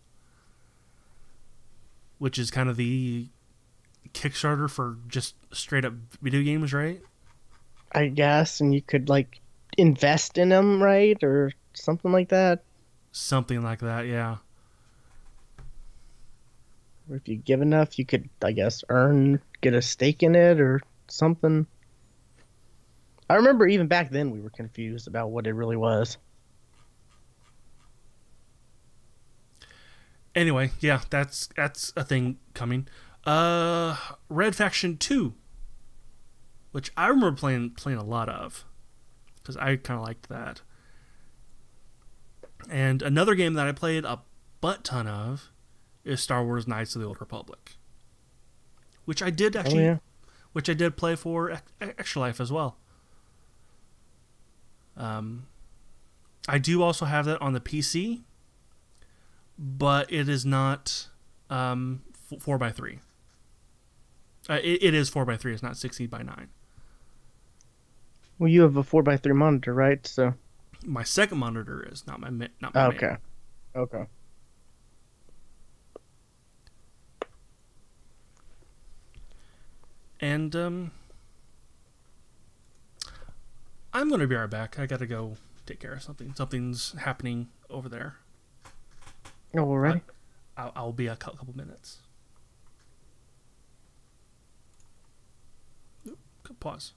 A: which is kind of the Kickstarter for just straight up video games, right?
B: I guess, and you could like invest in them, right, or something like that.
A: Something like that, yeah.
B: Or if you give enough, you could, I guess, get a stake in it or something. I remember even back then we were confused about what it really was.
A: Anyway, yeah, that's a thing coming. Red Faction 2, which I remember playing a lot of, because I kind of liked that. And another game that I played a butt ton of is Star Wars Knights of the Old Republic, which I did actually, which I did play for Extra Life as well. I do also have that on the PC, but it is not 4x3. It is 4x3. It's not 16:9.
B: Well, you have a 4x3 monitor, right? So.
A: My second monitor is not my main.
B: Okay. Okay.
A: And I'm going to be right back. I got to go take care of something. Something's happening over there.
B: Oh, we're ready?
A: I'll be a couple minutes. Pause.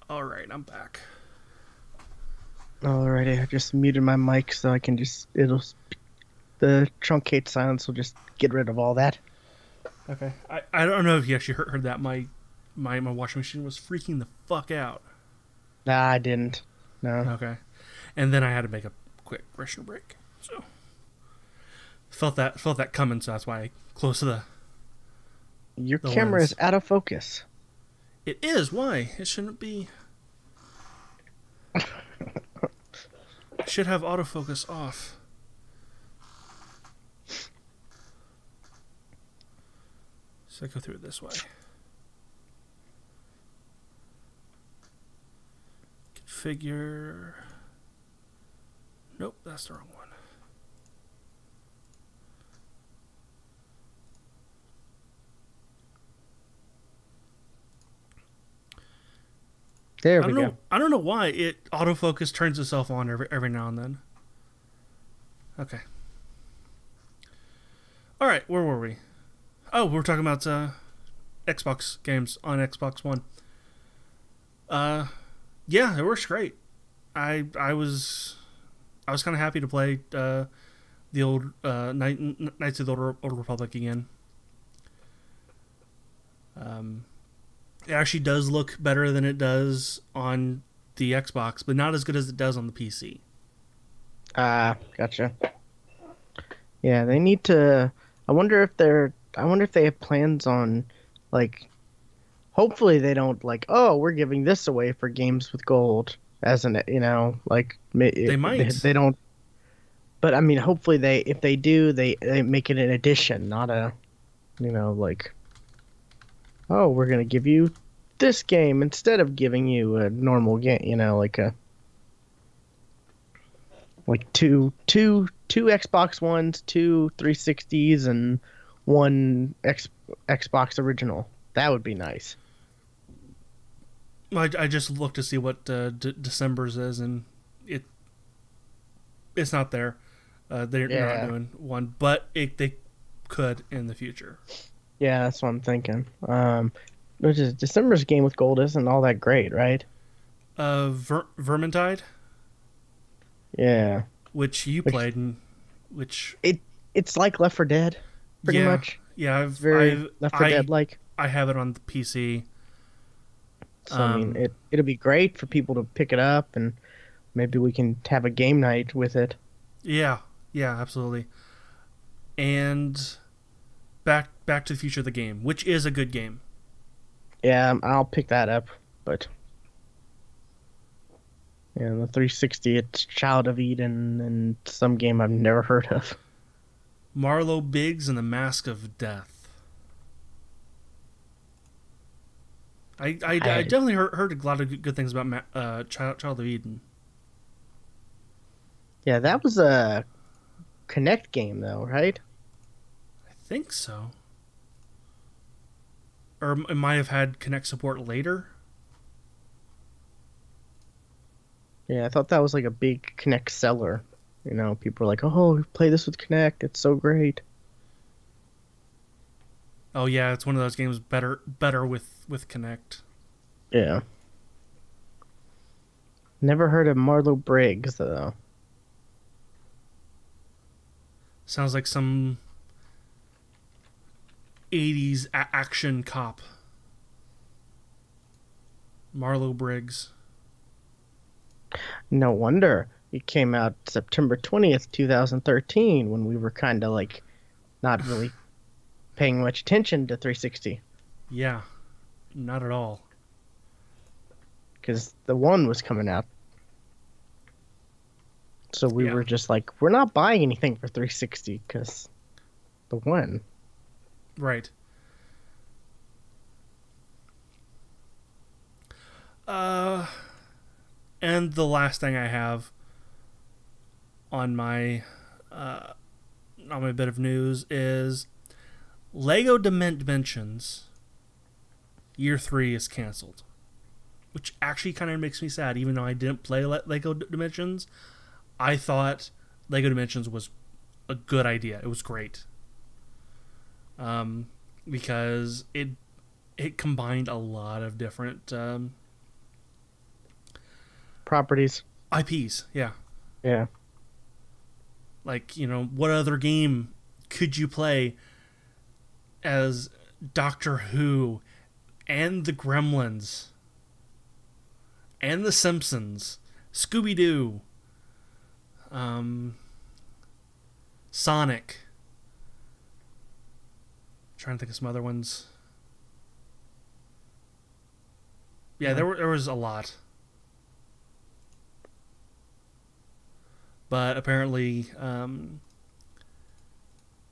A: All right, I'm back.
B: Alrighty, I just muted my mic so I can the truncate silence will just get rid of all that.
A: Okay. I don't know if you actually heard that. My washing machine was freaking the fuck out.
B: Nah, I didn't. No.
A: Okay. And then I had to make a quick restroom break. So felt that coming, so that's why I closed the
B: Your camera
A: lens.
B: is out of focus.
A: It is. Why? It shouldn't be. It should have autofocus off. So I go through it this way. Configure. Nope, that's the wrong one.
B: There we go.
A: I don't know why it autofocus turns itself on every now and then. Okay. All right, where were we? Oh, we're talking about Xbox games on Xbox One. Yeah, it works great. I was kind of happy to play the old Knights of the Old Republic again. It actually does look better than it does on the Xbox, but not as good as it does on the PC.
B: Gotcha. Yeah, they need to. I wonder if they have plans on, like, hopefully they don't like, oh, we're giving this away for games with gold, as an, like
A: They might.
B: They don't. But I mean, hopefully if they do, they make it an addition, not a, like, oh, we're gonna give you this game instead of giving you a normal game, like two Xbox Ones, two 360s, and one Xbox original. That would be nice.
A: I just looked to see what December's is, and it's not there. They're not doing one, but they could in the future.
B: Yeah, that's what I'm thinking. Which is December's game with gold isn't all that great, right?
A: Vermintide.
B: Yeah.
A: Which you played, and which
B: it's like Left 4 Dead, pretty much.
A: Yeah,
B: Left 4 Dead like.
A: I have it on the PC.
B: So I mean, it'll be great for people to pick it up, and maybe we can have a game night with it.
A: Yeah, absolutely. And Back to the Future, the game, which is a good game.
B: Yeah, I'll pick that up, but yeah, the 360, it's Child of Eden and some game I've never heard of.
A: Marlowe Biggs and the Mask of Death. I definitely heard a lot of good things about Child of Eden.
B: Yeah, that was a Kinect game, though, right?
A: I think so. Or it might have had Kinect support later.
B: Yeah, I thought that was like a big Kinect seller. People are like, oh, play this with Kinect. It's so great.
A: Oh, yeah, it's one of those games better with Kinect.
B: Yeah. Never heard of Marlowe Briggs, though.
A: Sounds like some 80s action cop. Marlowe Briggs.
B: No wonder. It came out September 20th, 2013, when we were kind of like not really paying much attention to 360.
A: Yeah, not at all.
B: Because the one was coming out. So we were just like, we're not buying anything for 360 because the one.
A: Right. And the last thing I have on my bit of news is Lego Dimensions Year 3 is canceled, which actually kind of makes me sad. Even though I didn't play Lego Dimensions, I thought Lego Dimensions was a good idea. It was great. Because it combined a lot of different
B: properties.
A: IPs, yeah.
B: Yeah.
A: Like, you know, what other game could you play as Doctor Who and the Gremlins and the Simpsons, Scooby-Doo, Sonic. Trying to think of some other ones. Yeah, there was a lot. But apparently,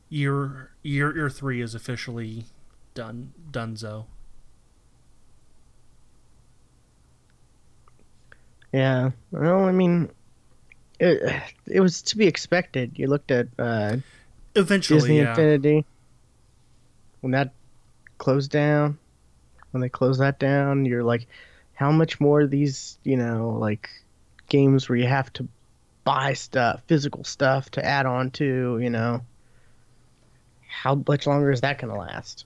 A: year 3 is officially donezo.
B: Yeah. Well, I mean, it was to be expected. You looked at
A: Eventually,
B: Disney
A: yeah.
B: Infinity when that closed down. When they closed that down, you're like, how much more of these, you know, like games where you have to buy stuff, physical stuff to add on to, you know, how much longer is that going to last?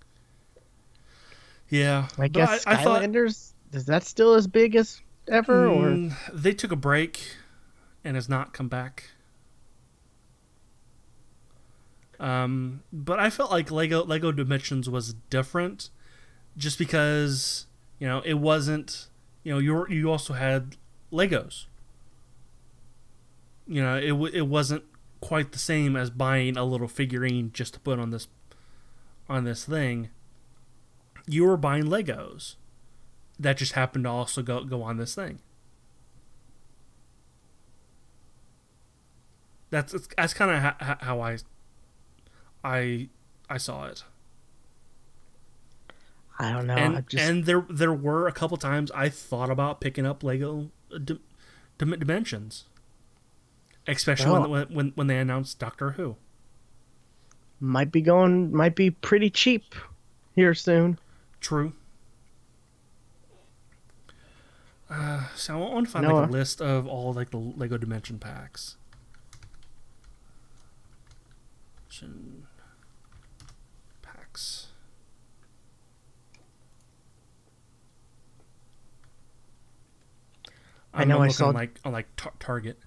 A: Yeah.
B: I guess
A: I thought
B: Skylanders, is that still as big as ever? Or
A: they took a break and has not come back. But I felt like Lego Dimensions was different just because, you know, it wasn't, you know, you also had Legos. You know, it wasn't quite the same as buying a little figurine just to put on this thing. You were buying Legos that just happened to also go on this thing. That's kind of how I saw it.
B: I don't know.
A: And there were a couple times I thought about picking up Lego Dimensions. Especially when they announced Doctor Who.
B: Might be pretty cheap here soon.
A: True. So I want to find like a list of all like the Lego Dimension packs. Packs.
B: I know I saw
A: on Target.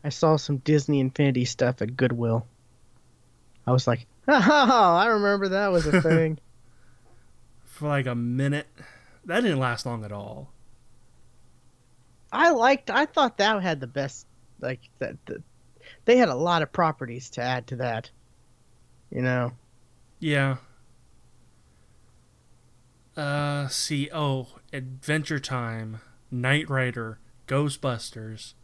B: I saw some Disney Infinity stuff at Goodwill. I was like, I remember that was a thing.
A: For like a minute. That didn't last long at all.
B: I thought that had the best, like, they had a lot of properties to add to that. You know?
A: Yeah. Adventure Time, Knight Rider, Ghostbusters.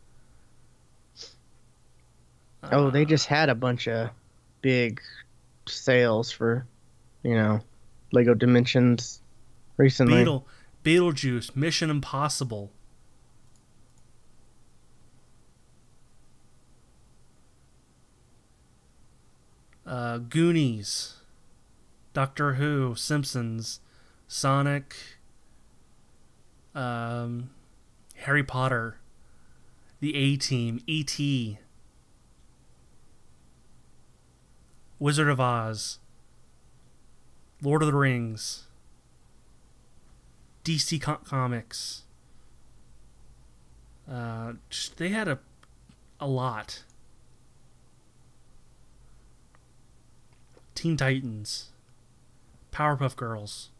B: They just had a bunch of big sales for, you know, Lego Dimensions recently.
A: Beetlejuice, Mission Impossible. Goonies, Doctor Who, Simpsons, Sonic, Harry Potter, The A-Team, E.T., Wizard of Oz, Lord of the Rings, DC Comics. They had a lot. Teen Titans, Powerpuff Girls.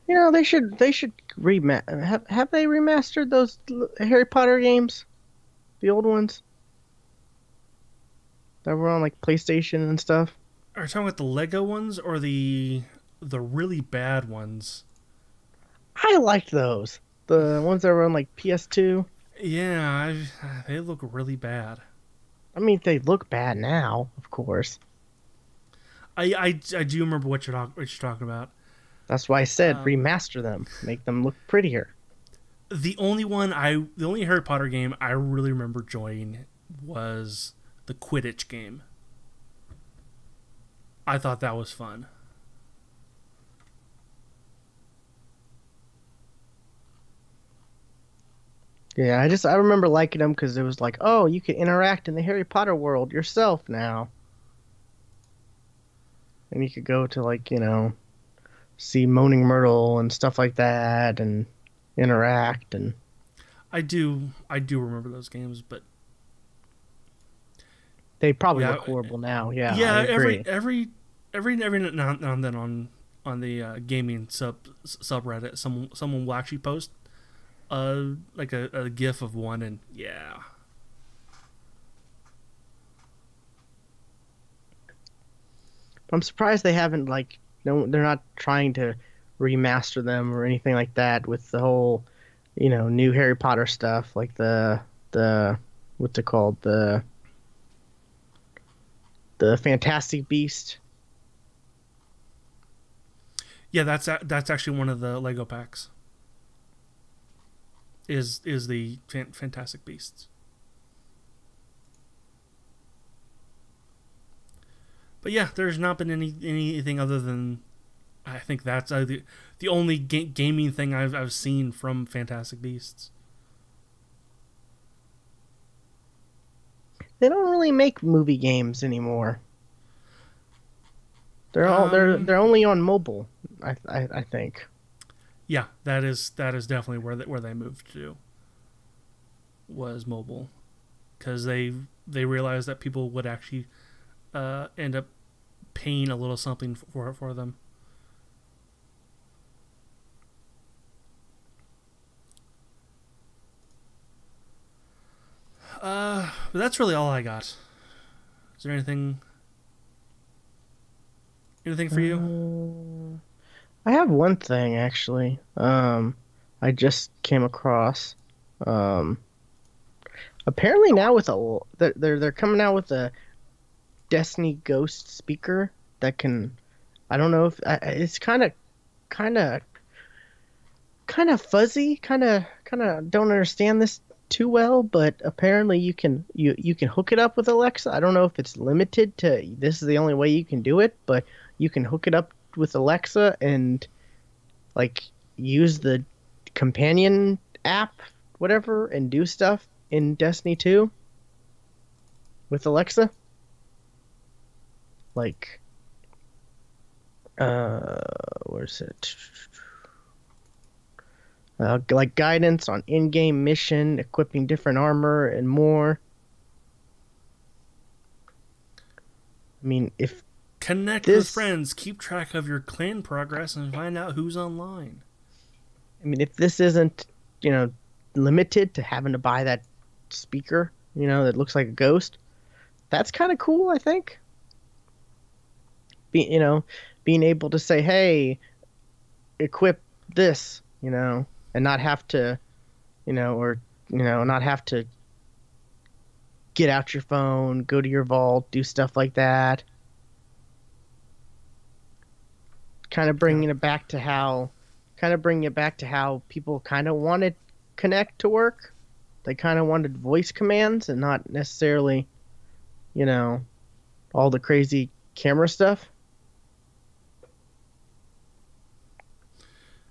B: You know, they should have they remastered those Harry Potter games, the old ones that were on like PlayStation and stuff.
A: Are you talking about the Lego ones or the really bad ones?
B: I liked those. The ones that were on like PS2.
A: Yeah, they look really bad.
B: I mean, they look bad now, of course.
A: I do remember what you're talking about.
B: That's why I said remaster them, make them look prettier.
A: The only Harry Potter game I really remember enjoying was the Quidditch game. I thought that was fun.
B: Yeah, I remember liking them because it was like, oh, you can interact in the Harry Potter world yourself now. And you could go to, like, you know, see Moaning Myrtle and stuff like that, and interact. And
A: I do remember those games, but
B: they probably look horrible now. Yeah,
A: yeah.
B: I agree.
A: Every now and then on the gaming subreddit, someone will actually post like a GIF of one, and yeah.
B: I'm surprised they haven't they're not trying to remaster them or anything like that with the whole, new Harry Potter stuff, like the what's it called, the Fantastic Beast.
A: Yeah, that's actually one of the Lego packs. Is the Fantastic Beasts. But yeah, there's not been anything other than, I think that's the only gaming thing I've seen from Fantastic Beasts.
B: They don't really make movie games anymore. They're only on mobile, I think.
A: Yeah, that is definitely where they moved to. Was mobile, because they realized that people would actually end up paying a little something for them. But that's really all I got. Is there anything for you?
B: I have one thing actually. I just came across. Apparently now they're coming out with a Destiny Ghost speaker that can. I don't know if it's kind of fuzzy. Kind of don't understand this too well, but apparently you can hook it up with Alexa. I don't know if it's limited to this is the only way you can do it, but you can hook it up with Alexa and use the companion app, whatever, and do stuff in Destiny 2 with Alexa. Where's it? Guidance on in-game mission, equipping different armor, and more. I mean, if
A: connect with friends, keep track of your clan progress, and find out who's online.
B: I mean, if this isn't, limited to having to buy that speaker, that looks like a ghost, that's kind of cool, I think. Being able to say, hey, equip this, and not have to, not have to get out your phone, go to your vault, do stuff like that. Kind of bringing it back to how people kind of wanted Connect to work. They kind of wanted voice commands and not necessarily, all the crazy camera stuff.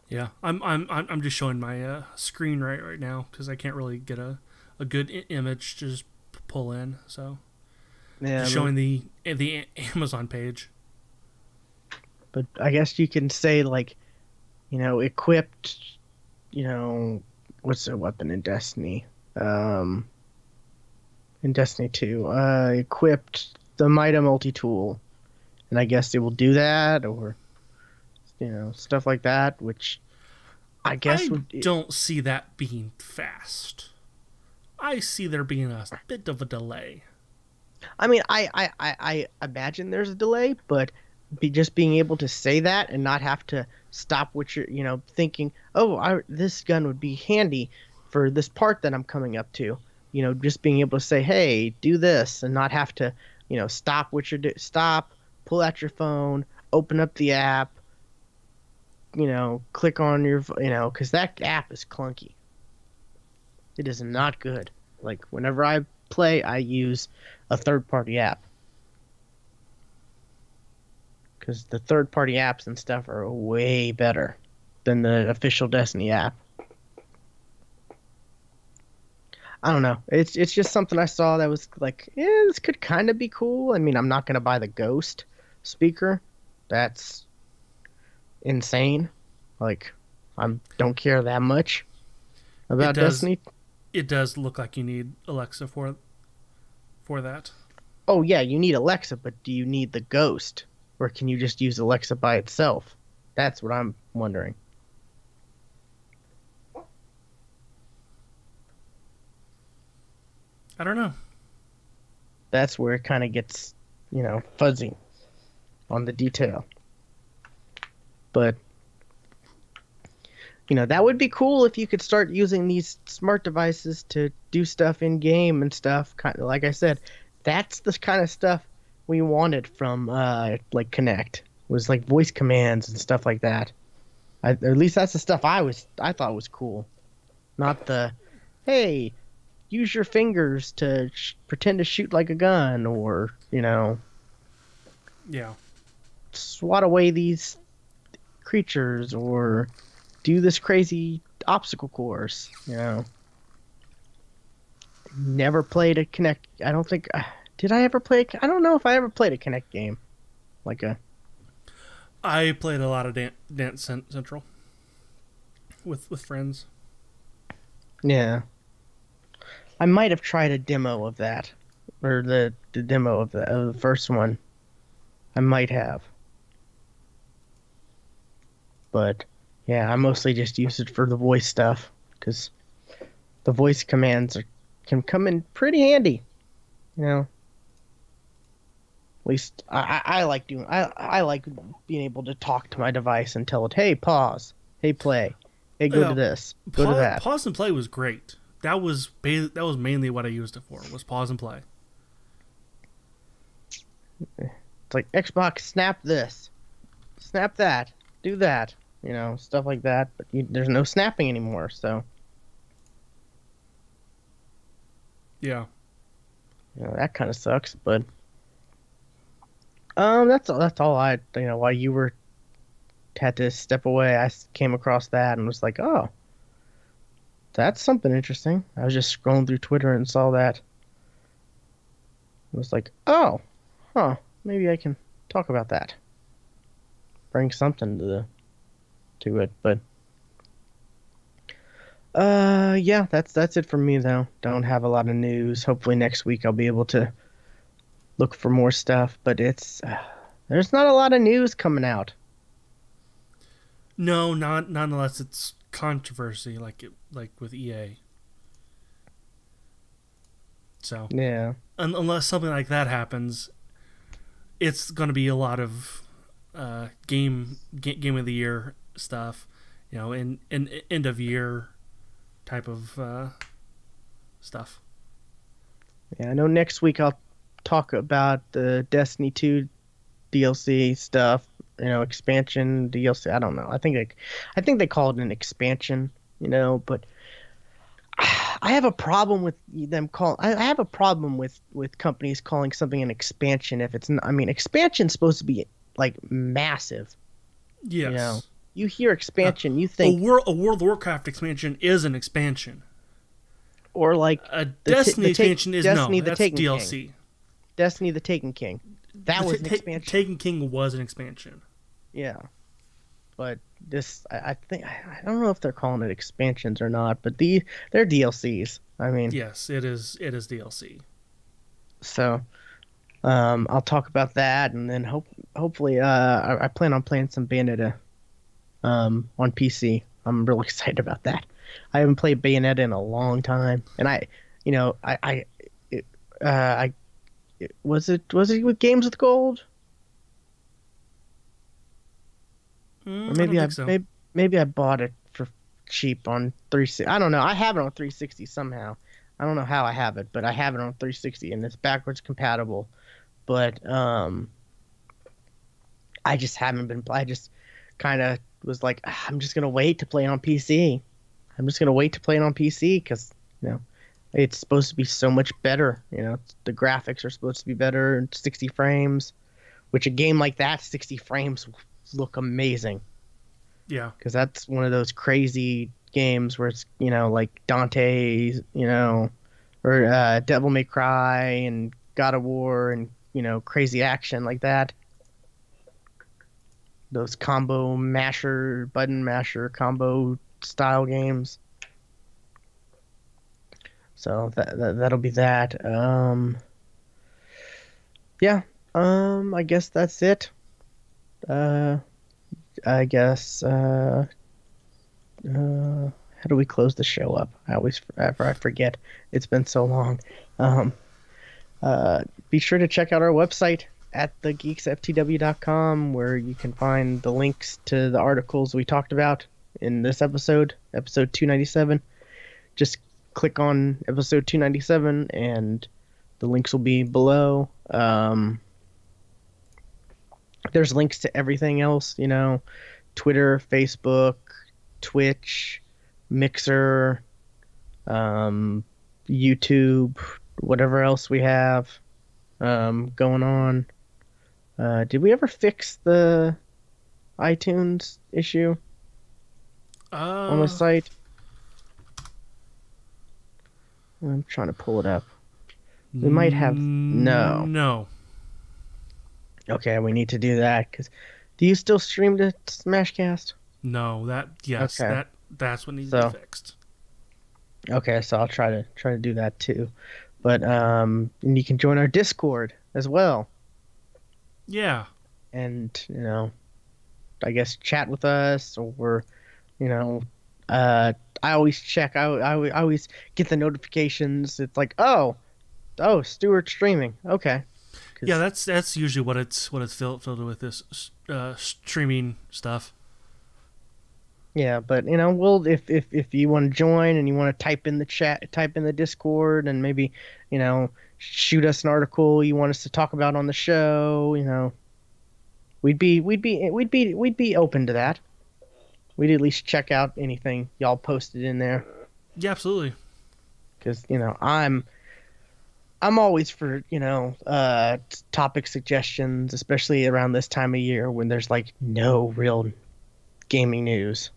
A: Yeah, I'm just showing my screen right now because I can't really get a good image to just pull in. So yeah, just showing the Amazon page.
B: But I guess you can say equipped. What's the weapon in Destiny? In Destiny 2, equipped the Mida multi-tool, and I guess it will do that, or stuff like that, which I guess
A: don't see that being fast. I see there being a bit of a delay.
B: I mean, I imagine there's a delay, but just being able to say that and not have to stop what you're, thinking, this gun would be handy for this part that I'm coming up to. Just being able to say, hey, do this, and not have to, stop what you're doing. Stop, pull out your phone, open up the app, click on your, because that app is clunky. It is not good. Whenever I play, I use a third-party app. Because the third-party apps and stuff are way better than the official Destiny app. I don't know. It's just something I saw that was this could kind of be cool. I mean, I'm not going to buy the Ghost speaker. That's, insane. Like, I don't care that much about Destiny.
A: It does look like you need Alexa for that.
B: Oh yeah, you need Alexa, but do you need the Ghost, or can you just use Alexa by itself? That's what I'm wondering.
A: I don't know.
B: That's where it kind of gets, fuzzy on the detail. But, that would be cool if you could start using these smart devices to do stuff in game and stuff. Kind of, like I said, that's the kind of stuff we wanted from like Kinect, was like voice commands and stuff like that. At least that's the stuff I thought was cool, not the, hey, use your fingers to pretend to shoot like a gun, or
A: yeah,
B: swat away these creatures, or do this crazy obstacle course. Never played a Kinect. I don't think. Did I ever play? I don't know if I ever played a Kinect game, like a.
A: I played a lot of Dance Central with friends.
B: Yeah. I might have tried a demo of that, or the demo of the first one. I might have. But, yeah, I mostly just use it for the voice stuff, because the voice commands can come in pretty handy, At least I like doing. I like being able to talk to my device and tell it, "Hey, pause. Hey, play. Hey, go to this. Go to that."
A: Pause and play was great. That was mainly what I used it for. Was pause and play.
B: It's like Xbox, snap this, snap that, do that. Stuff like that. But there's no snapping anymore, so.
A: Yeah.
B: That kind of sucks, but. That's all I, while you had to step away, I came across that and was like, oh, that's something interesting. I was just scrolling through Twitter and saw that. I was like, oh, maybe I can talk about that. Bring something to it, but yeah, that's it for me though. Don't have a lot of news. Hopefully next week I'll be able to look for more stuff, but there's not a lot of news coming out.
A: No, not unless it's controversy like with EA. So
B: yeah,
A: unless something like that happens, it's going to be a lot of game of the year stuff, in end of year type of stuff.
B: Yeah, I know next week I'll talk about the Destiny 2 DLC stuff, expansion DLC. I don't know. I think they call it an expansion, but I have a problem with them I have a problem with companies calling something an expansion if it's not. I mean, expansion's supposed to be like massive.
A: Yes.
B: You hear expansion, you think
A: a World of Warcraft expansion is an expansion.
B: Or like
A: a Destiny expansion is
B: Destiny,
A: that's DLC.
B: King. Destiny the Taken King. That was an expansion.
A: Taken King was an expansion.
B: Yeah. But this, I think, I don't know if they're calling it expansions or not, but they're DLCs. I mean,
A: yes, it is DLC.
B: So, I'll talk about that, and then hopefully, I plan on playing some Bayonetta, on PC. I'm real excited about that. I haven't played Bayonetta in a long time, and was it with Games with Gold? Or maybe I bought it for cheap on 360. I don't know. I have it on 360 somehow. I don't know how I have it, but I have it on 360 and it's backwards compatible. But I just haven't been. I just kind of was like, I'm just gonna wait to play it on PC. I'm just gonna wait to play it on PC because it's supposed to be so much better. The graphics are supposed to be better, 60 frames, which a game like that, 60 frames look amazing.
A: Yeah,
B: because that's one of those crazy games where it's like Dante, or Devil May Cry and God of War and crazy action like that. those combo masher, button masher combo style games. So that'll be that. Yeah. I guess that's it. I guess. How do we close the show up? I forget. It's been so long. Be sure to check out our website at thegeeksftw.com, where you can find the links to the articles we talked about in this episode 297. Just click on episode 297 and the links will be below. There's links to everything else, Twitter, Facebook, Twitch, Mixer, YouTube, whatever else we have going on. Did we ever fix the iTunes issue on the site? I'm trying to pull it up. We might have... No. Okay, we need to do that. Do you still stream to Smashcast?
A: No, okay. That's what needs to be fixed.
B: Okay, so I'll try to do that too. But and you can join our Discord as well.
A: Yeah.
B: And, I guess chat with us, or I always check. I always get the notifications. It's like, oh, Stuart's streaming. Okay.
A: Yeah, that's usually what it's filled with, this streaming stuff.
B: Yeah, but we'll if you want to join and you want to type in the Discord, and maybe shoot us an article you want us to talk about on the show, we'd be open to that. We'd at least check out anything y'all posted in there.
A: Yeah, absolutely.
B: Because I'm always for topic suggestions, especially around this time of year when there's like no real gaming news.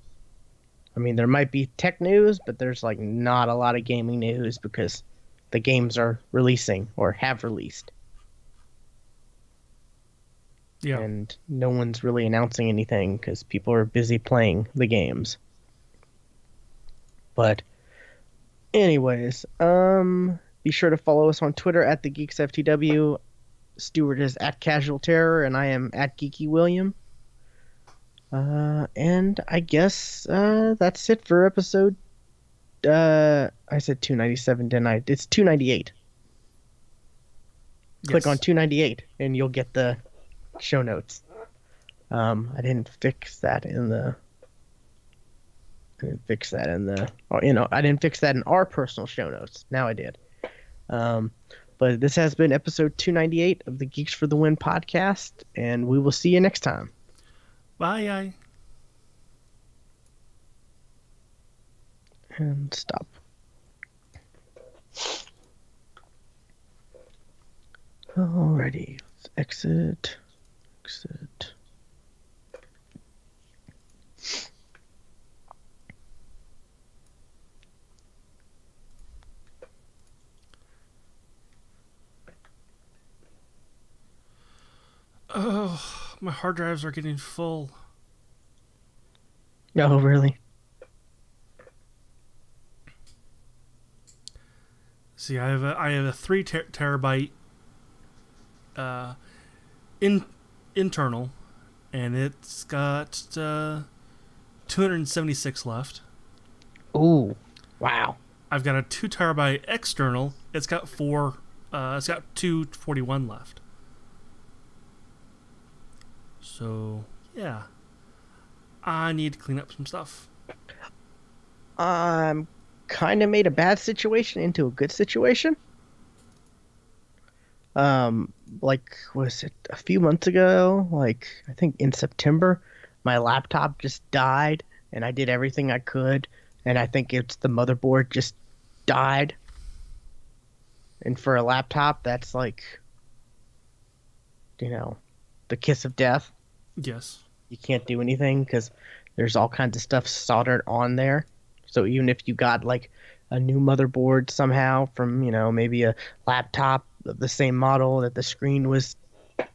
B: I mean, there might be tech news, but there's like not a lot of gaming news because the games are releasing or have released.
A: Yeah.
B: And no one's really announcing anything because people are busy playing the games. But anyways, be sure to follow us on Twitter at the GeeksFTW. Stuart is at Casual Terror, and I am at Geeky William. And I guess that's it for episode. I said 297, didn't I? It's 298. Yes. Click on 298, and you'll get the show notes. I didn't fix that in the. I didn't fix that in our personal show notes. Now I did. But this has been episode 298 of the Geeks for the Win podcast, and we will see you next time.
A: Bye.
B: And stop. Alrighty, let's exit.
A: Oh, my hard drives are getting full.
B: Oh, really?
A: See, I have a 3 terabyte internal, and it's got 276 left.
B: Ooh, wow!
A: I've got a 2 terabyte external. It's got 241 left. So yeah, I need to clean up some stuff.
B: Kind of made a bad situation into a good situation. Like, was it a few months ago? Like, I think in September, my laptop just died, and I did everything I could, and I think it's the motherboard just died. And for a laptop, that's like, the kiss of death.
A: Yes.
B: You can't do anything because there's all kinds of stuff soldered on there. So even if you got like a new motherboard somehow from, maybe a laptop of the same model that the screen was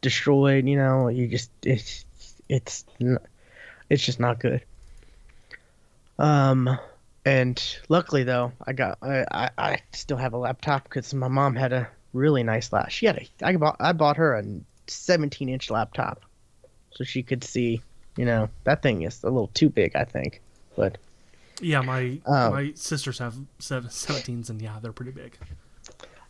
B: destroyed, it's it's just not good. And luckily though, I still have a laptop because my mom had a really nice laptop. I bought her a 17-inch laptop so she could see. That thing is a little too big, I think. But
A: Yeah, my sisters have 17s, and yeah, they're pretty big.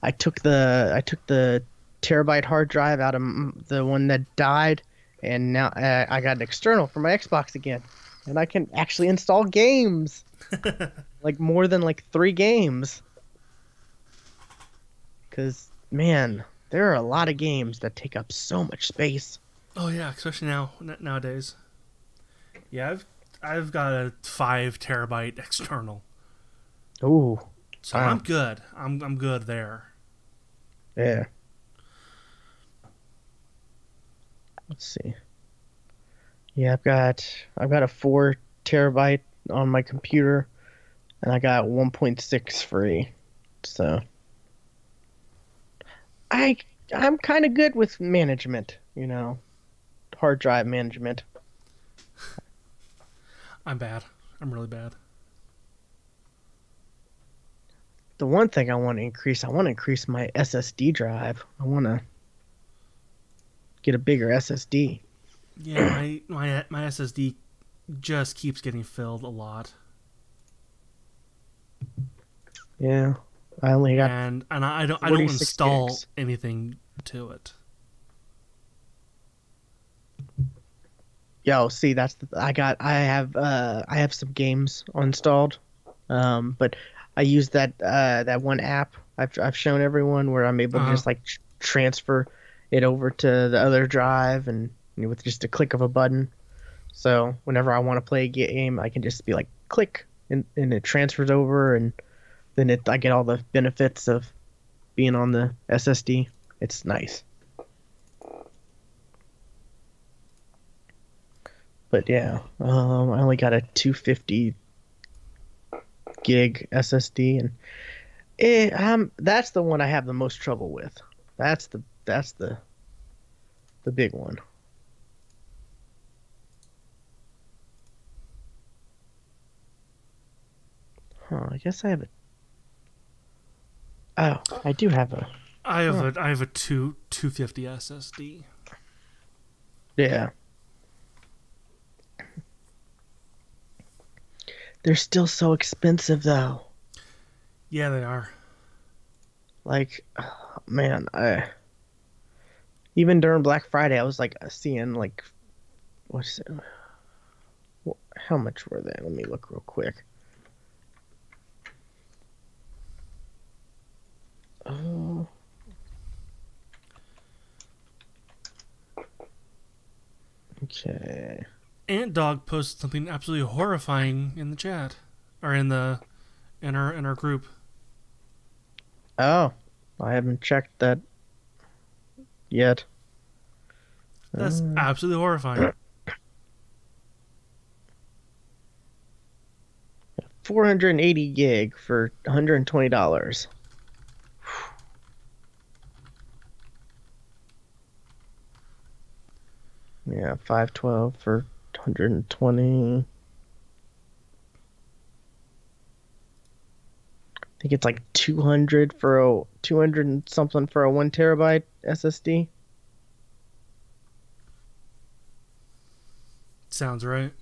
B: I took the terabyte hard drive out of the one that died, and now I got an external for my Xbox again, and I can actually install games, like more than like 3 games. Because man, there are a lot of games that take up so much space.
A: Oh yeah, especially nowadays. Yeah, I've got a 5 terabyte external.
B: Ooh,
A: So
B: wow.
A: I'm good. I'm good there.
B: Yeah. Let's see. Yeah, I've got a 4 terabyte on my computer, and I got 1.6 free. So I'm kind of good with management, hard drive management.
A: I'm bad. I'm really bad.
B: The one thing I want to increase my SSD drive. I want to get a bigger SSD.
A: Yeah, my SSD just keeps getting filled a lot.
B: Yeah. I only got
A: And I don't
B: 46
A: install
B: gigs.
A: anything to it.
B: Yo, see, I have some games installed, but I use that one app I've shown everyone where I'm able to just like transfer it over to the other drive and with just a click of a button. So whenever I want to play a game, I can just be like click and it transfers over, and then I get all the benefits of being on the SSD. It's nice. But yeah, I only got a 250 gig SSD, and that's the one I have the most trouble with. That's the big one. I guess I have a. Oh, I do have a.
A: I have a 250 SSD.
B: Yeah. They're still so expensive though.
A: Yeah, they are.
B: Like, man, even during Black Friday, I was like seeing like, what's it? How much were they? Let me look real quick. Oh. Okay.
A: Ant Dog posted something absolutely horrifying in the chat, or in our group.
B: Oh, I haven't checked that yet.
A: That's absolutely horrifying.
B: 480 gig for $120. Yeah, 512 for 120. I think it's like 200 and something for a 1 terabyte SSD.
A: Sounds right.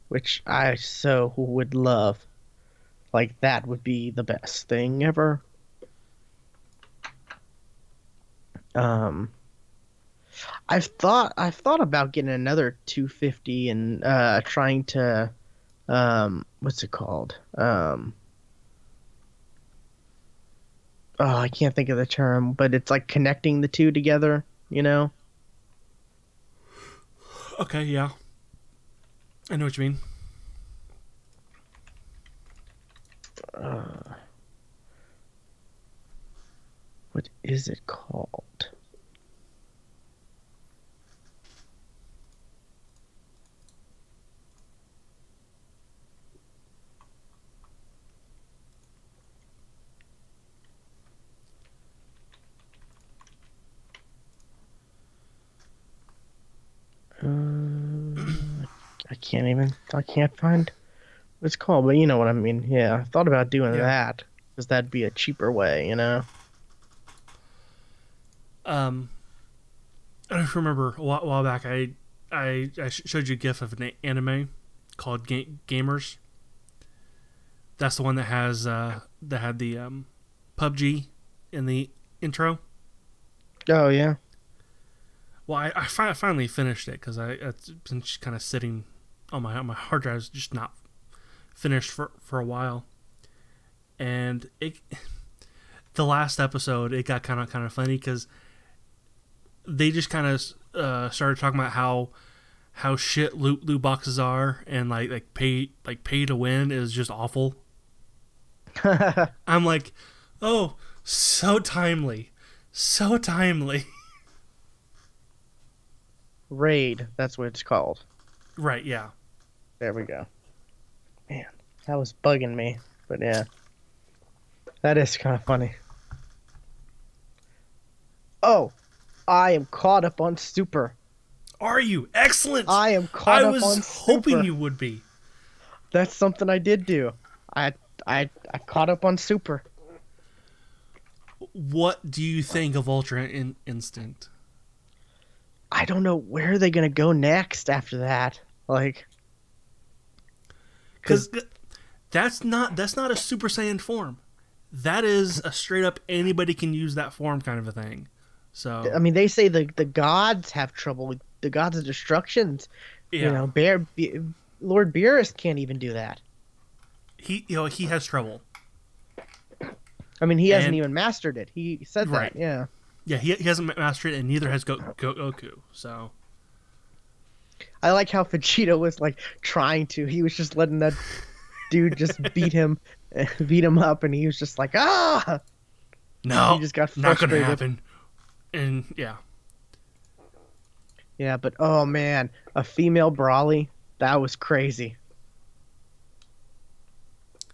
B: Which I so would love. Like, that would be the best thing ever. I've thought about getting another 250 and trying to what's it called? Oh, I can't think of the term, but it's like connecting the two together,
A: Okay, yeah. I know what you mean.
B: What is it called? I can't find what it's called, but you know what I mean. Yeah, I thought about doing that because that'd be a cheaper way, you know.
A: I don't remember a while back. I showed you a GIF of an anime called Gamers. That's the one that has that had the PUBG in the intro.
B: Oh yeah.
A: Well, I finally finished it because it's been just kind of sitting on my hard drive, just not finished for a while. And the last episode, it got kind of funny because they just kind of started talking about how shit loot boxes are, and like pay to win is just awful. I'm like, oh, so timely.
B: Raid, that's what it's called.
A: Right, yeah.
B: There we go. Man, that was bugging me, but yeah. That is kind of funny. Oh, I am caught up on Super.
A: Are you? Excellent.
B: I am caught up on Super.
A: I was hoping you would be.
B: That's something I did do. I caught up on Super.
A: What do you think of Ultra Instinct?
B: I don't know where they're gonna go next after that. Like,
A: because that's not a Super Saiyan form. That is a straight up anybody can use that form kind of a thing. So
B: I mean, they say the gods have trouble with the gods of destructions.
A: Yeah.
B: You know, Lord Beerus can't even do that.
A: He has trouble.
B: I mean, he hasn't even mastered it. He said
A: right.
B: that. Yeah.
A: Yeah, he hasn't mastered it, and neither has Goku. So
B: I like how Vegeta was like trying to. He was just letting that dude just beat him up, and he was just like, ah.
A: No,
B: he just got
A: not
B: frustrated.
A: gonna happen. And yeah.
B: Yeah, but oh man, a female Brawly, that was crazy.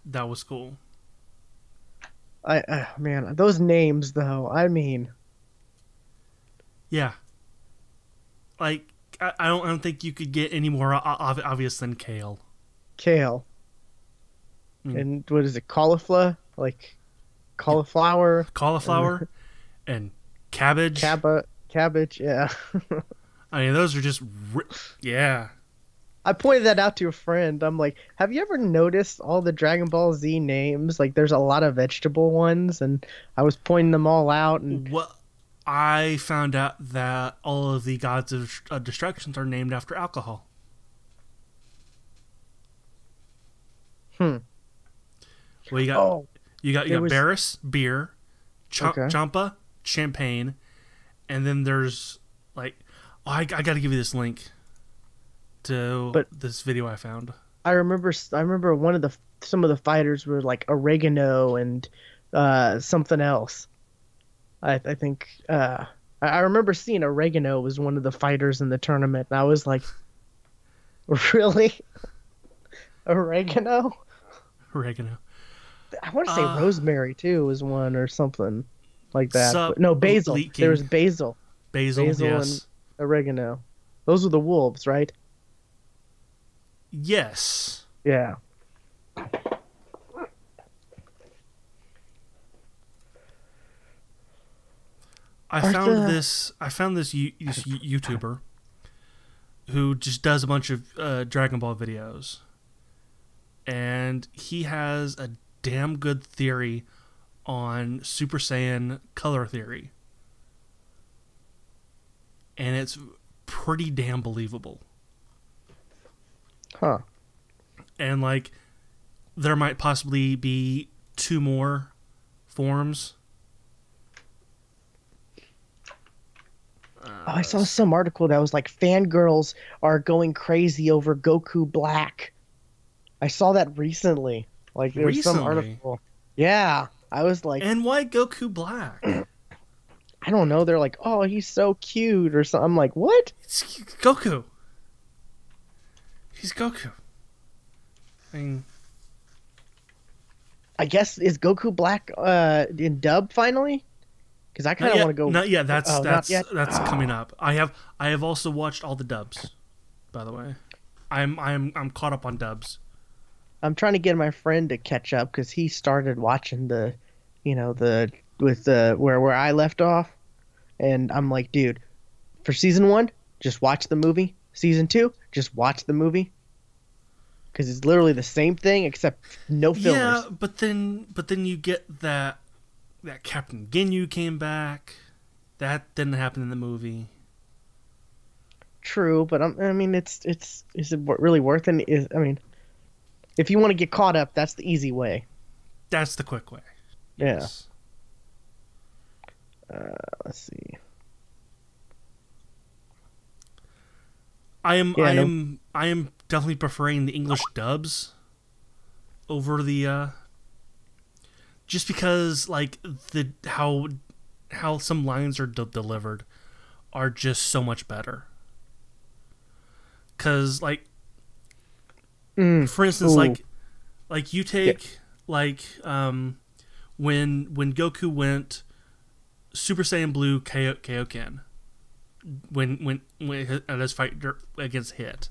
A: That was cool.
B: Man, those names though. I mean,
A: yeah. Like I don't think you could get any more obvious than Kale.
B: Kale. And what is it? Cauliflower? Like cauliflower?
A: Cauliflower and cabbage.
B: Cabbage, yeah.
A: I mean, those are just yeah.
B: I pointed that out to a friend. I'm like, have you ever noticed all the Dragon Ball Z names? Like, there's a lot of vegetable ones, and I was pointing them all out. And
A: well, I found out that all of the gods of destructions are named after alcohol.
B: Well,
A: you got Barris, beer, Champa, champagne, and then there's like, I got to give you this link to this video I found.
B: I remember some of the fighters were like oregano and something else. I think I remember seeing oregano was one of the fighters in the tournament, and I was like, really? Oregano? I want to say rosemary too was one or something like that. No, basil. There was basil.
A: Basil, yes.
B: And oregano. Those were the wolves, right?
A: Yes.
B: Yeah.
A: I found this YouTuber who just does a bunch of Dragon Ball videos, and he has a damn good theory on Super Saiyan color theory, and it's pretty damn believable.
B: Huh.
A: And like, there might possibly be 2 more forms.
B: I saw some article that was like fangirls are going crazy over Goku Black. I saw that recently. Like there was some article. Yeah, I was like,
A: and why Goku Black?
B: I don't know. They're like, oh, he's so cute or something. I'm like, what?
A: It's Goku. He's Goku. I mean,
B: I guess is Goku Black in dub finally? Because I kind of want to go.
A: Not yet. That's coming up. I have also watched all the dubs, by the way. I'm caught up on dubs.
B: I'm trying to get my friend to catch up because he started watching the, with the where I left off, and I'm like, dude, for season 1, just watch the movie. Season 2, just watch the movie. Because it's literally the same thing except no fillers.
A: Yeah, but then you get that Captain Ginyu came back. That didn't happen in the movie.
B: True, but I mean, is it really worth it? I mean, if you want to get caught up, that's the easy way.
A: That's the quick way.
B: Yes. Yeah. Let's see.
A: I am definitely preferring the English dubs over the just because like how some lines are delivered are just so much better. Cause like for instance, like you take when Goku went Super Saiyan Blue Kaioken when at his fight against Hit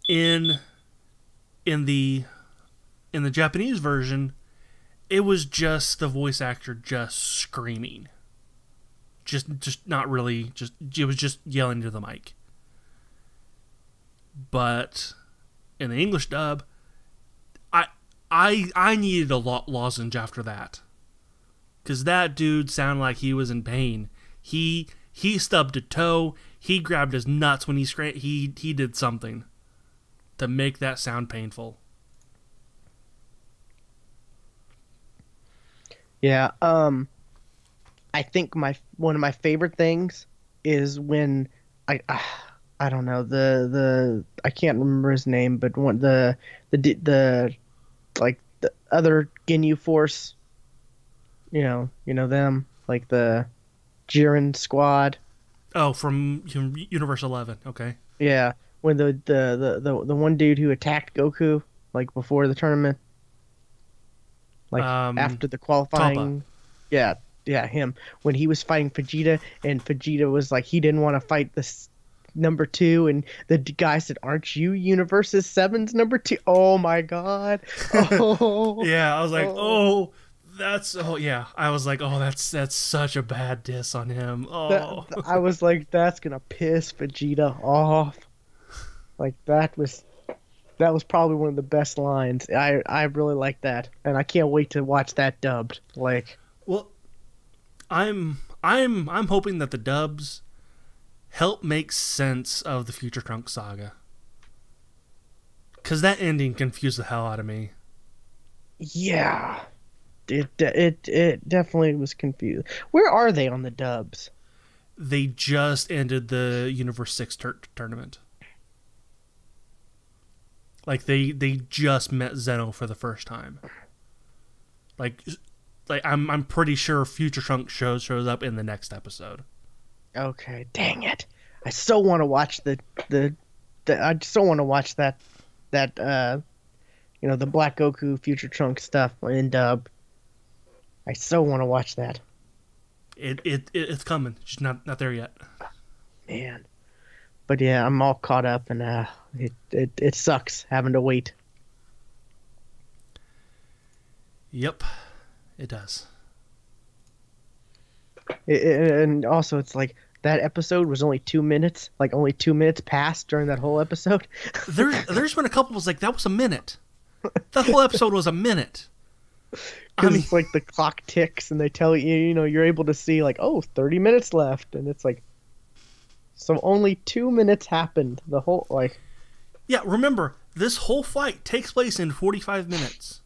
A: in the Japanese version, it was just the voice actor just screaming, just not really, just it was just yelling to the mic. But in the English dub, I needed a lozenge after that, because that dude sounded like he was in pain. He stubbed a toe. He grabbed his nuts when he did something to make that sound painful.
B: Yeah. I think one of my favorite things is when I don't know the I can't remember his name, but the like the other Ginyu Force, you know them, like the Jiren squad.
A: Oh, from Universe 11. Okay.
B: Yeah, when the one dude who attacked Goku like before the tournament, like after the qualifying. Toppa. Yeah, him, when he was fighting Vegeta, and Vegeta was like he didn't want to fight this number 2, and the guy said, "Aren't you Universe's 7's number 2?" Oh my god. Oh.
A: Yeah, I was like, I was like, oh, that's such a bad diss on him. Oh,
B: I was like, that's gonna piss Vegeta off. Like that was probably one of the best lines. I really like that, and I can't wait to watch that dubbed. Like,
A: well, I'm hoping that the dubs help make sense of the Future Trunks saga, because that ending confused the hell out of me.
B: Yeah, it definitely was confused. Where are they on the dubs?
A: They just ended the Universe 6 tournament. Like they just met Zeno for the first time. Like I'm pretty sure Future Trunks shows up in the next episode.
B: Okay, dang it! I so want to watch I so want to watch that the Black Goku Future Trunks stuff in dub. I so want to watch that.
A: It's coming. Just not there yet.
B: Man, but yeah, I'm all caught up, and it sucks having to wait.
A: Yep, it does.
B: And also, it's like that episode was only 2 minutes. Like only 2 minutes passed during that whole episode.
A: There's been a couple was like that was a minute. That whole episode was a minute.
B: Because it's like the clock ticks and they tell you, you're able to see like, 30 minutes left. And it's like, so only 2 minutes happened. The whole, like.
A: Yeah, remember, this whole fight takes place in 45 minutes.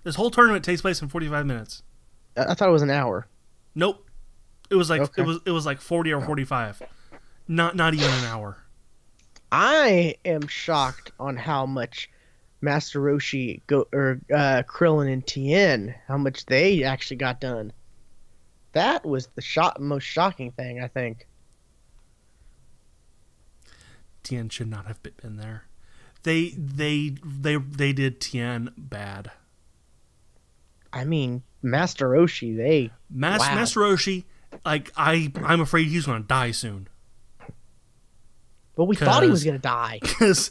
A: This whole tournament takes place in 45 minutes.
B: I thought it was an hour.
A: Nope. It was like, okay. it was like 40 or 45. Not even an hour.
B: I am shocked on how much Master Roshi, Krillin, and Tien, how much they actually got done. That was the most shocking thing, I think.
A: Tien should not have been there. They did Tien bad.
B: I mean, Master Roshi,
A: Master Roshi, like I'm afraid he's gonna die soon.
B: But we thought he was gonna die.
A: Because,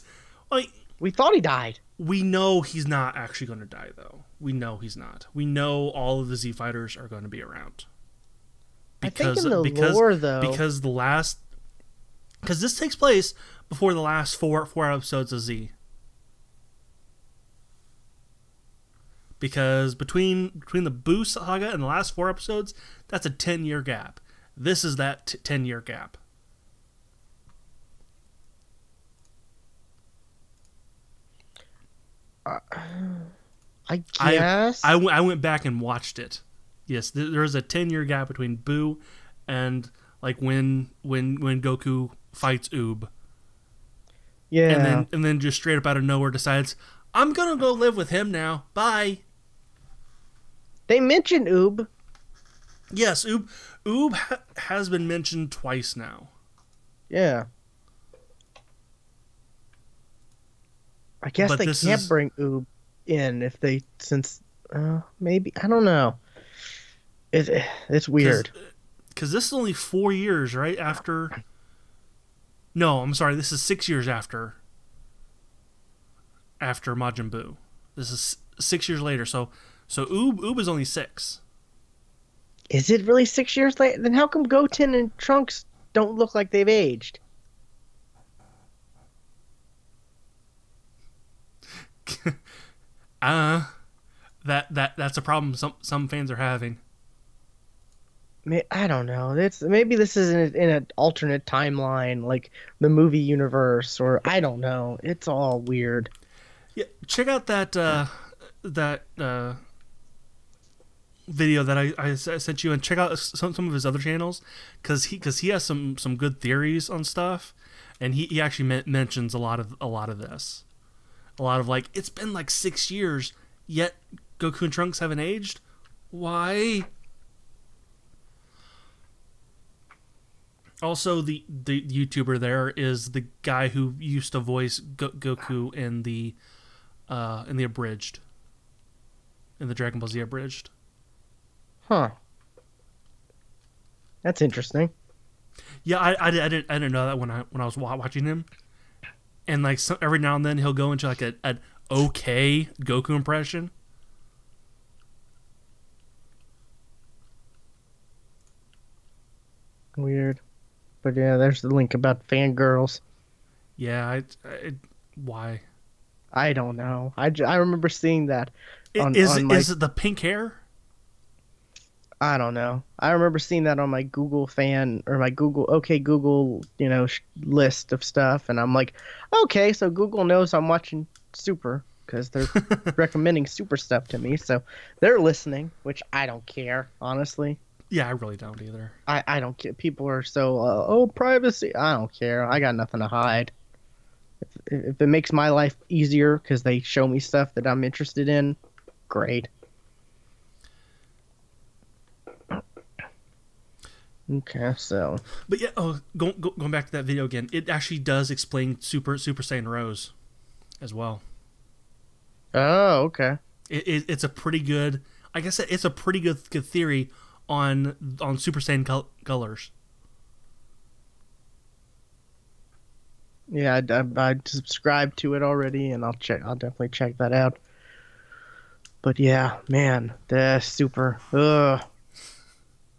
A: like,
B: we thought he died.
A: we know he's not actually going to die, though. We know he's not. We know all of the Z fighters are going to be around.
B: Because lore, though,
A: because this takes place before the last four episodes of Z. Because between the Boo saga and the last 4 episodes, that's a 10-year gap. This is that 10-year gap.
B: I guess
A: I went back and watched it. Yes, there's a 10-year gap between Boo and like when Goku fights Oob.
B: Yeah.
A: And then just straight up out of nowhere decides, I'm gonna go live with him now. Bye.
B: They mentioned Oob.
A: Yes, Oob has been mentioned twice now.
B: Yeah. I guess
A: But
B: they can't bring Oob in if they, maybe, I don't know. It's weird.
A: Because this is only 4 years, right? After. No, I'm sorry. This is 6 years after Majin Buu. This is 6 years later. So Oob is only 6.
B: Is it really 6 years later? Then how come Goten and Trunks don't look like they've aged?
A: That's a problem some fans are having.
B: I don't know. Maybe this is in an alternate timeline, like the movie universe, or I don't know. It's all weird.
A: Yeah, check out that video that I sent you, and check out some of his other channels, because he has some good theories on stuff, and he actually mentions a lot of this, a lot of like, it's been like 6 years yet Goku and Trunks haven't aged. Why? Also, the YouTuber there is the guy who used to voice Goku in the abridged, in the Dragon Ball Z abridged.
B: Huh. That's interesting.
A: Yeah, I didn't know that when I was watching him, and like every now and then he'll go into like an okay Goku impression.
B: Weird. But yeah, there's the link about fangirls.
A: Yeah, why?
B: I don't know. I remember seeing that.
A: Is it the pink hair?
B: I don't know. I remember seeing that on my Google fan or my Google, list of stuff, and I'm like, okay, so Google knows I'm watching Super because they're recommending Super stuff to me, so they're listening, which I don't care, honestly.
A: Yeah, I really don't either.
B: I don't care. People are so, privacy. I don't care. I got nothing to hide. If it makes my life easier because they show me stuff that I'm interested in, great. Okay, so.
A: But yeah, going back to that video again, it actually does explain Super Saiyan Rose as well.
B: Oh, okay.
A: It's a pretty good, like I said, it's a pretty good theory on Super Saiyan colors.
B: Yeah, I subscribed to it already, and I'll definitely check that out. But yeah, man, the Super. Ugh.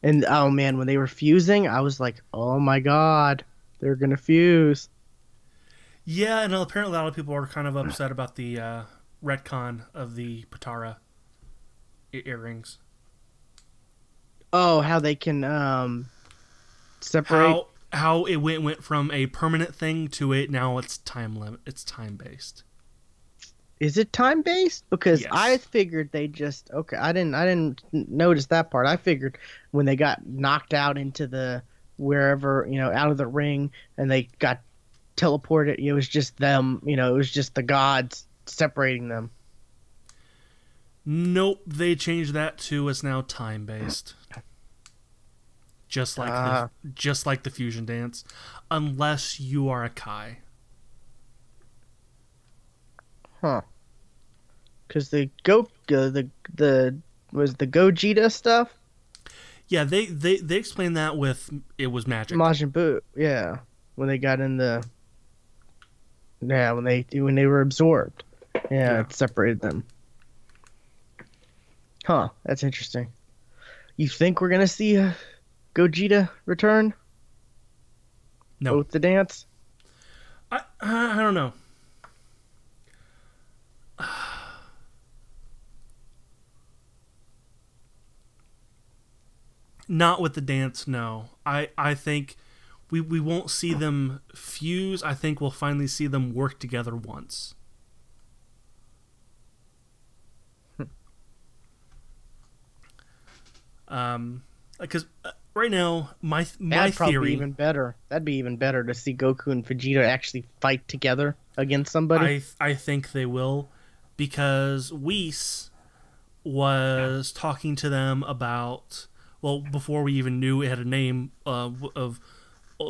B: And oh man, when they were fusing, I was like, oh my god, they're gonna fuse.
A: Yeah, and apparently a lot of people are kind of upset about the retcon of the Potara earrings.
B: Oh, how they can separate.
A: How it went from a permanent thing to now it's time limit. It's time based.
B: Is it time based? Because
A: yes.
B: I figured they just I didn't notice that part. I figured when they got knocked out into the wherever, out of the ring, and they got teleported, it was just them, it was just the gods separating them.
A: Nope, they changed that to it's now time based. Just like the fusion dance, unless you are a Kai.
B: Huh. Because the Gogeta stuff.
A: Yeah, they explained that with it was magic.
B: Majin Buu, yeah, when they got in the Yeah, when they were absorbed. Yeah,
A: Yeah.
B: it separated them. Huh, that's interesting. You think we're gonna see Gogeta return?
A: No,
B: With the dance?
A: I don't know. Not with the dance, no. I think we won't see them fuse. I think we'll finally see them work together once. Because right now, my
B: That'd probably
A: theory,
B: be even better. That'd be even better to see Goku and Vegeta actually fight together against somebody.
A: I think they will, because Whis was talking to them about, well, before we even knew it had a name of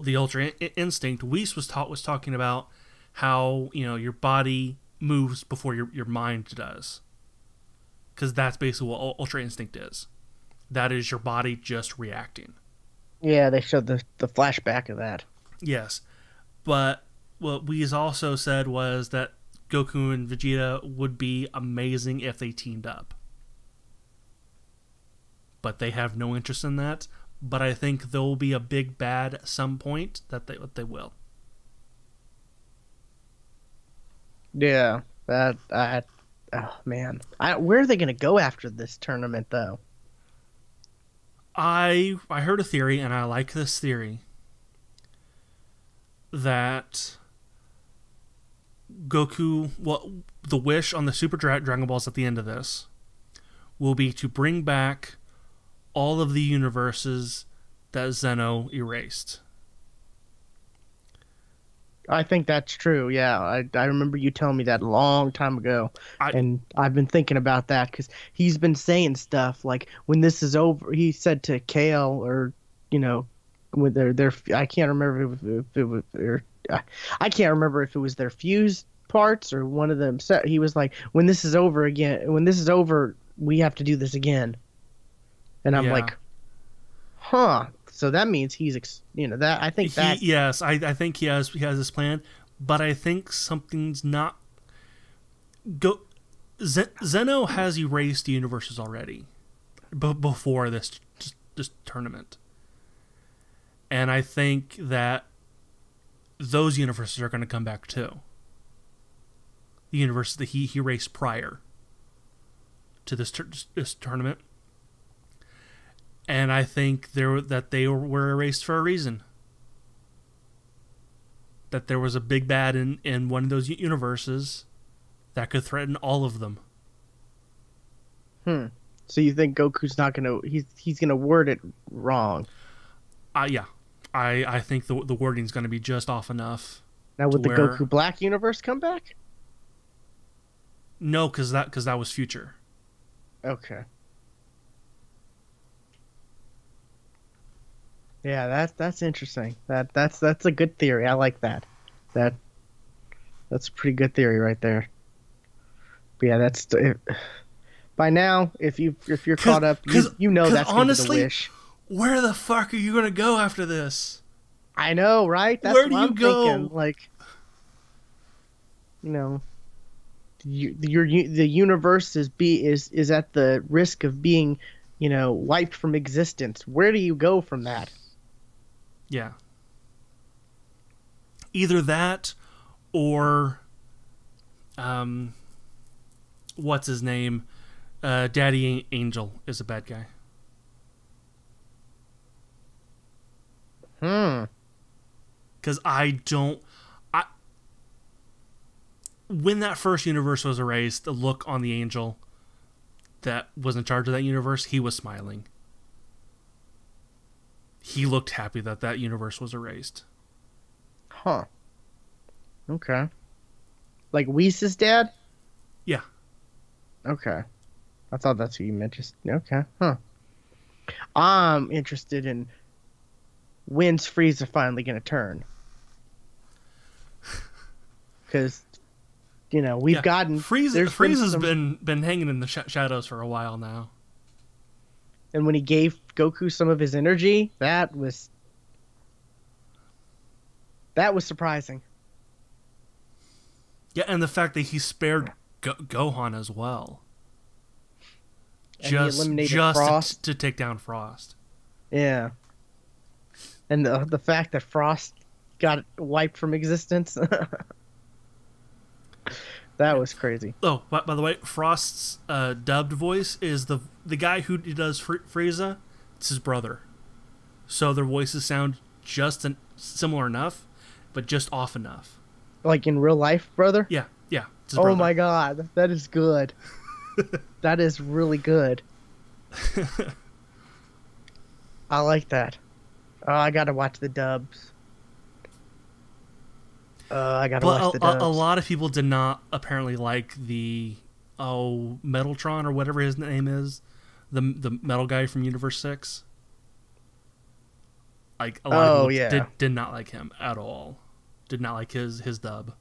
A: the Ultra Instinct. Whis was talking about how your body moves before your mind does, because that's basically what Ultra Instinct is. That is your body just reacting.
B: Yeah, they showed the flashback of that.
A: Yes, but what Whis also said was that Goku and Vegeta would be amazing if they teamed up. But they have no interest in that. But I think there will be a big bad at some point that they will.
B: Yeah, oh man, where are they gonna go after this tournament though?
A: I heard a theory, and I like this theory, that Goku, the wish on the Super Dragon Balls at the end of this will be to bring back all of the universes that Zeno erased.
B: I think that's true. Yeah, I remember you telling me that a long time ago, and I've been thinking about that because he's been saying stuff like, when this is over, he said to Kale, or when their I can't remember if it was I can't remember if it was their fused parts or one of them said, he was like, when this is over, we have to do this again, and I'm like, huh. So that means he's, that I think that.
A: Yes, I think he has this plan, but I think something's not. Zeno has erased the universes already, before this tournament, and I think that those universes are going to come back too. The universes that he erased prior to this tournament. And I think they were erased for a reason. That there was a big bad in one of those universes that could threaten all of them.
B: So you think Goku's not gonna? He's gonna word it wrong.
A: Yeah. I think the wording's gonna be just off enough.
B: Now would the Goku Black universe come back?
A: No, because that was future.
B: Okay. Yeah, that's interesting. That's a good theory. I like that. That's a pretty good theory right there. But yeah, that's by now. If you're caught up, you know that's honestly the wish.
A: Where the fuck are you gonna go after this?
B: I know, right? That's
A: where do
B: what
A: you
B: I'm
A: go?
B: Thinking. Like, the universe is at the risk of being, wiped from existence. Where do you go from that?
A: Yeah. Either that, or, what's his name? Daddy Angel is a bad guy. Because when that first universe was erased, the look on the Angel that was in charge of that universe, he was smiling. He looked happy that universe was erased.
B: Huh. Okay. Like Whis' dad?
A: Yeah.
B: Okay. I thought that's who you meant. Okay. Huh. I'm interested in when's Frieza finally going to turn. Because, we've gotten...
A: Frieza's been hanging in the shadows for a while now.
B: And when he gave Goku some of his energy, that was surprising.
A: Yeah, and the fact that he spared Gohan as well.
B: And he eliminated Frost.
A: To take down Frost.
B: Yeah. And the fact that Frost got wiped from existence. That was crazy.
A: Oh, by the way, Frost's dubbed voice is the guy who does Frieza. It's his brother. So their voices sound just similar enough, but just off enough.
B: Like in real life, brother?
A: Yeah. It's his
B: oh
A: brother.
B: My God, that is good. That is really good. I like that. Oh, I gotta watch the dubs. I gotta watch the dubs.
A: A lot of people did not apparently like the Metaltron or whatever his name is, the metal guy from Universe 6. Like a lot of people did not like him at all. Did not like his dub.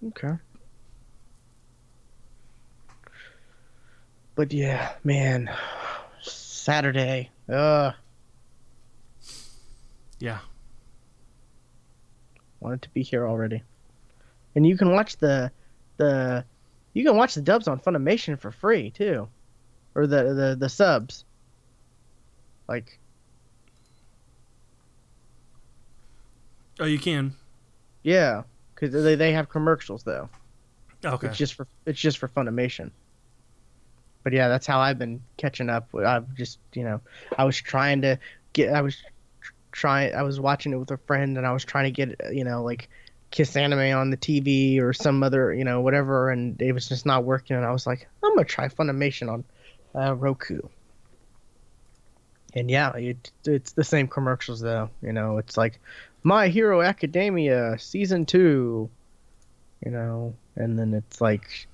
B: Okay. But yeah, man, Saturday.
A: Yeah.
B: Wanted to be here already. And you can watch the dubs on Funimation for free too, or the subs. Like.
A: Oh, you can.
B: Yeah, because they have commercials though.
A: Okay.
B: It's just for Funimation. But yeah, that's how I've been catching up. I've just, I was watching it with a friend, and I was trying to get, like Kiss Anime on the TV or some other, whatever, and it was just not working. And I was like, I'm gonna try Funimation on Roku. And yeah, it's the same commercials though. It's like My Hero Academia Season 2, and then it's like,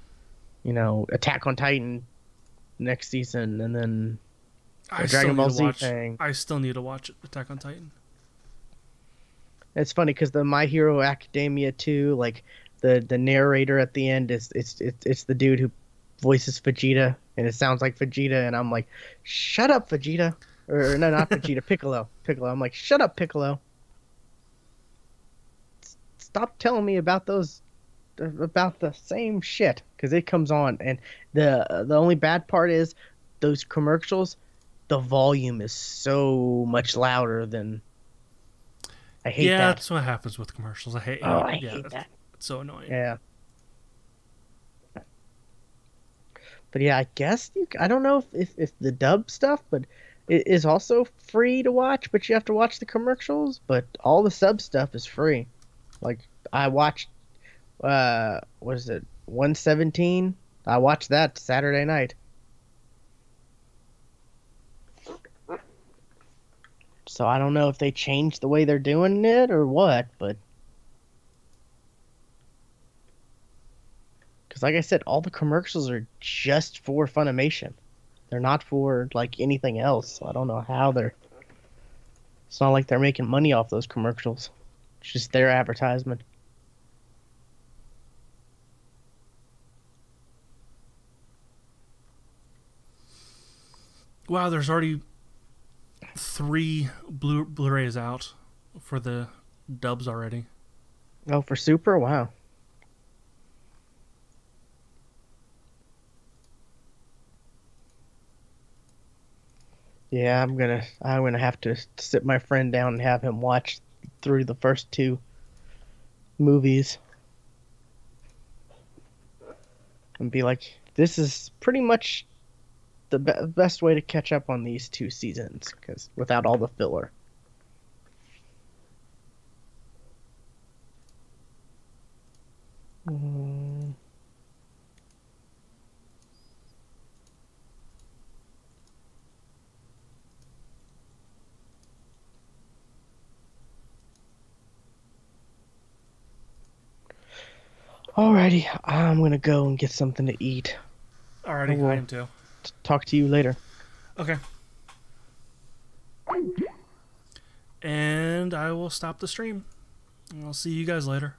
B: Attack on Titan next season, and then Dragon Ball Z thing.
A: I still need to watch Attack on Titan.
B: It's funny because the My Hero Academia 2, like the narrator at the end it's the dude who voices Vegeta, and it sounds like Vegeta, and I'm like, shut up, Vegeta. Or no, not Vegeta, Piccolo. I'm like, shut up, Piccolo. Stop telling me about the same shit, because it comes on, and the only bad part is those commercials, the volume is so much louder than. I hate that.
A: Yeah, that's what happens with commercials. I hate that. It's so annoying.
B: Yeah. But yeah, I guess I don't know if the dub stuff, but it is also free to watch, but you have to watch the commercials. But all the sub stuff is free. Like I watched, what is it, 117? I watched that Saturday night. So I don't know if they changed the way they're doing it or what, but because like I said, all the commercials are just for Funimation. They're not for like anything else. So I don't know how they're. It's not like they're making money off those commercials. It's just their advertisement.
A: Wow, there's already 3 Blu-rays out for the dubs already.
B: Oh, for Super? Wow. Yeah, I'm gonna have to sit my friend down and have him watch through the first 2 movies and be like, this is pretty much the best way to catch up on these 2 seasons, because without all the filler. Alrighty, I'm gonna go and get something to eat.
A: Alrighty, I am too.
B: Talk to you later.
A: Okay. And I will stop the stream. I'll see you guys later.